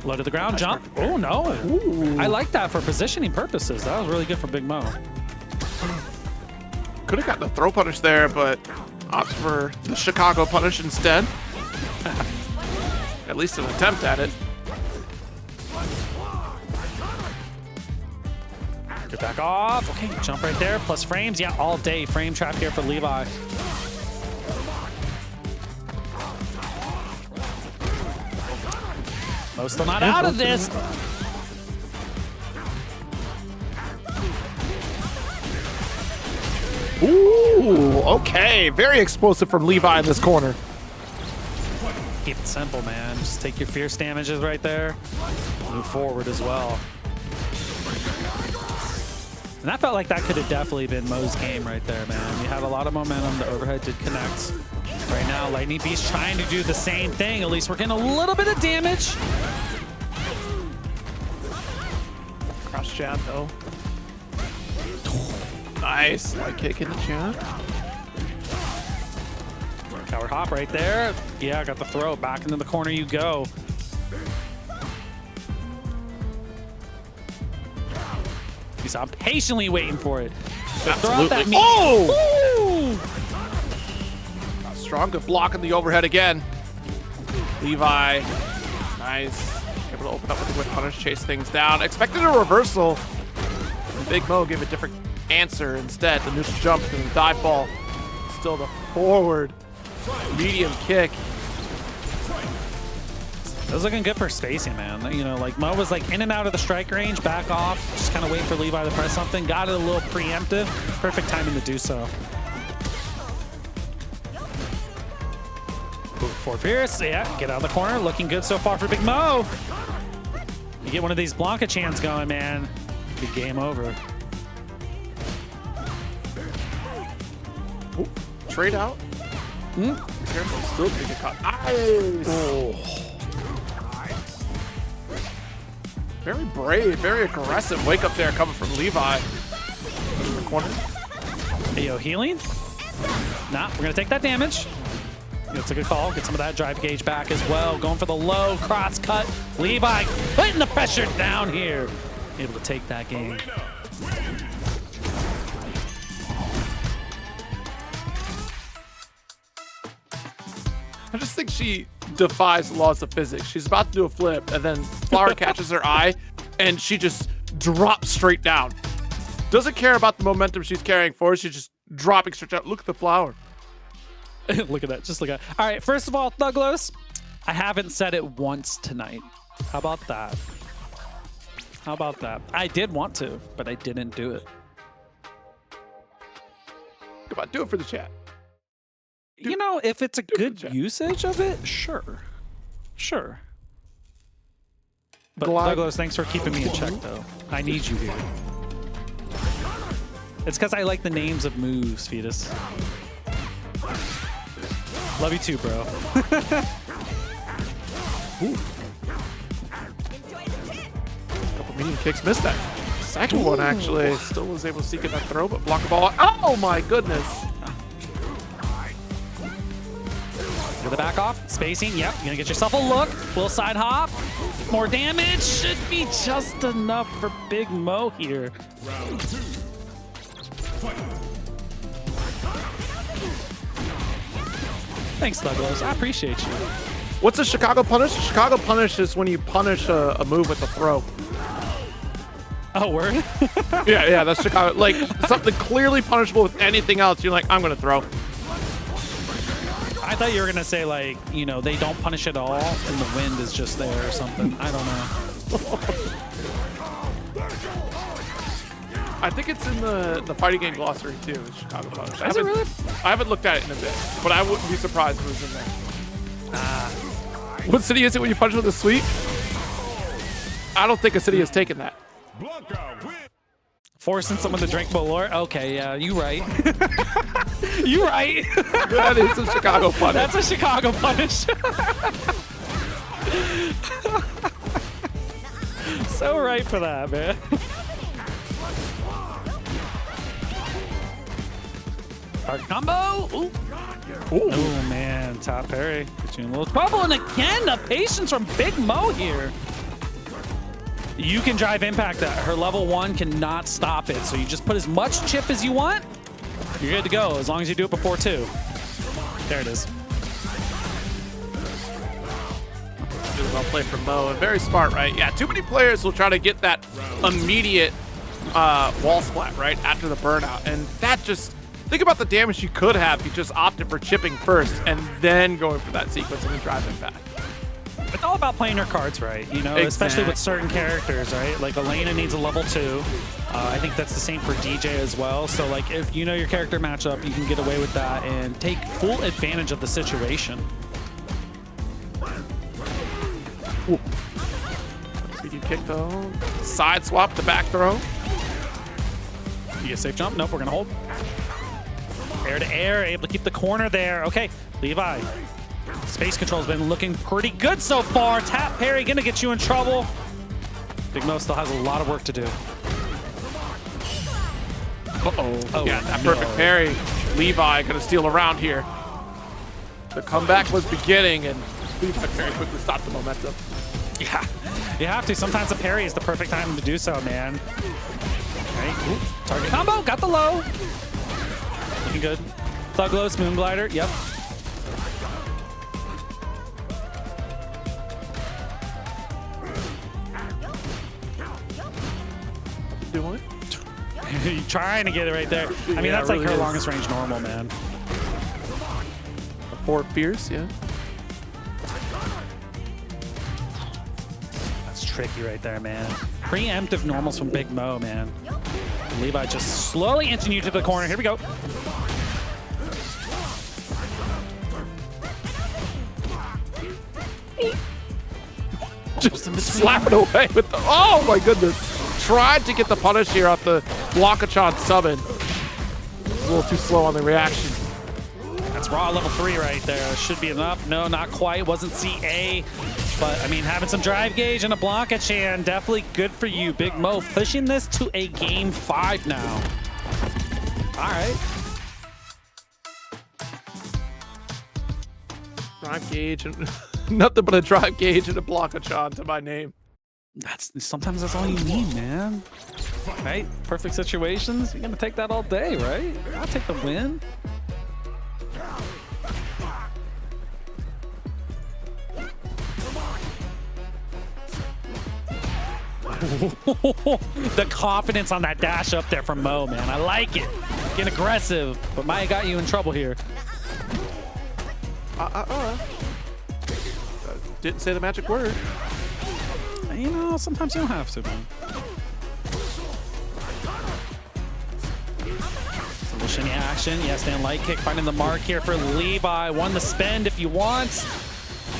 [SPEAKER 2] Low to the ground, jump. Oh, no. Ooh. I like that for positioning purposes. That was really good for Big Mo.
[SPEAKER 1] Could have gotten the throw punish there, but opts for the Chicago punish instead. At least an attempt at it.
[SPEAKER 2] Get back off. Okay, jump right there. Plus frames. Yeah, all day. Frame trap here for Levi. Mo still not out of this.
[SPEAKER 1] Ooh, okay. Very explosive from Levi in this corner.
[SPEAKER 2] Keep it simple, man. Just take your fierce damages right there. Move forward as well. And I felt like that could have definitely been Mo's game right there, man. You had a lot of momentum. The overhead did connect. Right now, Lightning Beast trying to do the same thing. At least we're getting a little bit of damage.
[SPEAKER 1] Cross jab, though. Nice. Light kick in the jab.
[SPEAKER 2] Coward hop right there. Yeah, got the throw. Back into the corner you go. I'm patiently waiting for it.
[SPEAKER 1] Absolutely. Oh! Strong, good block in the overhead again. Levi, nice. Able to open up with the whip punish, chase things down. Expected a reversal. Big Mo gave a different answer instead. The neutral jump and the dive ball. Still the forward medium kick.
[SPEAKER 2] It was looking good for spacing, man. You know, like Mo was like in and out of the strike range, back off, just kind of waiting for Levi to press something. Got it a little preemptive. Perfect timing to do so. For Fierce, yeah, get out of the corner. Looking good so far for Big Mo. You get one of these Blanka chants going, man. Big game over.
[SPEAKER 1] Ooh, trade out. Be careful, still gonna get caught. Nice. Oh. Very brave, very aggressive wake up there coming from Levi. In the corner.
[SPEAKER 2] Hey, yo, healing? Nah, we're gonna take that damage. It's a good call. Get some of that drive gauge back as well. Going for the low cross cut. Levi putting the pressure down here. Able to take that game.
[SPEAKER 1] I just think she defies the laws of physics. She's about to do a flip, and then Flower catches her eye, and she just drops straight down. Doesn't care about the momentum she's carrying forward. She's just dropping straight down. Look at the flower.
[SPEAKER 2] Look at that. Just look at it. All right, first of all, Douglas, I haven't said it once tonight. How about that? How about that? I did want to, but I didn't do it.
[SPEAKER 1] Come on, do it for the chat.
[SPEAKER 2] You know, if it's a good usage of it, sure. Sure. But Douglas, thanks for keeping me in check, though. I need you here. It's because I like the names of moves, Fetus. Love you too, bro.
[SPEAKER 1] Couple medium kicks, missed that. Second one, actually. Still was able to seek in that throw, but block the ball. Oh, my goodness.
[SPEAKER 2] To the back off, spacing, yep, you're gonna get yourself a look. Little side hop, more damage, should be just enough for Big Mo here.
[SPEAKER 3] Round 2. Fight.
[SPEAKER 2] Thanks, Douglas, I appreciate you.
[SPEAKER 1] What's a Chicago punish? Chicago punish is when you punish a move with a throw.
[SPEAKER 2] Oh, word?
[SPEAKER 1] Yeah, that's Chicago. Like, something clearly punishable with anything else, you're like, I'm gonna throw.
[SPEAKER 2] I thought you were gonna say, like, you know, they don't punish at all and the wind is just there or something. I don't know.
[SPEAKER 1] I think it's in the fighting game glossary too, it's Chicago punish.
[SPEAKER 2] Is it really?
[SPEAKER 1] I haven't looked at it in a bit, but I wouldn't be surprised if it was in there. What city is it when you punch with a sweep? I don't think a city has taken that.
[SPEAKER 3] Blanka win.
[SPEAKER 2] Forcing someone to drink Bolor? Okay, yeah, you right. You right.
[SPEAKER 1] That is a Chicago punish.
[SPEAKER 2] That's a Chicago punish. So right for that, man. Hard combo. Ooh.
[SPEAKER 1] Ooh.
[SPEAKER 2] Oh, man. Top parry. Get you in a little trouble. And again, the patience from Big Mo here. You can drive impact that. Her level 1 cannot stop it. So you just put as much chip as you want. You're good to go as long as you do it before 2. There it is.
[SPEAKER 1] Really well played from Mo, and very smart, right? Yeah, too many players will try to get that immediate wall splat, right, after the burnout. And that just, think about the damage you could have if you just opted for chipping first and then going for that sequence and then driving back.
[SPEAKER 2] It's all about playing your cards right, you know, especially with certain characters, right? Like Elena needs a level 2. I think that's the same for DJ as well. So like if you know your character matchup, you can get away with that and take full advantage of the situation.
[SPEAKER 1] BD kick though. Side swap the back throw.
[SPEAKER 2] Be a safe jump. Nope, we're gonna hold. Air to air, able to keep the corner there. Okay, Levi. Space control's been looking pretty good so far. Tap parry gonna get you in trouble. Big Mo still has a lot of work to do.
[SPEAKER 1] Oh, yeah, that perfect parry. Levi gonna steal around here. The comeback was beginning, and Levi very quickly stopped the momentum.
[SPEAKER 2] Yeah, you have to. Sometimes a parry is the perfect time to do so, man. Right. Ooh, target combo, got the low. Looking good. Thug low, Moon Glider, yep.
[SPEAKER 1] Doing?
[SPEAKER 2] You're trying to get it right there. I mean,
[SPEAKER 1] Yeah,
[SPEAKER 2] that's
[SPEAKER 1] it
[SPEAKER 2] like
[SPEAKER 1] really
[SPEAKER 2] her
[SPEAKER 1] is.
[SPEAKER 2] longest range normal, man.
[SPEAKER 1] Forward fierce, yeah.
[SPEAKER 2] That's tricky right there, man. Preemptive normals from Big Mo, man. Levi just slowly inching you to the corner. Here we go.
[SPEAKER 1] Just slap it away with the, oh my goodness. Tried to get the punish here off the Blanka summon. A little too slow on the reaction.
[SPEAKER 2] That's raw level 3 right there. Should be enough. No, not quite. Wasn't CA. But, I mean, having some drive gauge and a Blanka definitely good for you. Big Mo pushing this to a game 5 now. All right.
[SPEAKER 1] Drive gauge and nothing but a drive gauge and a Blanka to my name.
[SPEAKER 2] Sometimes that's all you need, man. Right? Perfect situations. You're gonna take that all day, right? I'll take the win. The confidence on that dash up there from Mo, man. I like it. Getting aggressive, but Maya got you in trouble here.
[SPEAKER 1] Didn't say the magic word.
[SPEAKER 2] You know, sometimes you don't have to, man. Some shimmy action. Yes, stand light kick, finding the mark here for Levi. One to spend if you want.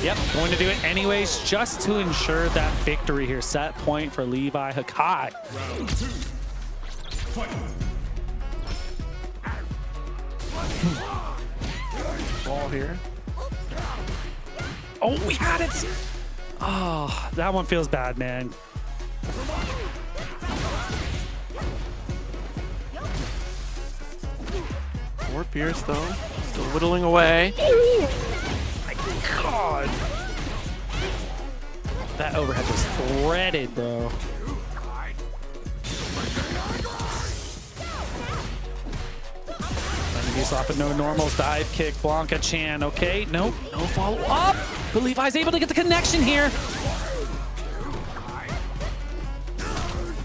[SPEAKER 2] Yep, going to do it anyways, just to ensure that victory here. Set point for LeviHakai.
[SPEAKER 3] Round 2. Fight.
[SPEAKER 1] Ball here.
[SPEAKER 2] Oh, we had it! Oh, that one feels bad, man.
[SPEAKER 1] More Pierce though. Still whittling away.
[SPEAKER 2] My God. That overhead was threaded, bro. He's off of no normals, dive kick, Blanka. Okay, nope, no follow up. But Levi's able to get the connection here.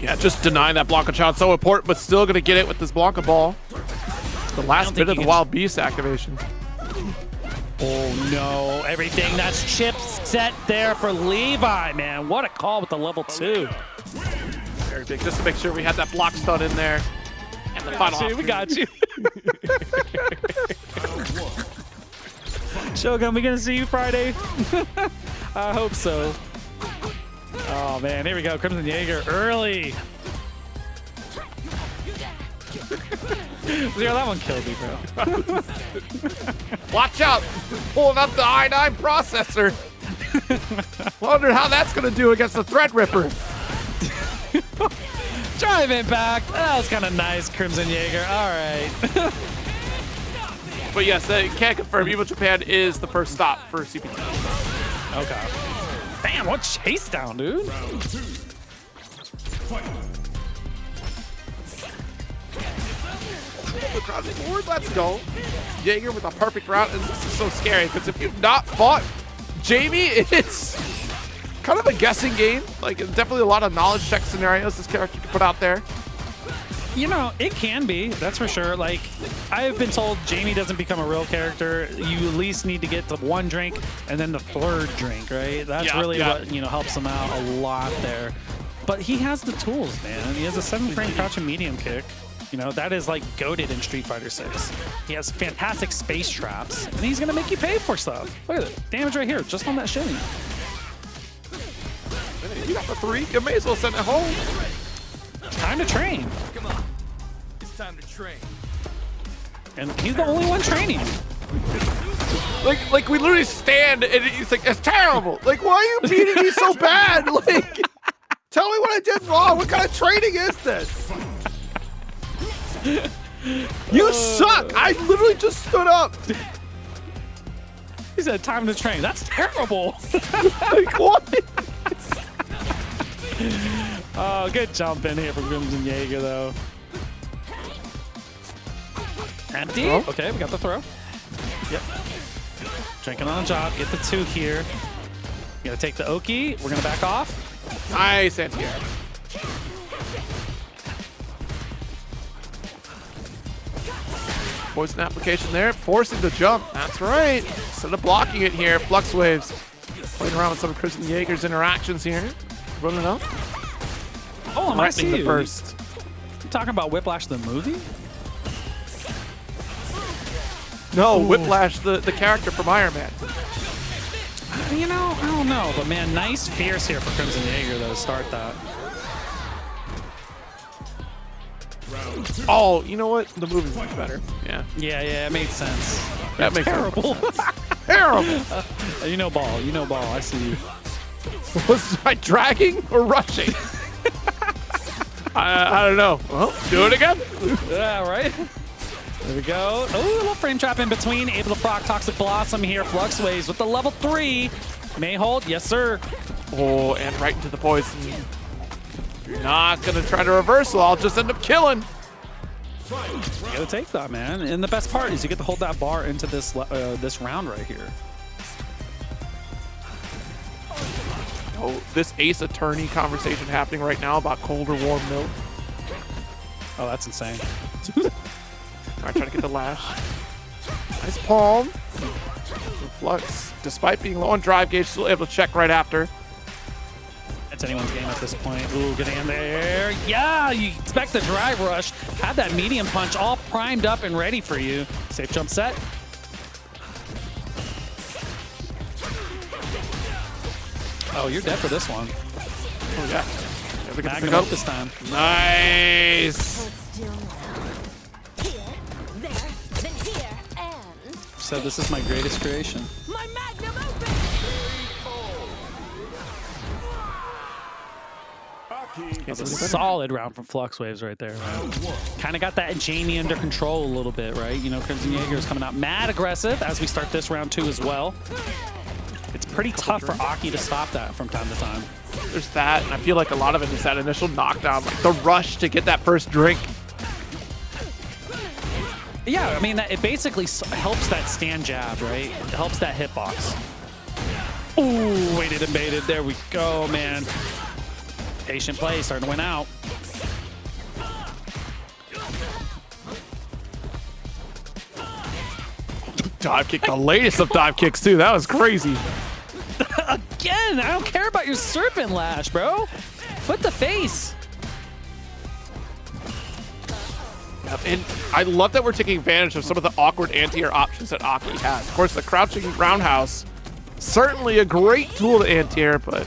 [SPEAKER 1] Yeah, just denying that Blanka so important, but still gonna get it with this Blanka ball. The last bit of the Wild Beast activation.
[SPEAKER 2] Oh no, everything that's chip set there for Levi, man. What a call with the level 2.
[SPEAKER 1] Very big, just to make sure we had that block stun in there. And the final
[SPEAKER 2] We got you. Shogun, we gonna see you Friday? I hope so. Oh man, here we go. CrimsonJaeger early. Yeah, that one killed me, bro.
[SPEAKER 1] Watch out! Pulling up the i9 processor. Wonder how that's gonna do against the Threadripper.
[SPEAKER 2] Drive impact. That was kind of nice, CrimsonJaeger. All right.
[SPEAKER 1] But yes, they can confirm Evo Japan is the first stop for CPT.
[SPEAKER 2] Okay. Damn, what chase down, dude?
[SPEAKER 3] Round 2. Fight.
[SPEAKER 1] The crowd forward, let's go. Jaeger with a perfect route, and this is so scary because if you've not fought Jamie, it's kind of a guessing game. Like, definitely a lot of knowledge check scenarios this character can put out there.
[SPEAKER 2] You know, it can be, that's for sure. Like, I've been told Jamie doesn't become a real character. You at least need to get to 1 drink and then the 3rd drink, right? That's really what, you know, helps him out a lot there. But he has the tools, man. He has a 7-frame crouching medium kick. You know, that is like goated in Street Fighter 6. He has fantastic space traps, and he's gonna make you pay for stuff. Look at it, damage right here, just on that shimmy.
[SPEAKER 1] You got the 3, you may as well send it home.
[SPEAKER 2] Time to train.
[SPEAKER 4] Come on. It's time to train.
[SPEAKER 2] And he's the only one training.
[SPEAKER 1] Like we literally stand and he's like, it's terrible. Like, why are you beating me so bad? Like, tell me what I did wrong. What kind of training is this? You suck. I literally just stood up.
[SPEAKER 2] He said time to train. That's terrible.
[SPEAKER 1] Like, what?
[SPEAKER 2] Oh, good jump in here from CrimsonJaeger, though. Empty.
[SPEAKER 1] Oh.
[SPEAKER 2] Okay, we got the throw. Yep. Drinking on a job. Get the 2 here. You gotta take the Oki. We're gonna back off.
[SPEAKER 1] Nice anti-air. Poison application there, forcing the jump. That's right. Instead of blocking it here, FluxWaveZ playing around with some of CrimsonJaeger's interactions here. Running up.
[SPEAKER 2] Oh, I see
[SPEAKER 1] the
[SPEAKER 2] you.
[SPEAKER 1] burst.
[SPEAKER 2] You talking about Whiplash the movie?
[SPEAKER 1] No, Whiplash, the character from Iron Man.
[SPEAKER 2] You know, I don't know, but man, nice fierce here for CrimsonJaeger though to start that.
[SPEAKER 1] Oh, you know what? The movie's much better. Yeah.
[SPEAKER 2] Yeah, it made sense.
[SPEAKER 1] That makes
[SPEAKER 2] Terrible.
[SPEAKER 1] Terrible.
[SPEAKER 2] You know ball. You know ball. I see you.
[SPEAKER 1] Was I dragging or rushing? I don't know. Well, do it again.
[SPEAKER 2] Yeah, right? There we go. Oh, a little frame trap in between. Able to proc Toxic Blossom here. FluxWaveZ with the level 3. May hold. Yes, sir.
[SPEAKER 1] Oh, and right into the poison. You're not going to try to reversal. I'll just end up killing.
[SPEAKER 2] You gotta take that, man. And the best part is you get to hold that bar into this this round right here.
[SPEAKER 1] Oh, this Ace Attorney conversation happening right now about cold or warm milk.
[SPEAKER 2] Oh, that's insane.
[SPEAKER 1] All right, trying to get the lash. Nice palm. Flux, despite being low on drive gauge, still able to check right after.
[SPEAKER 2] It's anyone's game at this point. Ooh, getting in there. Yeah, you expect the drive rush. Have that medium punch all primed up and ready for you. Safe jump set. Oh, you're dead for this one.
[SPEAKER 1] Oh, yeah.
[SPEAKER 2] Not gonna help this time.
[SPEAKER 1] Nice.
[SPEAKER 2] So this is my greatest creation.
[SPEAKER 5] My magnum opus.
[SPEAKER 2] It's a solid round from FluxWaveZ right there, right? Kind of got that Jamie under control a little bit, right? You know, CrimsonJaeger is coming out mad aggressive as we start this round 2 as well. It's pretty tough for AKI to stop that from time to time.
[SPEAKER 1] There's that, and I feel like a lot of it is that initial knockdown, like the rush to get that first drink.
[SPEAKER 2] Yeah, I mean, it basically helps that stand jab, right? It helps that hitbox. Ooh, waited and baited. There we go, man. Patient play, starting to win out.
[SPEAKER 1] Dive kick, the latest of dive kicks too. That was crazy.
[SPEAKER 2] Again, I don't care about your serpent lash, bro. Foot the face.
[SPEAKER 1] And I love that we're taking advantage of some of the awkward anti-air options that AKI has. Of course, the crouching roundhouse, certainly a great tool to anti-air, but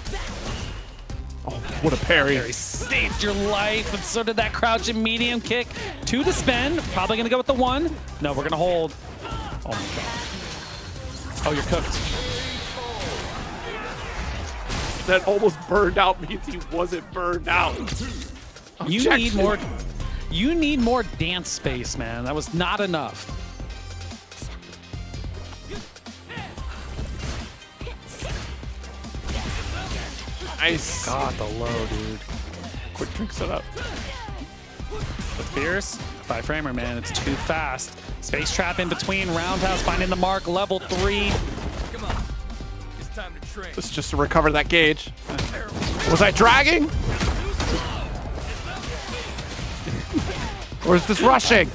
[SPEAKER 1] oh, what a parry.
[SPEAKER 2] He saved your life, and so did that crouching medium kick to the spin. Probably gonna go with the 1. No, we're gonna hold. Oh my god. Oh, you're cooked.
[SPEAKER 1] That almost burned out means he wasn't burned out.
[SPEAKER 2] You need more dance space, man. That was not enough.
[SPEAKER 1] Nice.
[SPEAKER 2] God, the low, dude.
[SPEAKER 1] Quick drink set up.
[SPEAKER 2] The fierce 5-framer, man. It's too fast. Space trap in between. Roundhouse finding the mark. Level 3.
[SPEAKER 4] Come on. It's time to train.
[SPEAKER 1] This is just to recover that gauge. Was I dragging? Or is this rushing?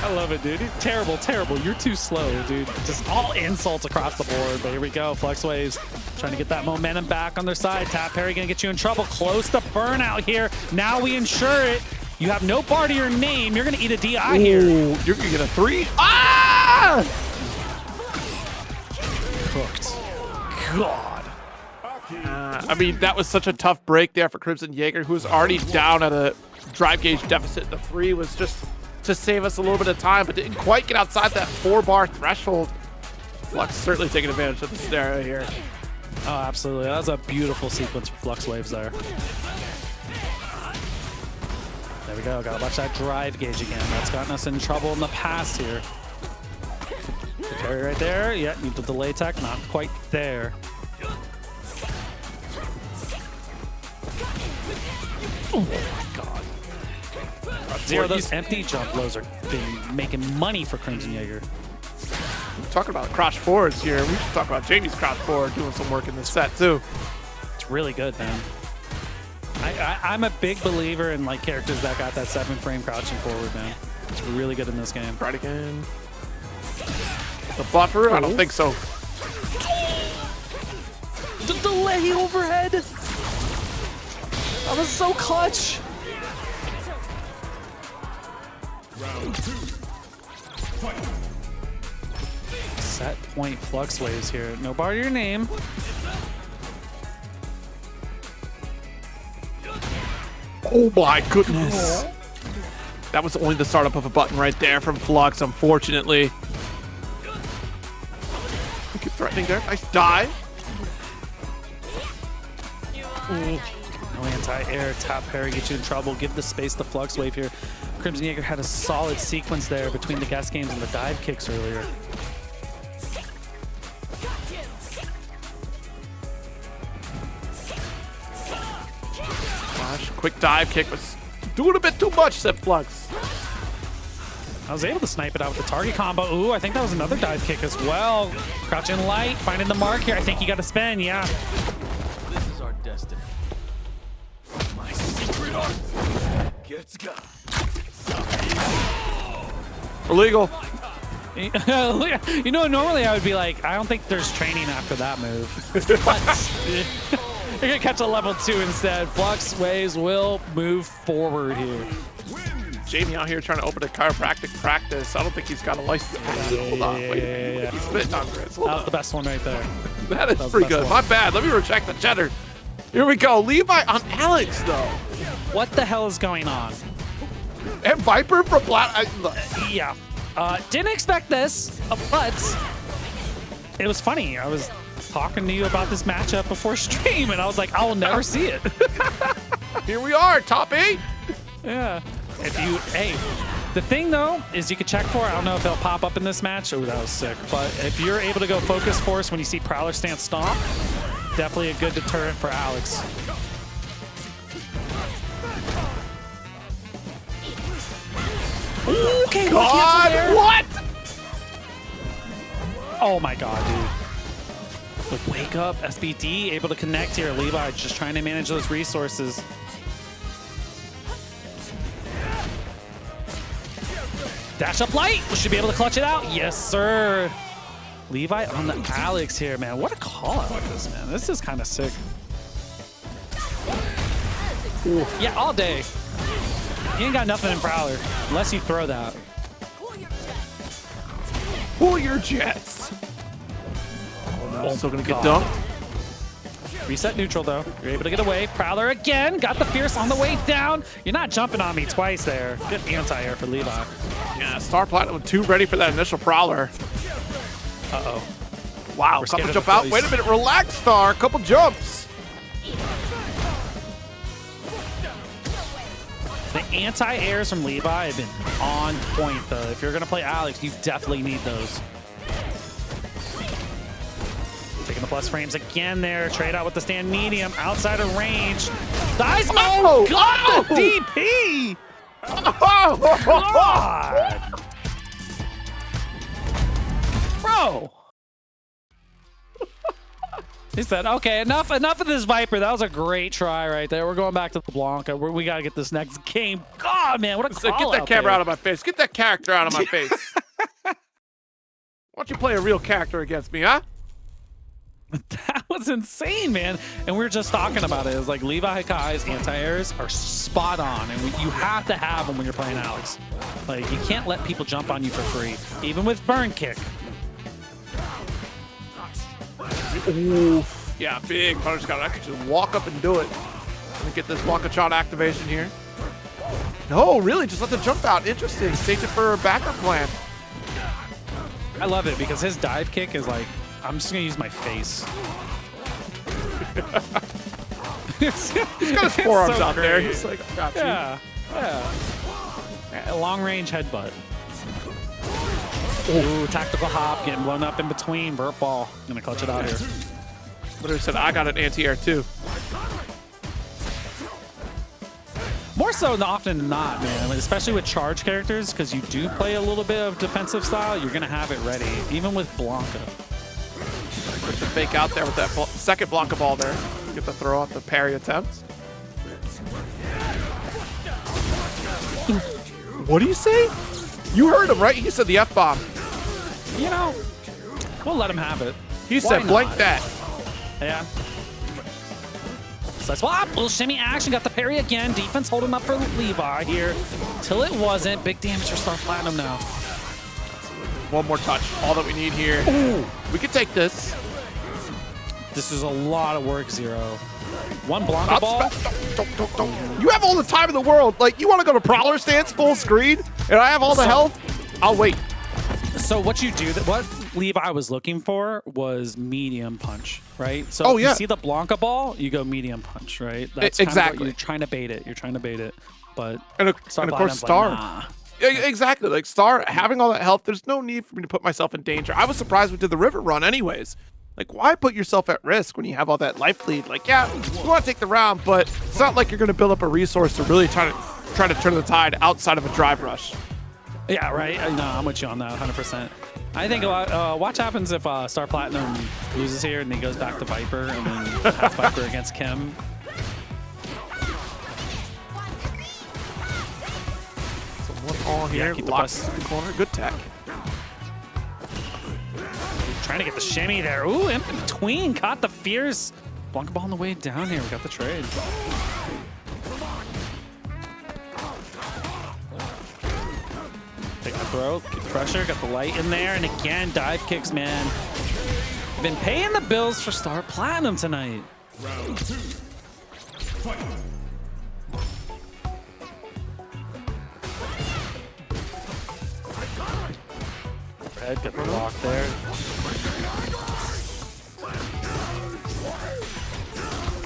[SPEAKER 2] I love it, dude. Terrible, terrible. You're too slow, dude. Just all insults across the board. But here we go. FluxWaveZ trying to get that momentum back on their side. Tap parry going to get you in trouble. Close to burnout here. Now we ensure it. You have no bar to your name. You're going to eat a DI here.
[SPEAKER 1] Ooh, you're going to get a 3. Ah!
[SPEAKER 2] Cooked. God.
[SPEAKER 1] I mean, that was such a tough break there for CrimsonJaeger, who was already down at a drive gauge deficit. The 3 was just to save us a little bit of time, but didn't quite get outside that 4-bar threshold. Flux certainly taking advantage of the scenario here.
[SPEAKER 2] Oh, absolutely. That was a beautiful sequence for FluxWaveZ there. There we go. Gotta watch that drive gauge again. That's gotten us in trouble in the past here. The carry right there. Yeah, need the delay tech. Not quite there. Oh my god. Zero, those empty jump lows are been making money for CrimsonJaeger.
[SPEAKER 1] We're talking about crouch forwards here. We should talk about Jamie's crouch forward doing some work in this set too.
[SPEAKER 2] It's really good, man. I'm a big believer in like characters that got that 7-frame crouching forward, man. It's really good in this game.
[SPEAKER 1] Right again. The buffer? I don't think so.
[SPEAKER 2] The delay overhead. That was so clutch.
[SPEAKER 3] Round 2. Fight.
[SPEAKER 2] Set point FluxWaveZ here. No bar to your name.
[SPEAKER 1] Oh my goodness. That was only the startup of a button right there from Flux, unfortunately. Keep threatening there. Nice dive.
[SPEAKER 2] No anti-air. Tap parry gets you in trouble. Give the space to FluxWaveZ here. CrimsonJaeger had a solid sequence there between the guest games and the dive kicks earlier.
[SPEAKER 1] Gosh, quick dive kick was doing a bit too much, said Flux.
[SPEAKER 2] I was able to snipe it out with the target combo. Ooh, I think that was another dive kick as well. Crouching light, finding the mark here. I think you got to spin, yeah.
[SPEAKER 4] This is our destiny. My secret art gets got.
[SPEAKER 1] Illegal.
[SPEAKER 2] You know, normally I would be like, I don't think there's training after that move. But you're going to catch a level 2 instead. FluxWaveZ will move forward here.
[SPEAKER 1] Jamie out here trying to open a chiropractic practice. I don't think he's got a license for that. Hold on, wait. He's spitting on Chris.
[SPEAKER 2] That was the best one right there.
[SPEAKER 1] That is pretty good. My bad. Let me recheck the cheddar. Here we go. Levi on Alex, though.
[SPEAKER 2] What the hell is going on?
[SPEAKER 1] And Viper from Black.
[SPEAKER 2] Yeah. Didn't expect this, but it was funny. I was talking to you about this matchup before stream, and I was like, I will never see it.
[SPEAKER 1] Here we are, top 8.
[SPEAKER 2] Yeah. Hey, the thing though is you can check for it. I don't know if it'll pop up in this match. Oh, that was sick. But if you're able to go focus force when you see Prowler stance stomp, definitely a good deterrent for Alex. Okay,
[SPEAKER 1] God, what?
[SPEAKER 2] Oh my god, dude. But wake up, SBD able to connect here. Levi just trying to manage those resources. Dash up light. We should be able to clutch it out. Yes, sir. Levi on the Alex here, man. What a call out like this, man. This is kind of sick. Ooh. Yeah, all day. You ain't got nothing in Prowler unless you throw that.
[SPEAKER 1] Pull your jets. Oh, no, still gonna get dumped.
[SPEAKER 2] Reset neutral though. You're able to get away. Prowler again. Got the Fierce on the way down. You're not jumping on me twice there. Good anti-air for Levi.
[SPEAKER 1] Yeah, Star Platinum 2 ready for that initial Prowler.
[SPEAKER 2] Uh-oh.
[SPEAKER 1] Wow, couple jump out. Wait a minute, relax, Star. Couple jumps.
[SPEAKER 2] The anti-airs from Levi have been on point though. If you're gonna play Alex, you definitely need those. Taking the plus frames again there. Trade out with the stand medium. Outside of range. Dies. Oh, God, the DP!
[SPEAKER 1] Oh,
[SPEAKER 2] God! Bro! He said, okay, enough of this Viper. That was a great try right there. We're going back to the Blanka. We got to get this next game. God, man, what a call
[SPEAKER 1] Get that camera out of my face. Get that character out of my face. Why don't you play a real character against me, huh?
[SPEAKER 2] That was insane, man. And we were just talking about it. It was like LeviHakai's anti-airs are spot on, and you have to have them when you're playing Alex. Like, you can't let people jump on you for free, even with burn kick.
[SPEAKER 1] Oof. Yeah, big punish counter. I could just walk up and do it. Let me get this Blanka shot activation here. No, really, just let the jump out. Interesting. Saved it for a backup plan.
[SPEAKER 2] I love it because his dive kick is like, I'm just gonna use my face.
[SPEAKER 1] He's got his forearms so out great. There. He's like, I got you.
[SPEAKER 2] Yeah. Long range headbutt. Ooh, tactical hop, getting blown up in between. Vert ball. Gonna clutch it out here.
[SPEAKER 1] Literally said, I got an anti-air too.
[SPEAKER 2] More so often than not, man. Especially with charge characters, because you do play a little bit of defensive style, you're gonna have it ready. Even with Blanka.
[SPEAKER 1] Quick to fake out there with that second Blanka ball there. Get the throw off the parry attempt. What do you say? You heard him, right? He said the F-bomb.
[SPEAKER 2] You know, we'll let him have it.
[SPEAKER 1] He said, blank that.
[SPEAKER 2] Yeah. So swap, little shimmy action, got the parry again. Defense holding up for Levi here. Till it wasn't. Big damage for Star Platinum now.
[SPEAKER 1] One more touch. All that we need here. Ooh. We can take this.
[SPEAKER 2] This is a lot of work, Zero. One Blanka ball.
[SPEAKER 1] Don't. You have all the time in the world. Like, you want to go to Prowler stance full screen, and I have all the health? I'll wait.
[SPEAKER 2] So what you do, what Levi was looking for was medium punch, right? So if you see the Blanka ball, you go medium punch, right? That's
[SPEAKER 1] exactly.
[SPEAKER 2] You're trying to bait it. You're trying to bait it. But
[SPEAKER 1] and of course, Star. Like, nah. Exactly. Like, Star, having all that health, there's no need for me to put myself in danger. I was surprised we did the river run anyways. Like, why put yourself at risk when you have all that life lead? Like, yeah, you want to take the round, but it's not like you're going to build up a resource to really try to turn the tide outside of a drive rush.
[SPEAKER 2] Yeah, right. No, I'm with you on that 100%. I think watch happens if Star Platinum loses here and he goes back to Viper and then half Viper against Kim.
[SPEAKER 1] So one all here,
[SPEAKER 2] keep the
[SPEAKER 1] locks in the corner, good tech.
[SPEAKER 2] Trying to get the shimmy there. Ooh, in between, caught the fierce. Blanka ball on the way down here. We got the trade. Take the throw, keep pressure, got the light in there, and again, dive kicks, man. Been paying the bills for Star Platinum tonight.
[SPEAKER 3] Round 2. Fight.
[SPEAKER 2] Red, get the block there.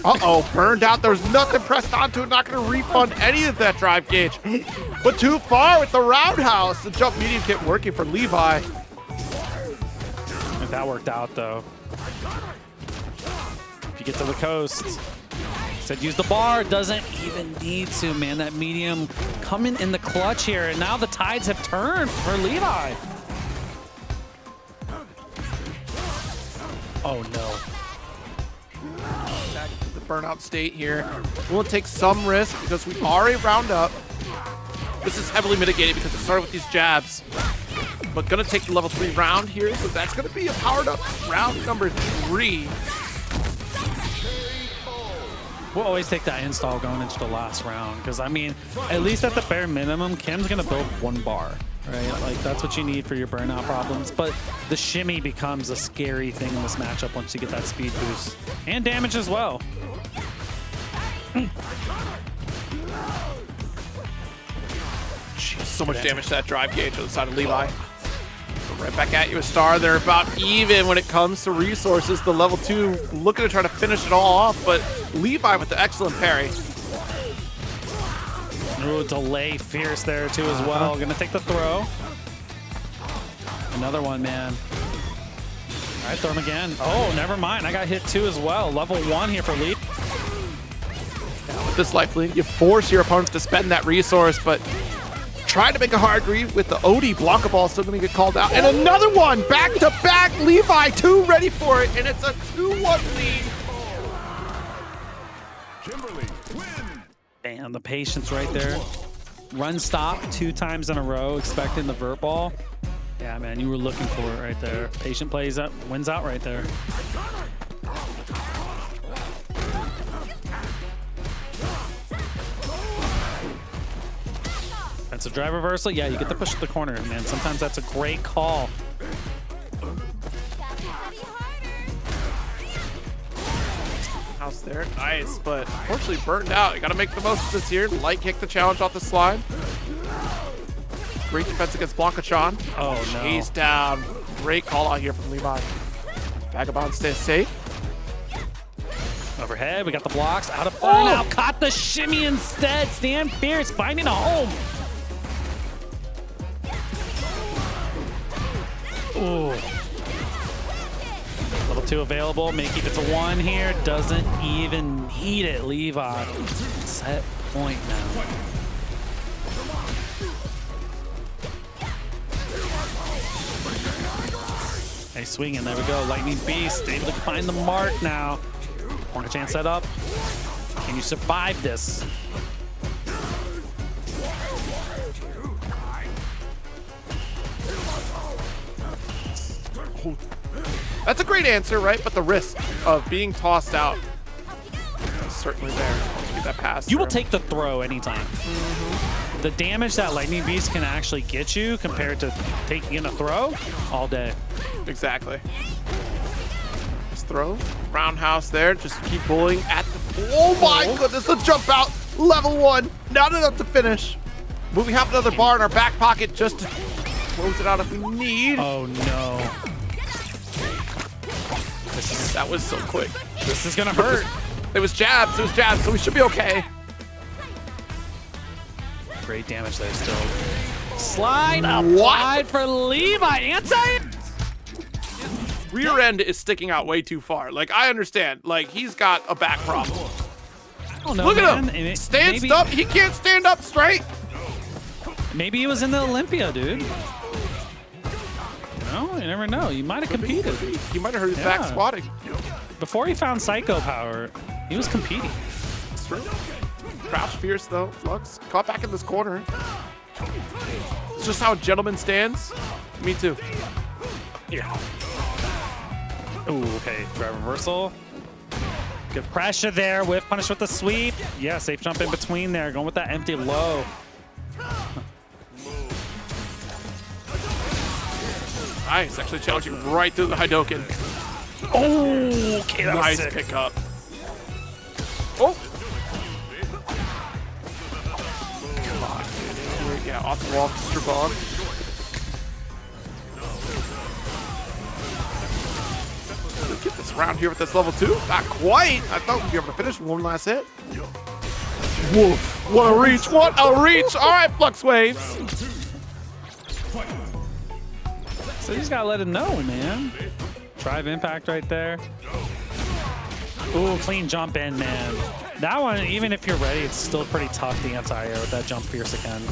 [SPEAKER 1] Uh-oh, burned out. There's nothing pressed onto it. Not going to refund any of that drive gauge. But too far with the roundhouse. The jump medium kit working for Levi.
[SPEAKER 2] If that worked out, though. If you get to the coast. Said use the bar. Doesn't even need to, man. That medium coming in the clutch here. And now the tides have turned for Levi. Oh, no.
[SPEAKER 1] The burnout state here. We'll take some risk because we are a round up. This is heavily mitigated because it started with these jabs. But gonna take the level 3 round here, so that's gonna be a powered up round number 3.
[SPEAKER 2] We'll always take that install going into the last round because, I mean, at least at the bare minimum, Kim's going to build 1 bar, right? Like, that's what you need for your burnout problems. But the shimmy becomes a scary thing in this matchup once you get that speed boost. And damage as well.
[SPEAKER 1] Jeez, so much damage to that drive gauge on the side of Levi. Right back at you, a Star. They're about even when it comes to resources. The level 2 looking to try to finish it all off, but Levi with the excellent parry.
[SPEAKER 2] Ooh, delay fierce there too as well. Gonna take the throw. Another one, man. All right, throw him again. Oh, never mind. I got hit too as well. Level 1 here for Levi.
[SPEAKER 1] With this life lead, you force your opponents to spend that resource, but trying to make a hard read with the OD. Blanka ball still going to get called out. And another one, back-to-back. Levi, 2 ready for it, and it's a 2-1 lead.
[SPEAKER 3] Kimberly, win.
[SPEAKER 2] Damn, the patience right there. Run stop 2 times in a row, expecting the vert ball. Yeah, man, you were looking for it right there. Patient plays up, wins out right there. That's a drive reversal. Yeah, you get to push the corner, man. Sometimes that's a great call.
[SPEAKER 1] House there, nice, but unfortunately burned out. You got to make the most of this here. Light kick the challenge off the slide. Great defense against Blanka-chan.
[SPEAKER 2] Oh, no.
[SPEAKER 1] Chase down. Great call out here from Levi. Vagabond stays safe.
[SPEAKER 2] Overhead, we got the blocks. Out of burnout, caught the shimmy instead. Stand fierce, finding a home. Ooh. Level 2 available. May keep it to 1 here. Doesn't even need it. Levi. Set point now. Nice swing, and there we go. Lightning Beast able to find the mark now. Corner chance set up. Can you survive this?
[SPEAKER 1] That's a great answer, right? But the risk of being tossed out is certainly there. Once we get that pass
[SPEAKER 2] You will
[SPEAKER 1] through.
[SPEAKER 2] take the throw anytime. The damage that Lightning Beast can actually get you compared to taking in a throw all day.
[SPEAKER 1] Exactly. Just throw. Roundhouse there. Just keep bullying at the... Oh my goodness, the jump out. Level 1. Not enough to finish. But we have another bar in our back pocket just to close it out if we need.
[SPEAKER 2] Oh no.
[SPEAKER 1] That was so quick.
[SPEAKER 2] This is gonna hurt.
[SPEAKER 1] It was jabs. It was jabs, so we should be okay.
[SPEAKER 2] Great damage there still. Slide applied for Levi. Anti?
[SPEAKER 1] Rear end is sticking out way too far. Like, I understand. Like, he's got a back problem.
[SPEAKER 2] I don't know,
[SPEAKER 1] Look
[SPEAKER 2] man.
[SPEAKER 1] at him. Stands up. He can't stand up straight.
[SPEAKER 2] Maybe he was in the Olympia, dude. No, you never know. You might have competed.
[SPEAKER 1] He might have hurt his back
[SPEAKER 2] Yeah.
[SPEAKER 1] squatting.
[SPEAKER 2] Before he found Psycho Power, he was competing.
[SPEAKER 1] Crouch fierce, though. Flux. Caught back in this corner. It's just how a gentleman stands. Me too.
[SPEAKER 2] Yeah. Ooh, okay. Drive reversal. Good pressure there. Whip punish with the sweep. Yeah, safe jump in between there. Going with that empty low.
[SPEAKER 1] Nice. Actually challenging right through the Hadoken.
[SPEAKER 2] Oh, okay. That was
[SPEAKER 1] Nice
[SPEAKER 2] sick.
[SPEAKER 1] pickup. Oh. Come on, dude. Yeah, off the wall. Mr. Bond. Get this round here with this level 2. Not quite. I thought we'd be able to finish with one last hit. Woof. What a reach. What a reach. All right, FluxWaveZ.
[SPEAKER 2] So you just gotta let him know, man. Drive impact right there. Ooh, clean jump in, man. That one, even if you're ready, it's still pretty tough, the anti-air with that jump fierce again.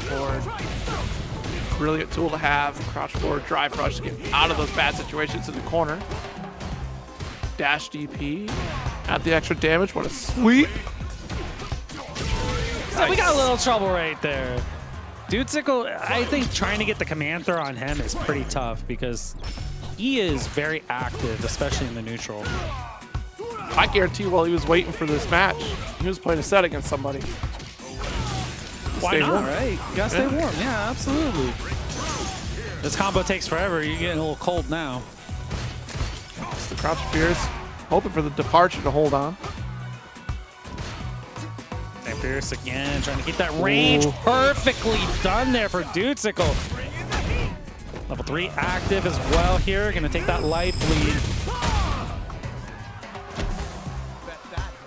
[SPEAKER 1] Forward. Brilliant tool to have. Crouch forward, drive rush to get out of those bad situations in the corner. Dash DP. Add the extra damage. What a sweep.
[SPEAKER 2] So we got a little trouble right there. Dudesicle, I think trying to get the command throw on him is pretty tough because he is very active, especially in the neutral.
[SPEAKER 1] I guarantee while he was waiting for this match, he was playing a set against somebody.
[SPEAKER 2] Why
[SPEAKER 1] Stay
[SPEAKER 2] not,
[SPEAKER 1] warm.
[SPEAKER 2] right? You gotta stay warm. Yeah, absolutely. This combo takes forever. You're getting a little cold now.
[SPEAKER 1] It's the crouch fierce, hoping for the departure to hold on.
[SPEAKER 2] And Fierce again, trying to keep that range.
[SPEAKER 1] Ooh.
[SPEAKER 2] Perfectly done there for Dudesicle. Level 3 active as well here. Gonna take that life lead.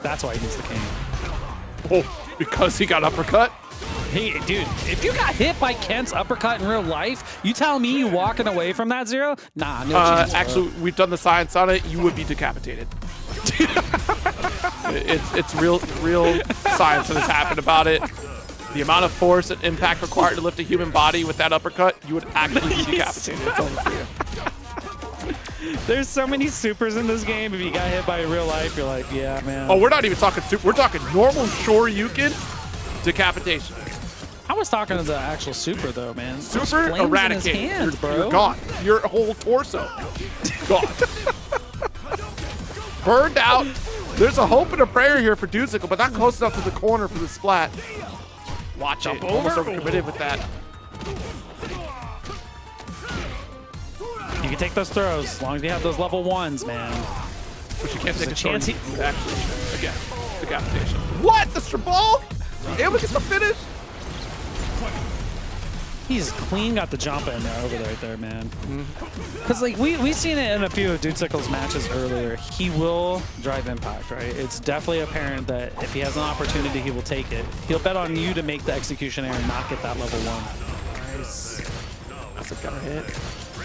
[SPEAKER 2] That's why he needs the king.
[SPEAKER 1] Oh, because he got uppercut?
[SPEAKER 2] Hey, dude, if you got hit by Kent's uppercut in real life, you tell me you walking away from that zero? Nah, no chance.
[SPEAKER 1] Actually, we've done the science on it. You would be decapitated. It's real science that has happened about it. The amount of force and impact required to lift a human body with that uppercut, you would actually be decapitated. It's over for you.
[SPEAKER 2] There's so many supers in this game. If you got hit by real life, you're like, yeah, man.
[SPEAKER 1] Oh, we're not even talking super. We're talking normal Shoryuken decapitation.
[SPEAKER 2] I was talking to the actual super, though, man.
[SPEAKER 1] Super eradicated. You're gone. Your whole torso gone. Burned out. There's a hope and a prayer here for Dusicle, but not close enough to the corner for the splat. Watch it. Almost overcommitted with that.
[SPEAKER 2] You can take those throws as long as you have those level 1s, man.
[SPEAKER 1] But you can't take a
[SPEAKER 2] chance.
[SPEAKER 1] Actually, again, decapitation. What? The Strabal? Able to get the finish?
[SPEAKER 2] He's clean got the jump in there over right there, man. Because like we seen it in a few of Dudesicle's matches earlier. He will drive impact, right? It's definitely apparent that if he has an opportunity, he will take it. He'll bet on you to make the execution error and not get that level 1.
[SPEAKER 1] Nice. That's a counter hit.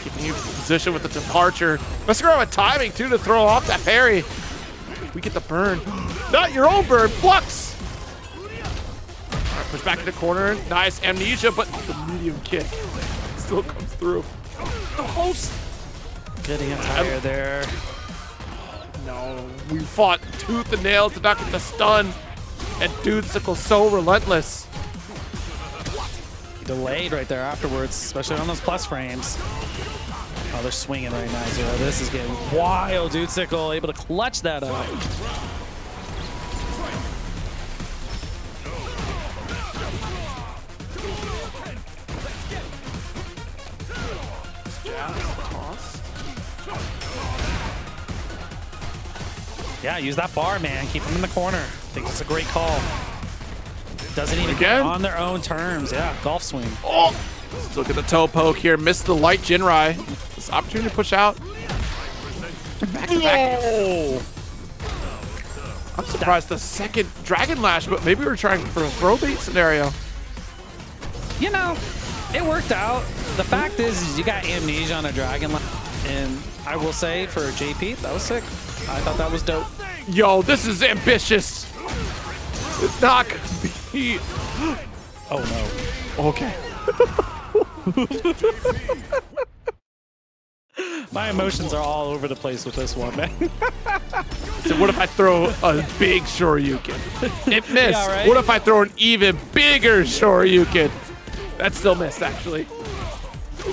[SPEAKER 1] Keeping you in position with the departure. Messing around with timing too to throw off that parry. We get the burn. Not your own burn. Flux. Push back in the corner. Nice amnesia, but the medium kick still comes through. The host.
[SPEAKER 2] Good anti-air there.
[SPEAKER 1] No, we fought tooth and nail to not get the stun. And Dudesicle's so relentless.
[SPEAKER 2] He delayed right there afterwards, especially on those plus frames. Oh, they're swinging right now, Zero. This is getting wild. Dudesicle able to clutch that up. Yeah, use that bar, man. Keep him in the corner. I think it's a great call. Doesn't even get on their own terms. Yeah, golf swing.
[SPEAKER 1] Oh! Let's look at the toe poke here. Missed the light Jinrai. This opportunity to push out. Back to back. I'm surprised the second Dragon Lash, but maybe we were trying for a throw bait scenario.
[SPEAKER 2] You know, it worked out. The fact is you got amnesia on a Dragon Lash, and I will say for JP, that was sick. I thought that was dope.
[SPEAKER 1] Yo, this is ambitious. It's not gonna be.
[SPEAKER 2] Oh no.
[SPEAKER 1] Okay.
[SPEAKER 2] My emotions are all over the place with this one, man.
[SPEAKER 1] So what if I throw a big Shoryuken? It missed.
[SPEAKER 2] Yeah, right?
[SPEAKER 1] What if I throw an even bigger Shoryuken? That still missed, actually.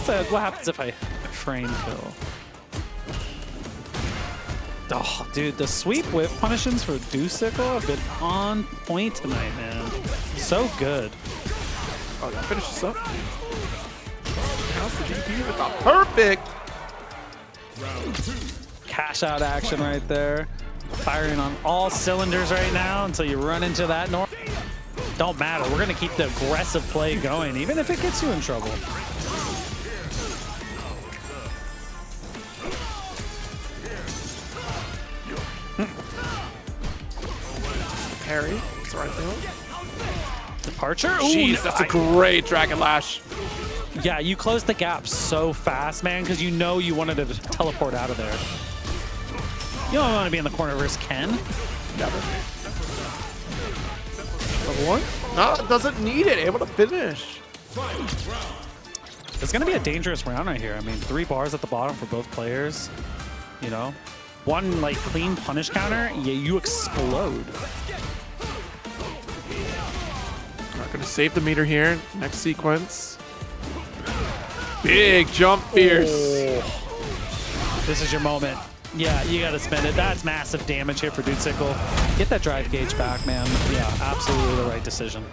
[SPEAKER 2] So what happens if I frame kill? Oh, dude, the sweep whip punishes for Dudesicle have been on point tonight, man. So good.
[SPEAKER 1] Oh, that finishes up. How's the GP with the perfect?
[SPEAKER 2] Cash out action right there. Firing on all cylinders right now until you run into that north. Don't matter. We're going to keep the aggressive play going, even if it gets you in trouble.
[SPEAKER 1] Parry. That's the right thing.
[SPEAKER 2] Departure?
[SPEAKER 1] Jeez, that's a great Dragon Lash.
[SPEAKER 2] Yeah, you closed the gap so fast, man, because you know you wanted to teleport out of there. You don't want to be in the corner versus Ken.
[SPEAKER 1] Never. Level 1? No, it doesn't need it. Able to finish.
[SPEAKER 2] It's going to be a dangerous round right here. I mean, 3 bars at the bottom for both players. You know, one like clean punish counter, yeah, you explode.
[SPEAKER 1] Not gonna save the meter here. Next sequence. Big jump fierce.
[SPEAKER 2] Oh. This is your moment. Yeah, you gotta spend it. That's massive damage here for Dudesicle. Get that drive gauge back, man. Yeah, absolutely the right decision.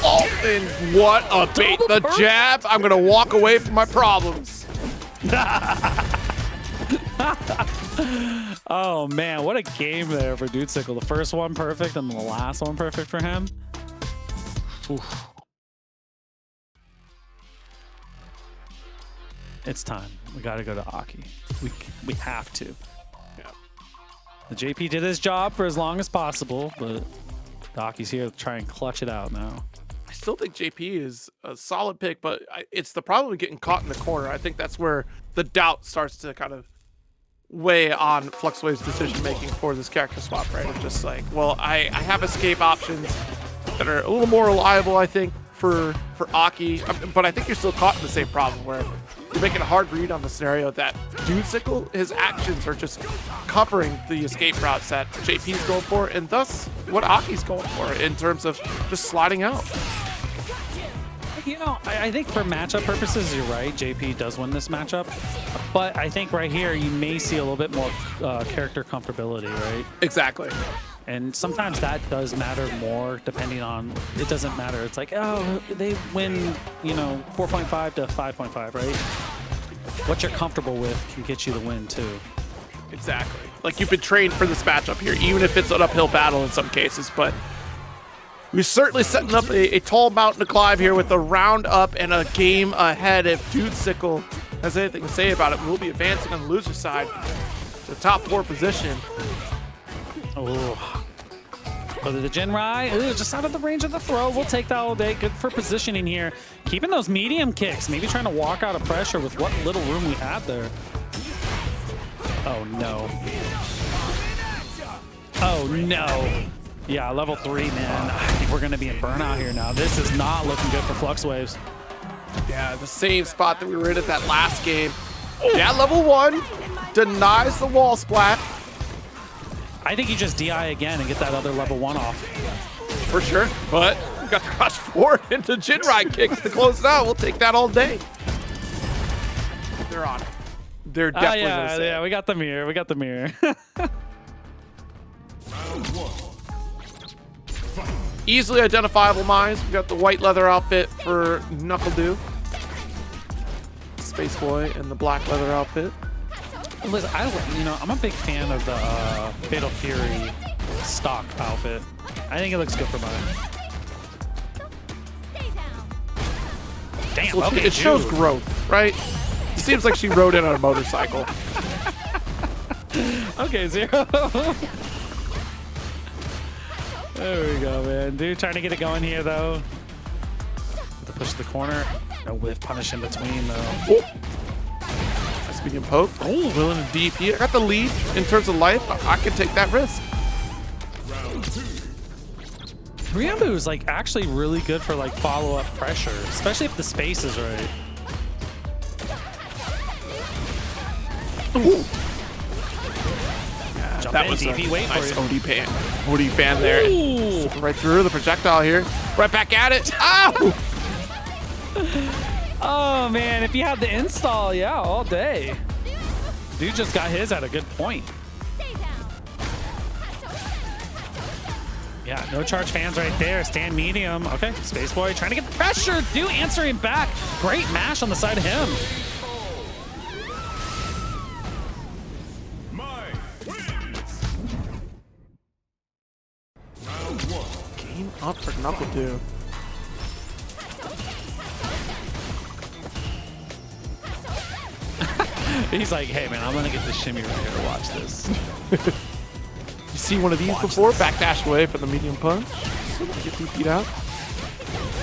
[SPEAKER 1] Oh, and what a bait the jab. I'm gonna walk away from my problems.
[SPEAKER 2] Oh man, what a game there for Dudesicle. The first one perfect and the last one perfect for him. Oof. It's time. We gotta go to AKI. We have to.
[SPEAKER 1] Yeah.
[SPEAKER 2] The JP did his job for as long as possible, but the AKI's here to try and clutch it out now.
[SPEAKER 1] I still think JP is a solid pick, but it's the problem of getting caught in the corner. I think that's where the doubt starts to kind of weigh on FluxWaveZ decision making for this character swap, right? Of just like, well, I have escape options that are a little more reliable, I think, for AKI, but I think you're still caught in the same problem where you're making a hard read on the scenario that Sickle, his actions are just covering the escape routes that JP's going for, and thus what AKI's going for in terms of just sliding out.
[SPEAKER 2] You know, I think for matchup purposes, you're right. JP does win this matchup. But I think right here, you may see a little bit more character comfortability, right?
[SPEAKER 1] Exactly.
[SPEAKER 2] And sometimes that does matter more depending on, it doesn't matter. It's like, oh, they win, you know, 4.5 to 5.5, right? What you're comfortable with can get you the win too.
[SPEAKER 1] Exactly. Like you've been trained for this matchup here, even if it's an uphill battle in some cases, but we're certainly setting up a tall mountain to climb here with a round up and a game ahead. If Sickle has anything to say about it, we'll be advancing on the loser side to the top 4 position.
[SPEAKER 2] Oh, but the Jinrai, just out of the range of the throw. We'll take that all day. Good for positioning here. Keeping those medium kicks. Maybe trying to walk out of pressure with what little room we had there. Oh, no. Oh, no. Yeah, level 3, man. I think we're going to be in burnout here now. This is not looking good for FluxWaveZ.
[SPEAKER 1] Yeah, the same spot that we were in at that last game. Yeah, level 1 denies the wall splat.
[SPEAKER 2] I think you just DI again and get that other level 1 off.
[SPEAKER 1] For sure, but we got the crush 4 into Jinrai kicks to close it out. We'll take that all day. They're on it. They're definitely
[SPEAKER 2] yeah, we got the mirror. We got the mirror.
[SPEAKER 1] Easily identifiable mines. We got the white leather outfit for NuckleDu. SpaceBoy and the black leather outfit.
[SPEAKER 2] Listen, I'm a big fan of the Fatal Fury stock outfit. I think it looks good for mine. Damn,
[SPEAKER 1] Well,
[SPEAKER 2] okay,
[SPEAKER 1] it shows growth, right? It seems like she rode in on a motorcycle.
[SPEAKER 2] Okay, 0. There we go, man. Dude, trying to get it going here, though. To push the corner. No whiff punish in between, though.
[SPEAKER 1] Oh. Nice medium poke. Oh, willing to DP. I got the lead in terms of life. I can take that risk.
[SPEAKER 2] Ryambu is like actually really good for like follow-up pressure, especially if the space is right.
[SPEAKER 1] Ooh. That
[SPEAKER 2] in,
[SPEAKER 1] was
[SPEAKER 2] DP,
[SPEAKER 1] a
[SPEAKER 2] wait
[SPEAKER 1] nice
[SPEAKER 2] for
[SPEAKER 1] OD fan there.
[SPEAKER 2] Ooh.
[SPEAKER 1] Right through the projectile here. Right back at it. Ow!
[SPEAKER 2] Oh man, if you had the install, yeah, all day. Dude just got his at a good point. Yeah, no charge fans right there. Stand medium. Okay, SpaceBoy trying to get the pressure. Do answering back. Great mash on the side of him.
[SPEAKER 1] Game up for NuckleDu.
[SPEAKER 2] He's like, hey man, I'm gonna get this shimmy right here to watch this.
[SPEAKER 1] You see one of these before? Backdash away for the medium punch. Get DP'd out.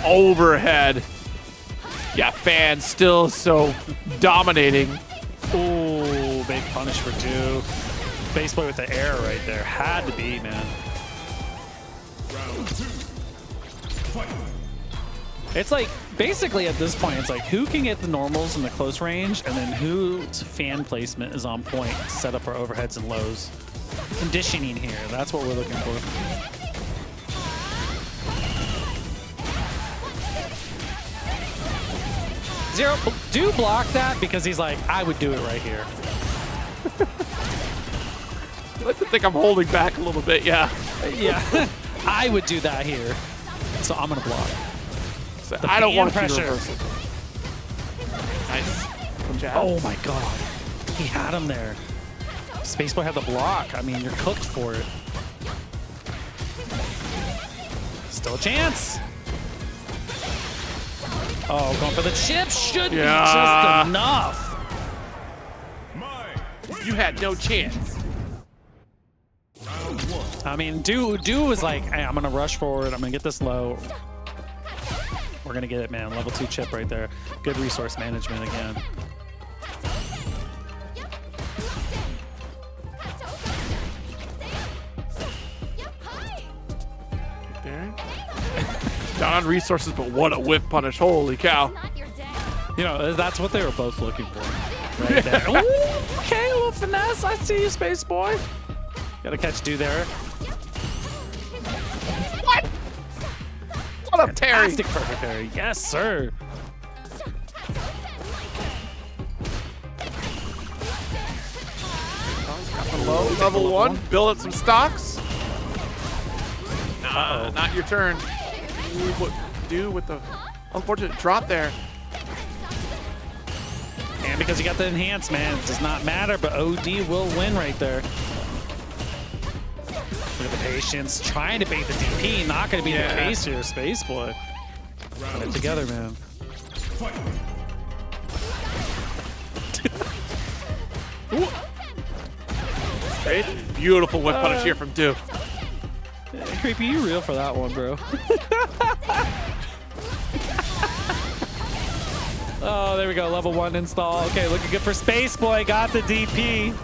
[SPEAKER 1] Overhead. Yeah, fan still so dominating.
[SPEAKER 2] Ooh, big punish for 2. SpaceBoy with the air right there. Had to be, man. It's like, basically at this point, it's like who can get the normals in the close range and then whose fan placement is on point to set up our overheads and lows. Conditioning here, that's what we're looking for. Zero, do block that because he's like, I would do it right here.
[SPEAKER 1] I like to think I'm holding back a little bit, yeah.
[SPEAKER 2] Yeah, I would do that here. So I'm gonna block.
[SPEAKER 1] So I don't want to reverse it. Nice. Jab.
[SPEAKER 2] Oh my god. He had him there. SpaceBoy had the block. I mean, you're cooked for it. Still a chance. Oh, going for the chip should be just enough.
[SPEAKER 1] You had no chance.
[SPEAKER 2] I mean, Do was like, hey, I'm gonna rush forward. I'm gonna get this low. We're gonna get it, man. Level 2 chip right there. Good resource management again.
[SPEAKER 1] Down on resources, but what a whiff punish. Holy cow.
[SPEAKER 2] You know, that's what they were both looking for. Right there. Ooh, okay, a little finesse. I see you, SpaceBoy. Gotta catch Du there.
[SPEAKER 1] What? What a parry.
[SPEAKER 2] Fantastic perfect parry. Yes, sir.
[SPEAKER 1] Low, level 1. Build up some stocks. Nah, not your turn. Ooh, what do with the unfortunate drop there.
[SPEAKER 2] And because you got the enhance, man, it does not matter, but OD will win right there. Look at the patience, trying to bait the DP, not going to be the case here, SpaceBoy. Put it together, man.
[SPEAKER 1] Great. Beautiful whip punish here from Du.
[SPEAKER 2] Creepy, you real for that one, bro. Oh, there we go. Level 1 install. Okay, looking good for SpaceBoy. Got the DP.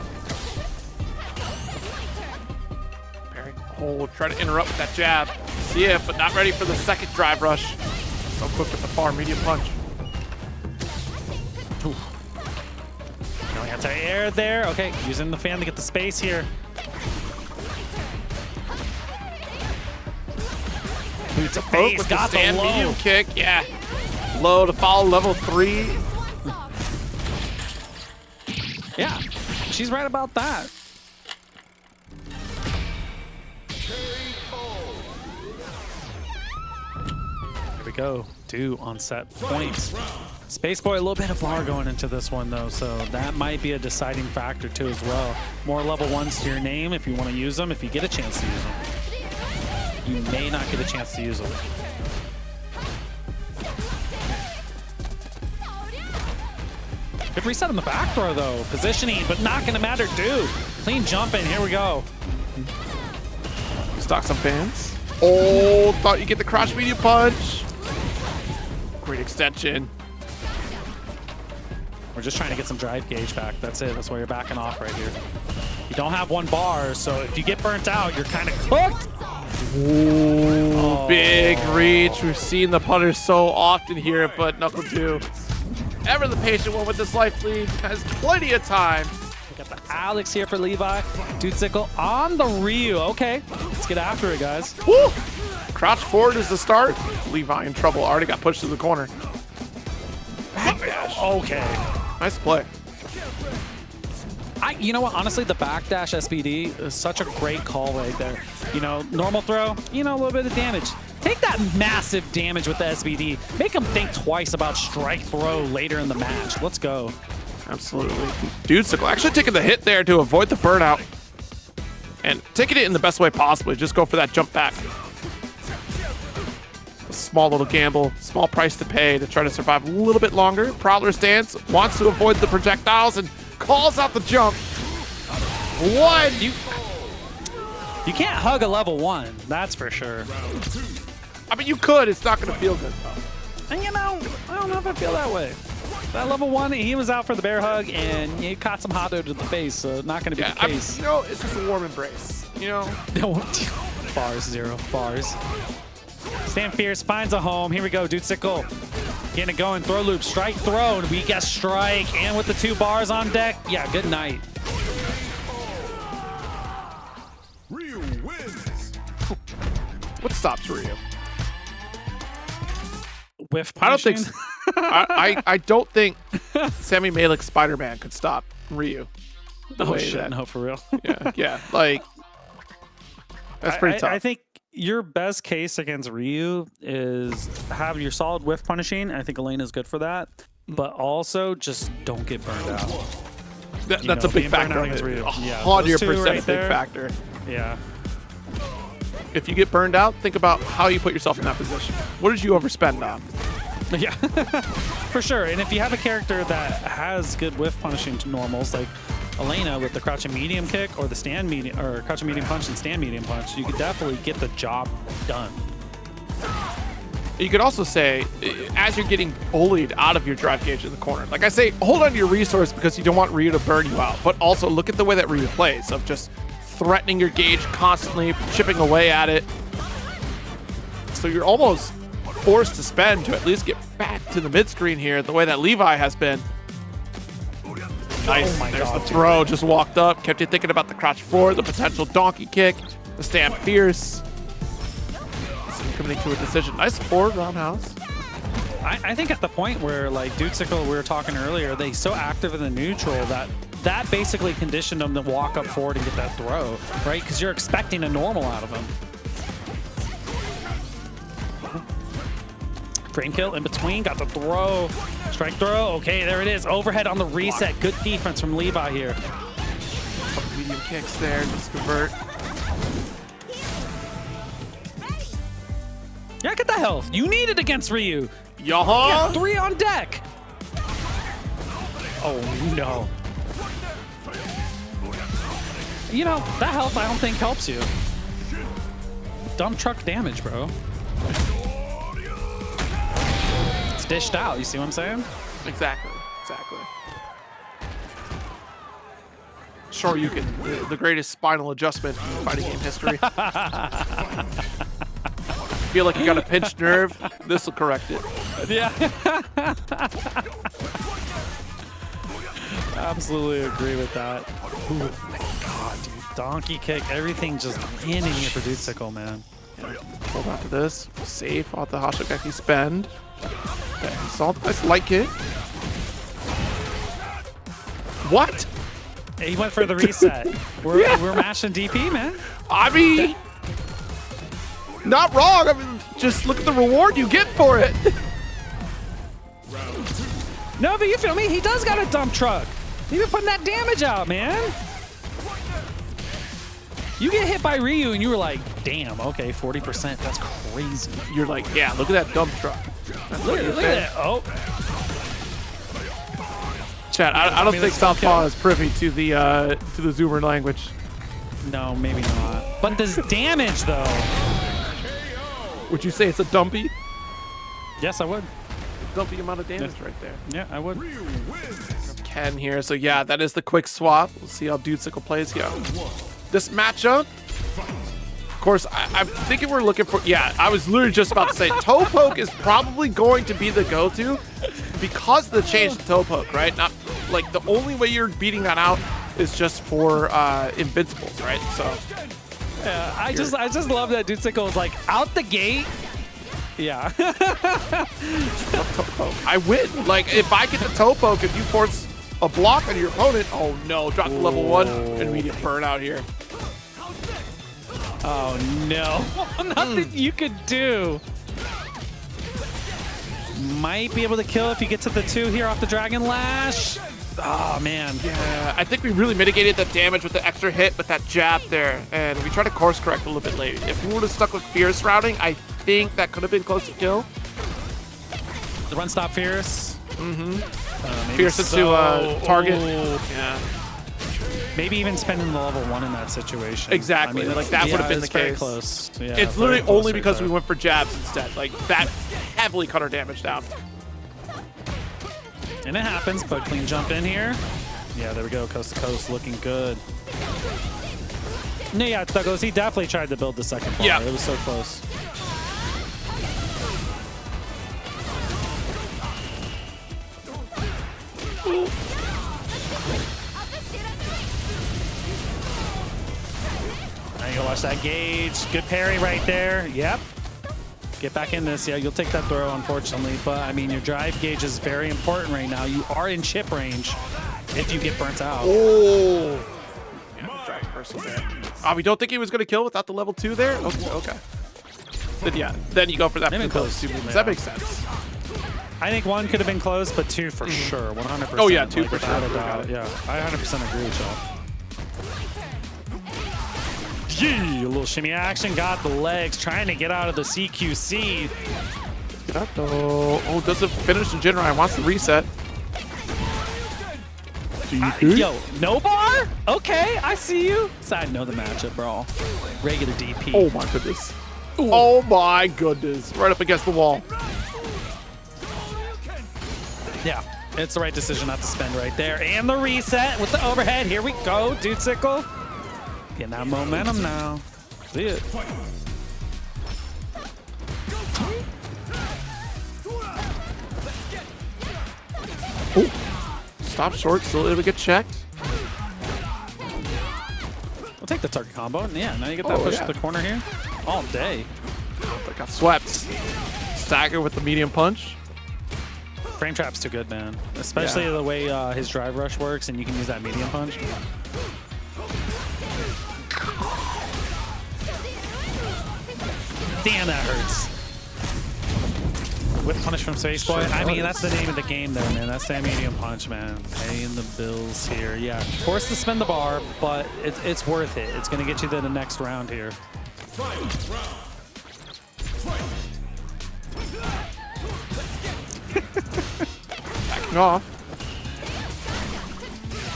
[SPEAKER 1] Parry. Oh, try to interrupt with that jab. See it, but not ready for the second drive rush. So quick with the far medium punch.
[SPEAKER 2] No anti-air there. Okay, using the fan to get the space here. Boot to face.
[SPEAKER 1] With
[SPEAKER 2] Got
[SPEAKER 1] the stand
[SPEAKER 2] the low.
[SPEAKER 1] medium kick. Yeah. Low to follow level 3.
[SPEAKER 2] Yeah, she's right about that. Here we go. Du on set points. SpaceBoy, a little bit of bar going into this one, though, so that might be a deciding factor, too, as well. More level 1s to your name if you want to use them, if you get a chance to use them. You may not get a chance to use them. Good reset on the back throw, though. Positioning, but not going to matter. Du, clean jumping. Here we go.
[SPEAKER 1] Stock some fans. Oh, thought you get the crouch medium punch. Great extension.
[SPEAKER 2] We're just trying to get some drive gauge back. That's it. That's why you're backing off right here. You don't have 1 bar, so if you get burnt out, you're kind of cooked.
[SPEAKER 1] Ooh, oh. Big reach. We've seen the putters so often here, but NuckleDu, ever the patient one with this life lead, has plenty of time.
[SPEAKER 2] We got the Alex here for Levi. Dude on the Rillo. Okay, let's get after it, guys.
[SPEAKER 1] Woo! Crouch forward is the start. Levi in trouble. Already got pushed to the corner. Backdash.
[SPEAKER 2] Okay.
[SPEAKER 1] Nice play.
[SPEAKER 2] You know what? Honestly, the backdash SBD is such a great call right there. You know, normal throw, you know, a little bit of damage. Take that massive damage with the SBD. Make him think twice about strike throw later in the match. Let's go.
[SPEAKER 1] Absolutely. Dude, actually taking the hit there to avoid the burnout. And taking it in the best way possible. Just go for that jump back. A small little gamble, small price to pay to try to survive a little bit longer. Prowler stance, wants to avoid the projectiles and calls out the jump. One.
[SPEAKER 2] You can't hug a level 1, that's for sure.
[SPEAKER 1] I mean, you could. It's not going to feel good, though.
[SPEAKER 2] And you know, I don't know if I feel that way. That level 1, he was out for the bear hug, and he caught some hot dog to the face, so not going to be the case.
[SPEAKER 1] You know, it's just a warm embrace, you know?
[SPEAKER 2] Bars, 0. Bars. Stand fierce, finds a home. Here we go, Dude Sickle. Getting it going, throw loop, strike, throw, and we get strike. And with the 2 bars on deck, yeah, good night.
[SPEAKER 3] Rillo wins.
[SPEAKER 1] What stops Rillo?
[SPEAKER 2] Whiff
[SPEAKER 1] I don't think
[SPEAKER 2] punishing?
[SPEAKER 1] I don't think Sammy Malik Spider-Man could stop Rillo.
[SPEAKER 2] Oh shit, no, for real.
[SPEAKER 1] yeah, like that's pretty tough.
[SPEAKER 2] I think your best case against Rillo is have your solid whiff punishing. I think Elena's good for that, but also just don't get burned out.
[SPEAKER 1] That's a big factor. 100% big factor.
[SPEAKER 2] Yeah.
[SPEAKER 1] If you get burned out, think about how you put yourself in that position. What did you overspend on?
[SPEAKER 2] Yeah, for sure. And if you have a character that has good whiff punishing normals, like Elena with the crouching medium kick or the stand medium or crouching medium punch and stand medium punch, you could definitely get the job done.
[SPEAKER 1] You could also say, as you're getting bullied out of your drive gauge in the corner, like I say, hold on to your resource because you don't want Rillo to burn you out, but also look at the way that Rillo plays of just threatening your gauge constantly, chipping away at it. So you're almost forced to spend to at least get back to the mid screen here, the way that Levi has been. Nice. There's the throw. Just walked up. Kept you thinking about the crouch forward, the potential donkey kick, the stand fierce. Coming to a decision. Nice forward roundhouse.
[SPEAKER 2] I think at the point where, like, Dudesicle, we were talking earlier, they so active in the neutral that basically conditioned them to walk up forward and get that throw, right? Because you're expecting a normal out of him. Frame kill in between, got the throw. Strike throw, okay, there it is. Overhead on the reset. Good defense from Levi here.
[SPEAKER 1] Couple medium kicks there, just convert.
[SPEAKER 2] Yeah, get the health. You need it against Ryu.
[SPEAKER 1] Yaha!
[SPEAKER 2] Yeah, 3 on deck. Oh, no. You know, that health I don't think helps you. Dump truck damage, bro. It's dished out, you see what I'm saying?
[SPEAKER 1] Exactly. Sure, you can. The greatest spinal adjustment in fighting game history. Feel like you got a pinched nerve, this will correct it.
[SPEAKER 2] Yeah. Absolutely agree with that. Oh my god, dude. Donkey kick, everything just landing here for Dudesicle, man.
[SPEAKER 1] Hold on to this. Safe off the FuyuKaki spend. Okay, salt. Nice light kick. What?
[SPEAKER 2] He went for the reset. We're mashing DP, man.
[SPEAKER 1] I mean, not wrong. I mean, just look at the reward you get for it.
[SPEAKER 2] No, but you feel me? He does got a dump truck. He's been putting that damage out, man. You get hit by Ryu and you were like, damn, okay, 40%. That's crazy.
[SPEAKER 1] You're like, yeah, look at that dump truck.
[SPEAKER 2] Look at that. Oh.
[SPEAKER 1] Chat, I don't think Southpaw is privy to the Zoomer language.
[SPEAKER 2] No, maybe not. But this damage, though.
[SPEAKER 1] Would you say it's a dumpy?
[SPEAKER 2] Yes, I would.
[SPEAKER 1] Dumpy amount of damage right there.
[SPEAKER 2] Yeah, I would.
[SPEAKER 1] Ken here. So yeah, that is the quick swap. We'll see how Dudesicle plays here. This matchup, of course, I'm thinking we're looking for, yeah, I was literally just about to say, toe poke is probably going to be the go-to because of the change to toe poke, right? Not like the only way you're beating that out is just for invincibles, right? So
[SPEAKER 2] yeah, I just love that Dudesicle is like out the gate. Yeah.
[SPEAKER 1] toe poke. I win. Like if I get the toe poke, if you force a block on your opponent, oh no, drop to level 1, immediate burnout here.
[SPEAKER 2] Oh no, nothing you could do. Might be able to kill if you get to the 2 here off the Dragon Lash. Oh man.
[SPEAKER 1] Yeah, I think we really mitigated the damage with the extra hit with that jab there, and we tried to course correct a little bit late. If we would have stuck with Fierce routing, I think that could have been close to kill.
[SPEAKER 2] The run stop Fierce.
[SPEAKER 1] Fierce into target. Yeah.
[SPEAKER 2] Maybe even spending the level 1 in that situation.
[SPEAKER 1] Exactly. I mean, like that would have been the
[SPEAKER 2] very
[SPEAKER 1] case.
[SPEAKER 2] Close. Yeah,
[SPEAKER 1] it's literally only because we went for jabs instead. Like that heavily cut our damage down.
[SPEAKER 2] And it happens, but clean jump in here. Yeah, there we go. Coast to coast, looking good. No, yeah, Douglas, he definitely tried to build the second bar.
[SPEAKER 1] Yeah.
[SPEAKER 2] It was so close. Now you go watch that gauge. Good parry right there. Yep. Get back in this. Yeah, you'll take that throw, unfortunately. But, I mean, your drive gauge is very important right now. You are in chip range if you get burnt out.
[SPEAKER 1] Oh. Yeah, drive reversal there. We don't think he was going to kill without the level 2 there? Okay. Then, yeah, then you go for that.
[SPEAKER 2] Close.
[SPEAKER 1] That makes sense.
[SPEAKER 2] I think 1 could have been close, but 2 for sure. 100%.
[SPEAKER 1] Oh, yeah, 2
[SPEAKER 2] like,
[SPEAKER 1] for sure.
[SPEAKER 2] Yeah, I 100% agree with y'all. Gee, a little shimmy action, got the legs, trying to get out of the CQC.
[SPEAKER 1] Oh, doesn't finish the Jinrai, wants to reset.
[SPEAKER 2] Yo, no bar? Okay, I see you. So I know the matchup, bro. Regular DP.
[SPEAKER 1] Oh my goodness. Ooh. Oh my goodness. Right up against the wall.
[SPEAKER 2] Yeah, it's the right decision not to spend right there. And the reset with the overhead. Here we go, Dudesicle. Getting that momentum now. See it.
[SPEAKER 1] Ooh. Stop short, still able to get checked.
[SPEAKER 2] We'll take the target combo. And yeah, now you get that push to the corner here. All day.
[SPEAKER 1] But got swept. Stagger with the medium punch.
[SPEAKER 2] Frame trap's too good, man. Especially the way his drive rush works, and you can use that medium punch. Damn, that hurts. Whip punish from SpaceBoy. I mean, that's the name of the game there, man. That's that medium punch, man. Paying the bills here. Yeah, forced to spin the bar, but it's worth it. It's going to get you to the next round here.
[SPEAKER 1] Backing off.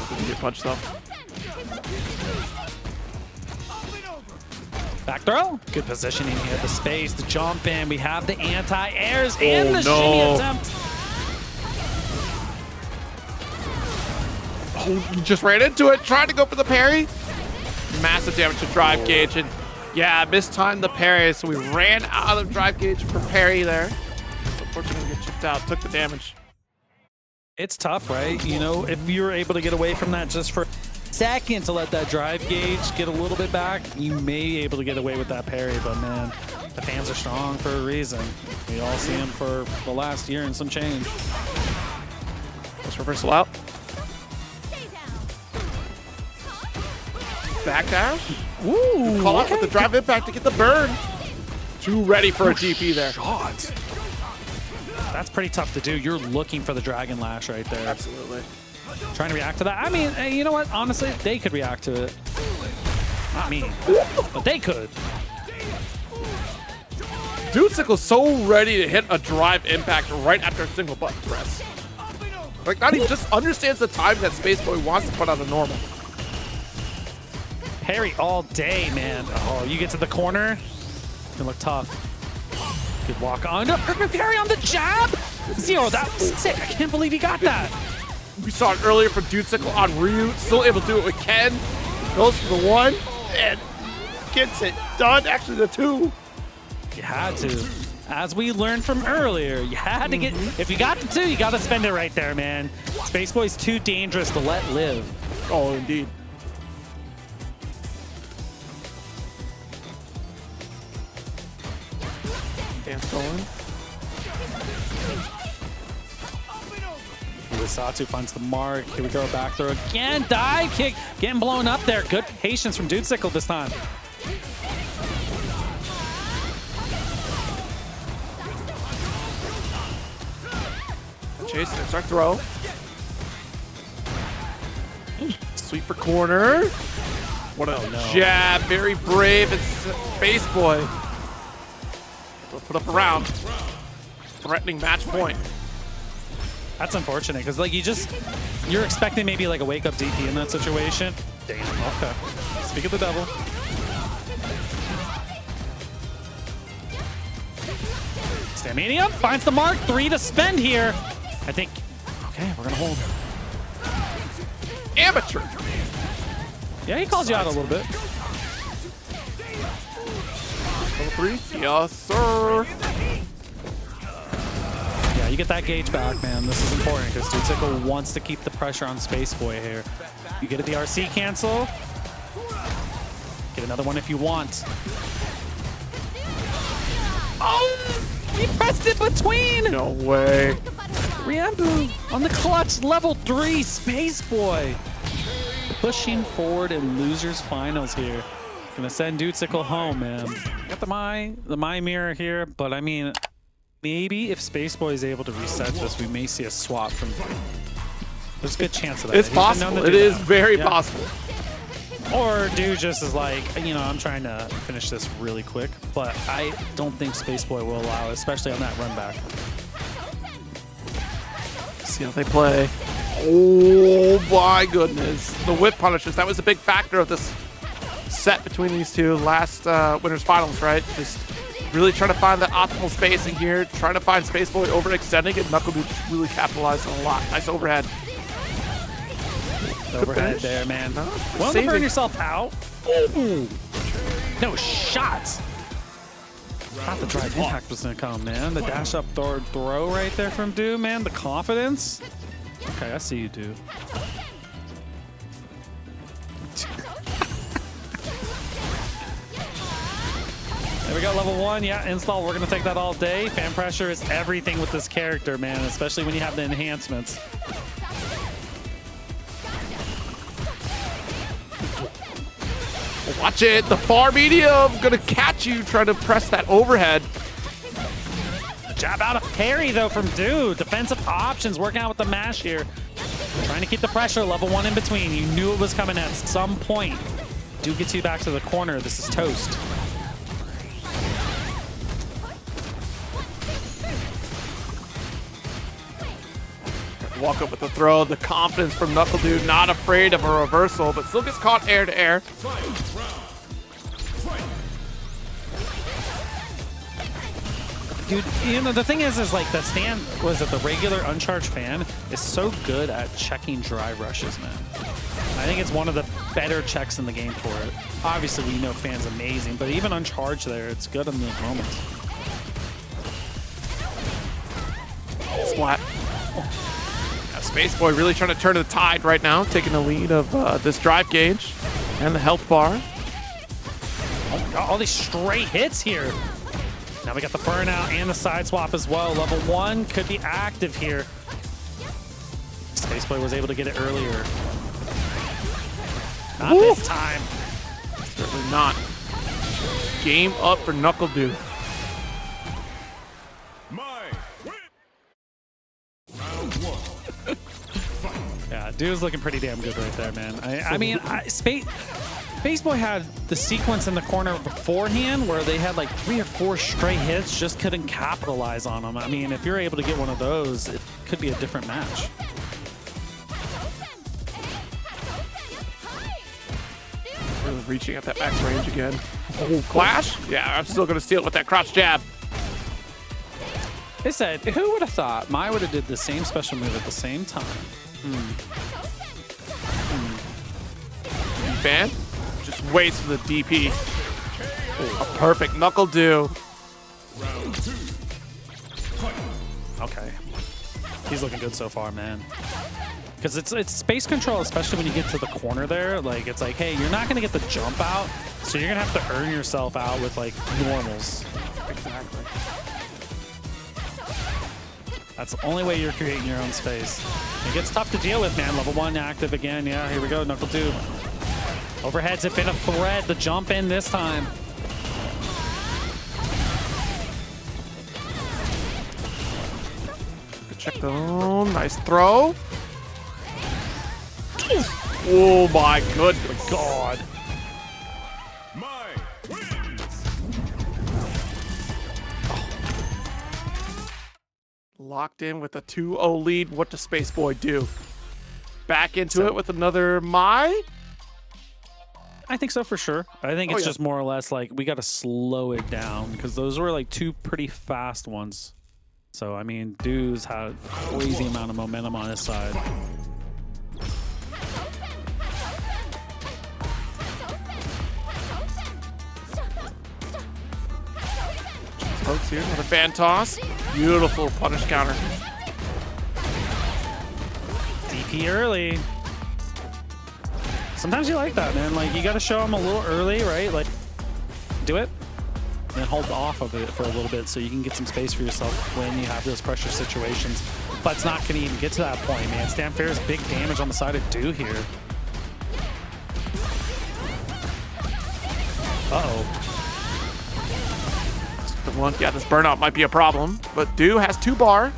[SPEAKER 1] Didn't get punched though.
[SPEAKER 2] Back throw. Good positioning here. The space, the jump in. We have the anti-airs and the shimmy attempt.
[SPEAKER 1] Oh, he just ran into it. Trying to go for the parry. Massive damage to drive gauge. And yeah, mistimed the parry. So we ran out of drive gauge for parry there. So unfortunately, we get chipped out. Took the damage.
[SPEAKER 2] It's tough, right? You know, if you were able to get away from that just for a second to let that drive gauge get a little bit back, you may be able to get away with that parry. But man, the fans are strong for a reason. We all see him for the last year and some change.
[SPEAKER 1] Let's reversal out. Back dash.
[SPEAKER 2] Ooh,
[SPEAKER 1] Call out with the drive impact to get the burn. Too ready for a DP there.
[SPEAKER 3] Shot.
[SPEAKER 2] That's pretty tough to do. You're looking for the Dragon Lash right there.
[SPEAKER 1] Absolutely.
[SPEAKER 2] Trying to react to that. I mean, you know what? Honestly, they could react to it. Not me, but they could.
[SPEAKER 1] Dude's so ready to hit a drive impact right after a single button press. Like, not even just understands the time that SpaceBoy wants to put on a normal.
[SPEAKER 2] Parry all day, man. Oh, you get to the corner, it's gonna look tough. Good walk on. Perfect parry on the jab. Zero, that was sick. I can't believe he got that.
[SPEAKER 1] We saw it earlier from Dude's on Ryu. Still able to do it with Ken. Goes for the one and gets it done. Actually, the two.
[SPEAKER 2] You had to. As we learned from earlier, you had to get, if you got the two, you got to spend it right there, man. SpaceBoy's too dangerous to let live.
[SPEAKER 1] Oh, indeed. Dance going.
[SPEAKER 2] Satu finds the mark. Here we go, back throw again. Dive kick, getting blown up there. Good patience from Dudesickle this time.
[SPEAKER 1] Chase, that's our throw. Sweep for corner. What a jab. Very brave. It's SpaceBoy. We'll put up a round. Threatening match point.
[SPEAKER 2] That's unfortunate because like you're expecting maybe like a wake up DP in that situation. Damn. Okay. Speak of the devil. Stand medium finds the mark. 3 to spend here. I think. Okay, we're gonna hold.
[SPEAKER 1] Amateur.
[SPEAKER 2] Yeah, he calls you out a little bit.
[SPEAKER 1] Level 3. Yes, sir.
[SPEAKER 2] Yeah, you get that gauge back, man. This is important because Dudesickle wants to keep the pressure on SpaceBoy here. You get it the RC cancel. Get another one if you want. Oh! He pressed it between!
[SPEAKER 1] No way.
[SPEAKER 2] Rambo on the clutch, level 3, SpaceBoy. Pushing forward in losers finals here. Gonna send Dudesickle home, man. Got the my mirror here, but I mean, maybe if SpaceBoy is able to reset this, we may see a swap from. There's a good chance of that.
[SPEAKER 1] It's possible. It is very possible.
[SPEAKER 2] Or Dude just is like, you know, I'm trying to finish this really quick, but I don't think SpaceBoy will allow it, especially on that run back.
[SPEAKER 1] See how they play. Oh my goodness. The whip punishes. That was a big factor of this set between these two last winners finals, right? Just really trying to find that optimal spacing here, trying to find SpaceBoy overextending, and NuckleDu really capitalized on a lot. Nice overhead.
[SPEAKER 2] Overhead there, man. Well, to burn yourself out. Ooh. No shots. Thought the drive impact was gonna come, man. The dash up throw right there from Dude, man. The confidence. Okay, I see you, dude. There we go, level 1. Yeah, install. We're going to take that all day. Fan pressure is everything with this character, man, especially when you have the enhancements.
[SPEAKER 1] Watch it. The far medium going to catch you trying to press that overhead.
[SPEAKER 2] Jab out of parry, though, from Dude. Defensive options working out with the mash here. Trying to keep the pressure. Level 1 in between. You knew it was coming at some point. Dude gets you back to the corner. This is toast.
[SPEAKER 1] Walk up with the throw. The confidence from NuckleDu. Not afraid of a reversal, but still gets caught air to air.
[SPEAKER 2] Dude, you know, the thing is like the stand, was it the regular uncharged fan is so good at checking dry rushes, man. I think it's one of the better checks in the game for it. Obviously, we know fan's amazing, but even uncharged there, it's good in those moments.
[SPEAKER 1] Splat. SpaceBoy really trying to turn the tide right now, taking the lead of this drive gauge and the health bar.
[SPEAKER 2] Oh, got all these straight hits here. Now we got the burnout and the side swap as well. Level 1 could be active here. SpaceBoy was able to get it earlier. Not
[SPEAKER 1] Woo!
[SPEAKER 2] this time.
[SPEAKER 1] Certainly not. Game up for NuckleDu.
[SPEAKER 2] Yeah, dude's looking pretty damn good right there, man. I mean, SpaceBoy had the sequence in the corner beforehand where they had like 3 or 4 straight hits, just couldn't capitalize on them. I mean, if you're able to get one of those, it could be a different match.
[SPEAKER 1] Really reaching at that max range again. Oh, clash? Yeah, I'm still going to steal it with that crouch jab.
[SPEAKER 2] They said, who would have thought Mai would have did the same special move at the same time?
[SPEAKER 1] Fan just waits for the DP. A perfect NuckleDu.
[SPEAKER 2] Okay. He's looking good so far, man. Because it's space control, especially when you get to the corner there. Like, it's like, hey, you're not going to get the jump out, so you're going to have to earn yourself out with, like, normals.
[SPEAKER 1] Exactly.
[SPEAKER 2] That's the only way you're creating your own space. It gets tough to deal with, man. Level 1 active again. Yeah, here we go, NuckleDu. Overheads have been a threat. The jump in this time.
[SPEAKER 1] Good check though. Nice throw. Oh my goodness.
[SPEAKER 2] God.
[SPEAKER 1] Locked in with a 2-0 lead. What does SpaceBoy do? Back into it with another Mai?
[SPEAKER 2] I think so for sure. I think it's just more or less like we got to slow it down because those were like 2 pretty fast ones. So, I mean, Dude's had a crazy amount of momentum on his side.
[SPEAKER 1] Folks here, another fan toss. Beautiful punish counter.
[SPEAKER 2] DP early. Sometimes you like that, man. Like, you got to show them a little early, right? Like, do it, and then hold off of it for a little bit so you can get some space for yourself when you have those pressure situations. But it's not going to even get to that point, man. Stan Fair's big damage on the side of Do here. Uh-oh.
[SPEAKER 1] Yeah, this burnout might be a problem, but Do has 2 bar.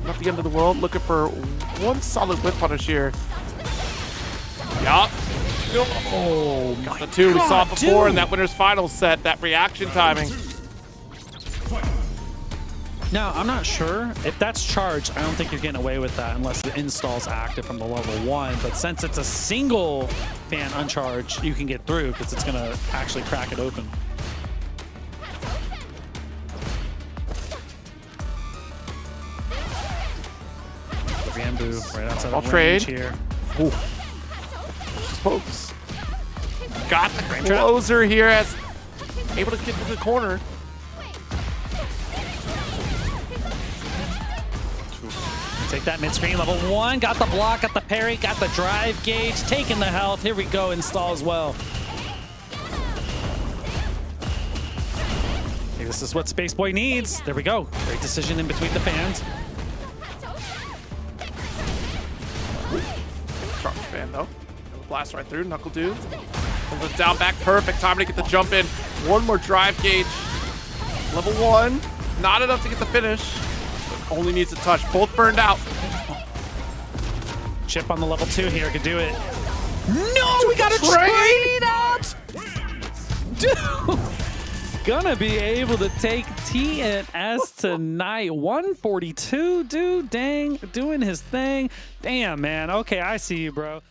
[SPEAKER 1] Not the end of the world. Looking for 1 solid whip punish here. Yup. Oh, got the 2 we saw before in that winner's final set. That reaction timing.
[SPEAKER 2] Now, I'm not sure. If that's charged, I don't think you're getting away with that unless the install's active from the level 1. But since it's a single fan uncharged, you can get through because it's going to actually crack it open. Bamboo right outside of range here.
[SPEAKER 1] Ooh. Folks. Got the closer here as able to get to the corner.
[SPEAKER 2] Take that mid-screen, level 1. Got the block, got the parry, got the drive gauge, taking the health. Here we go, install as well. Hey, this is what SpaceBoy needs. There we go. Great decision in between the fans.
[SPEAKER 1] Charge fan though. Blast right through. NuckleDu. Hold it down back. Perfect time to get the jump in. One more drive gauge. Level 1. Not enough to get the finish. Only needs a touch. Both burned out.
[SPEAKER 2] Chip on the level 2 here could do it. No, we got a trade out. Dude, gonna be able to take TNS tonight. 142, dude. Dang, doing his thing. Damn, man. Okay, I see you, bro.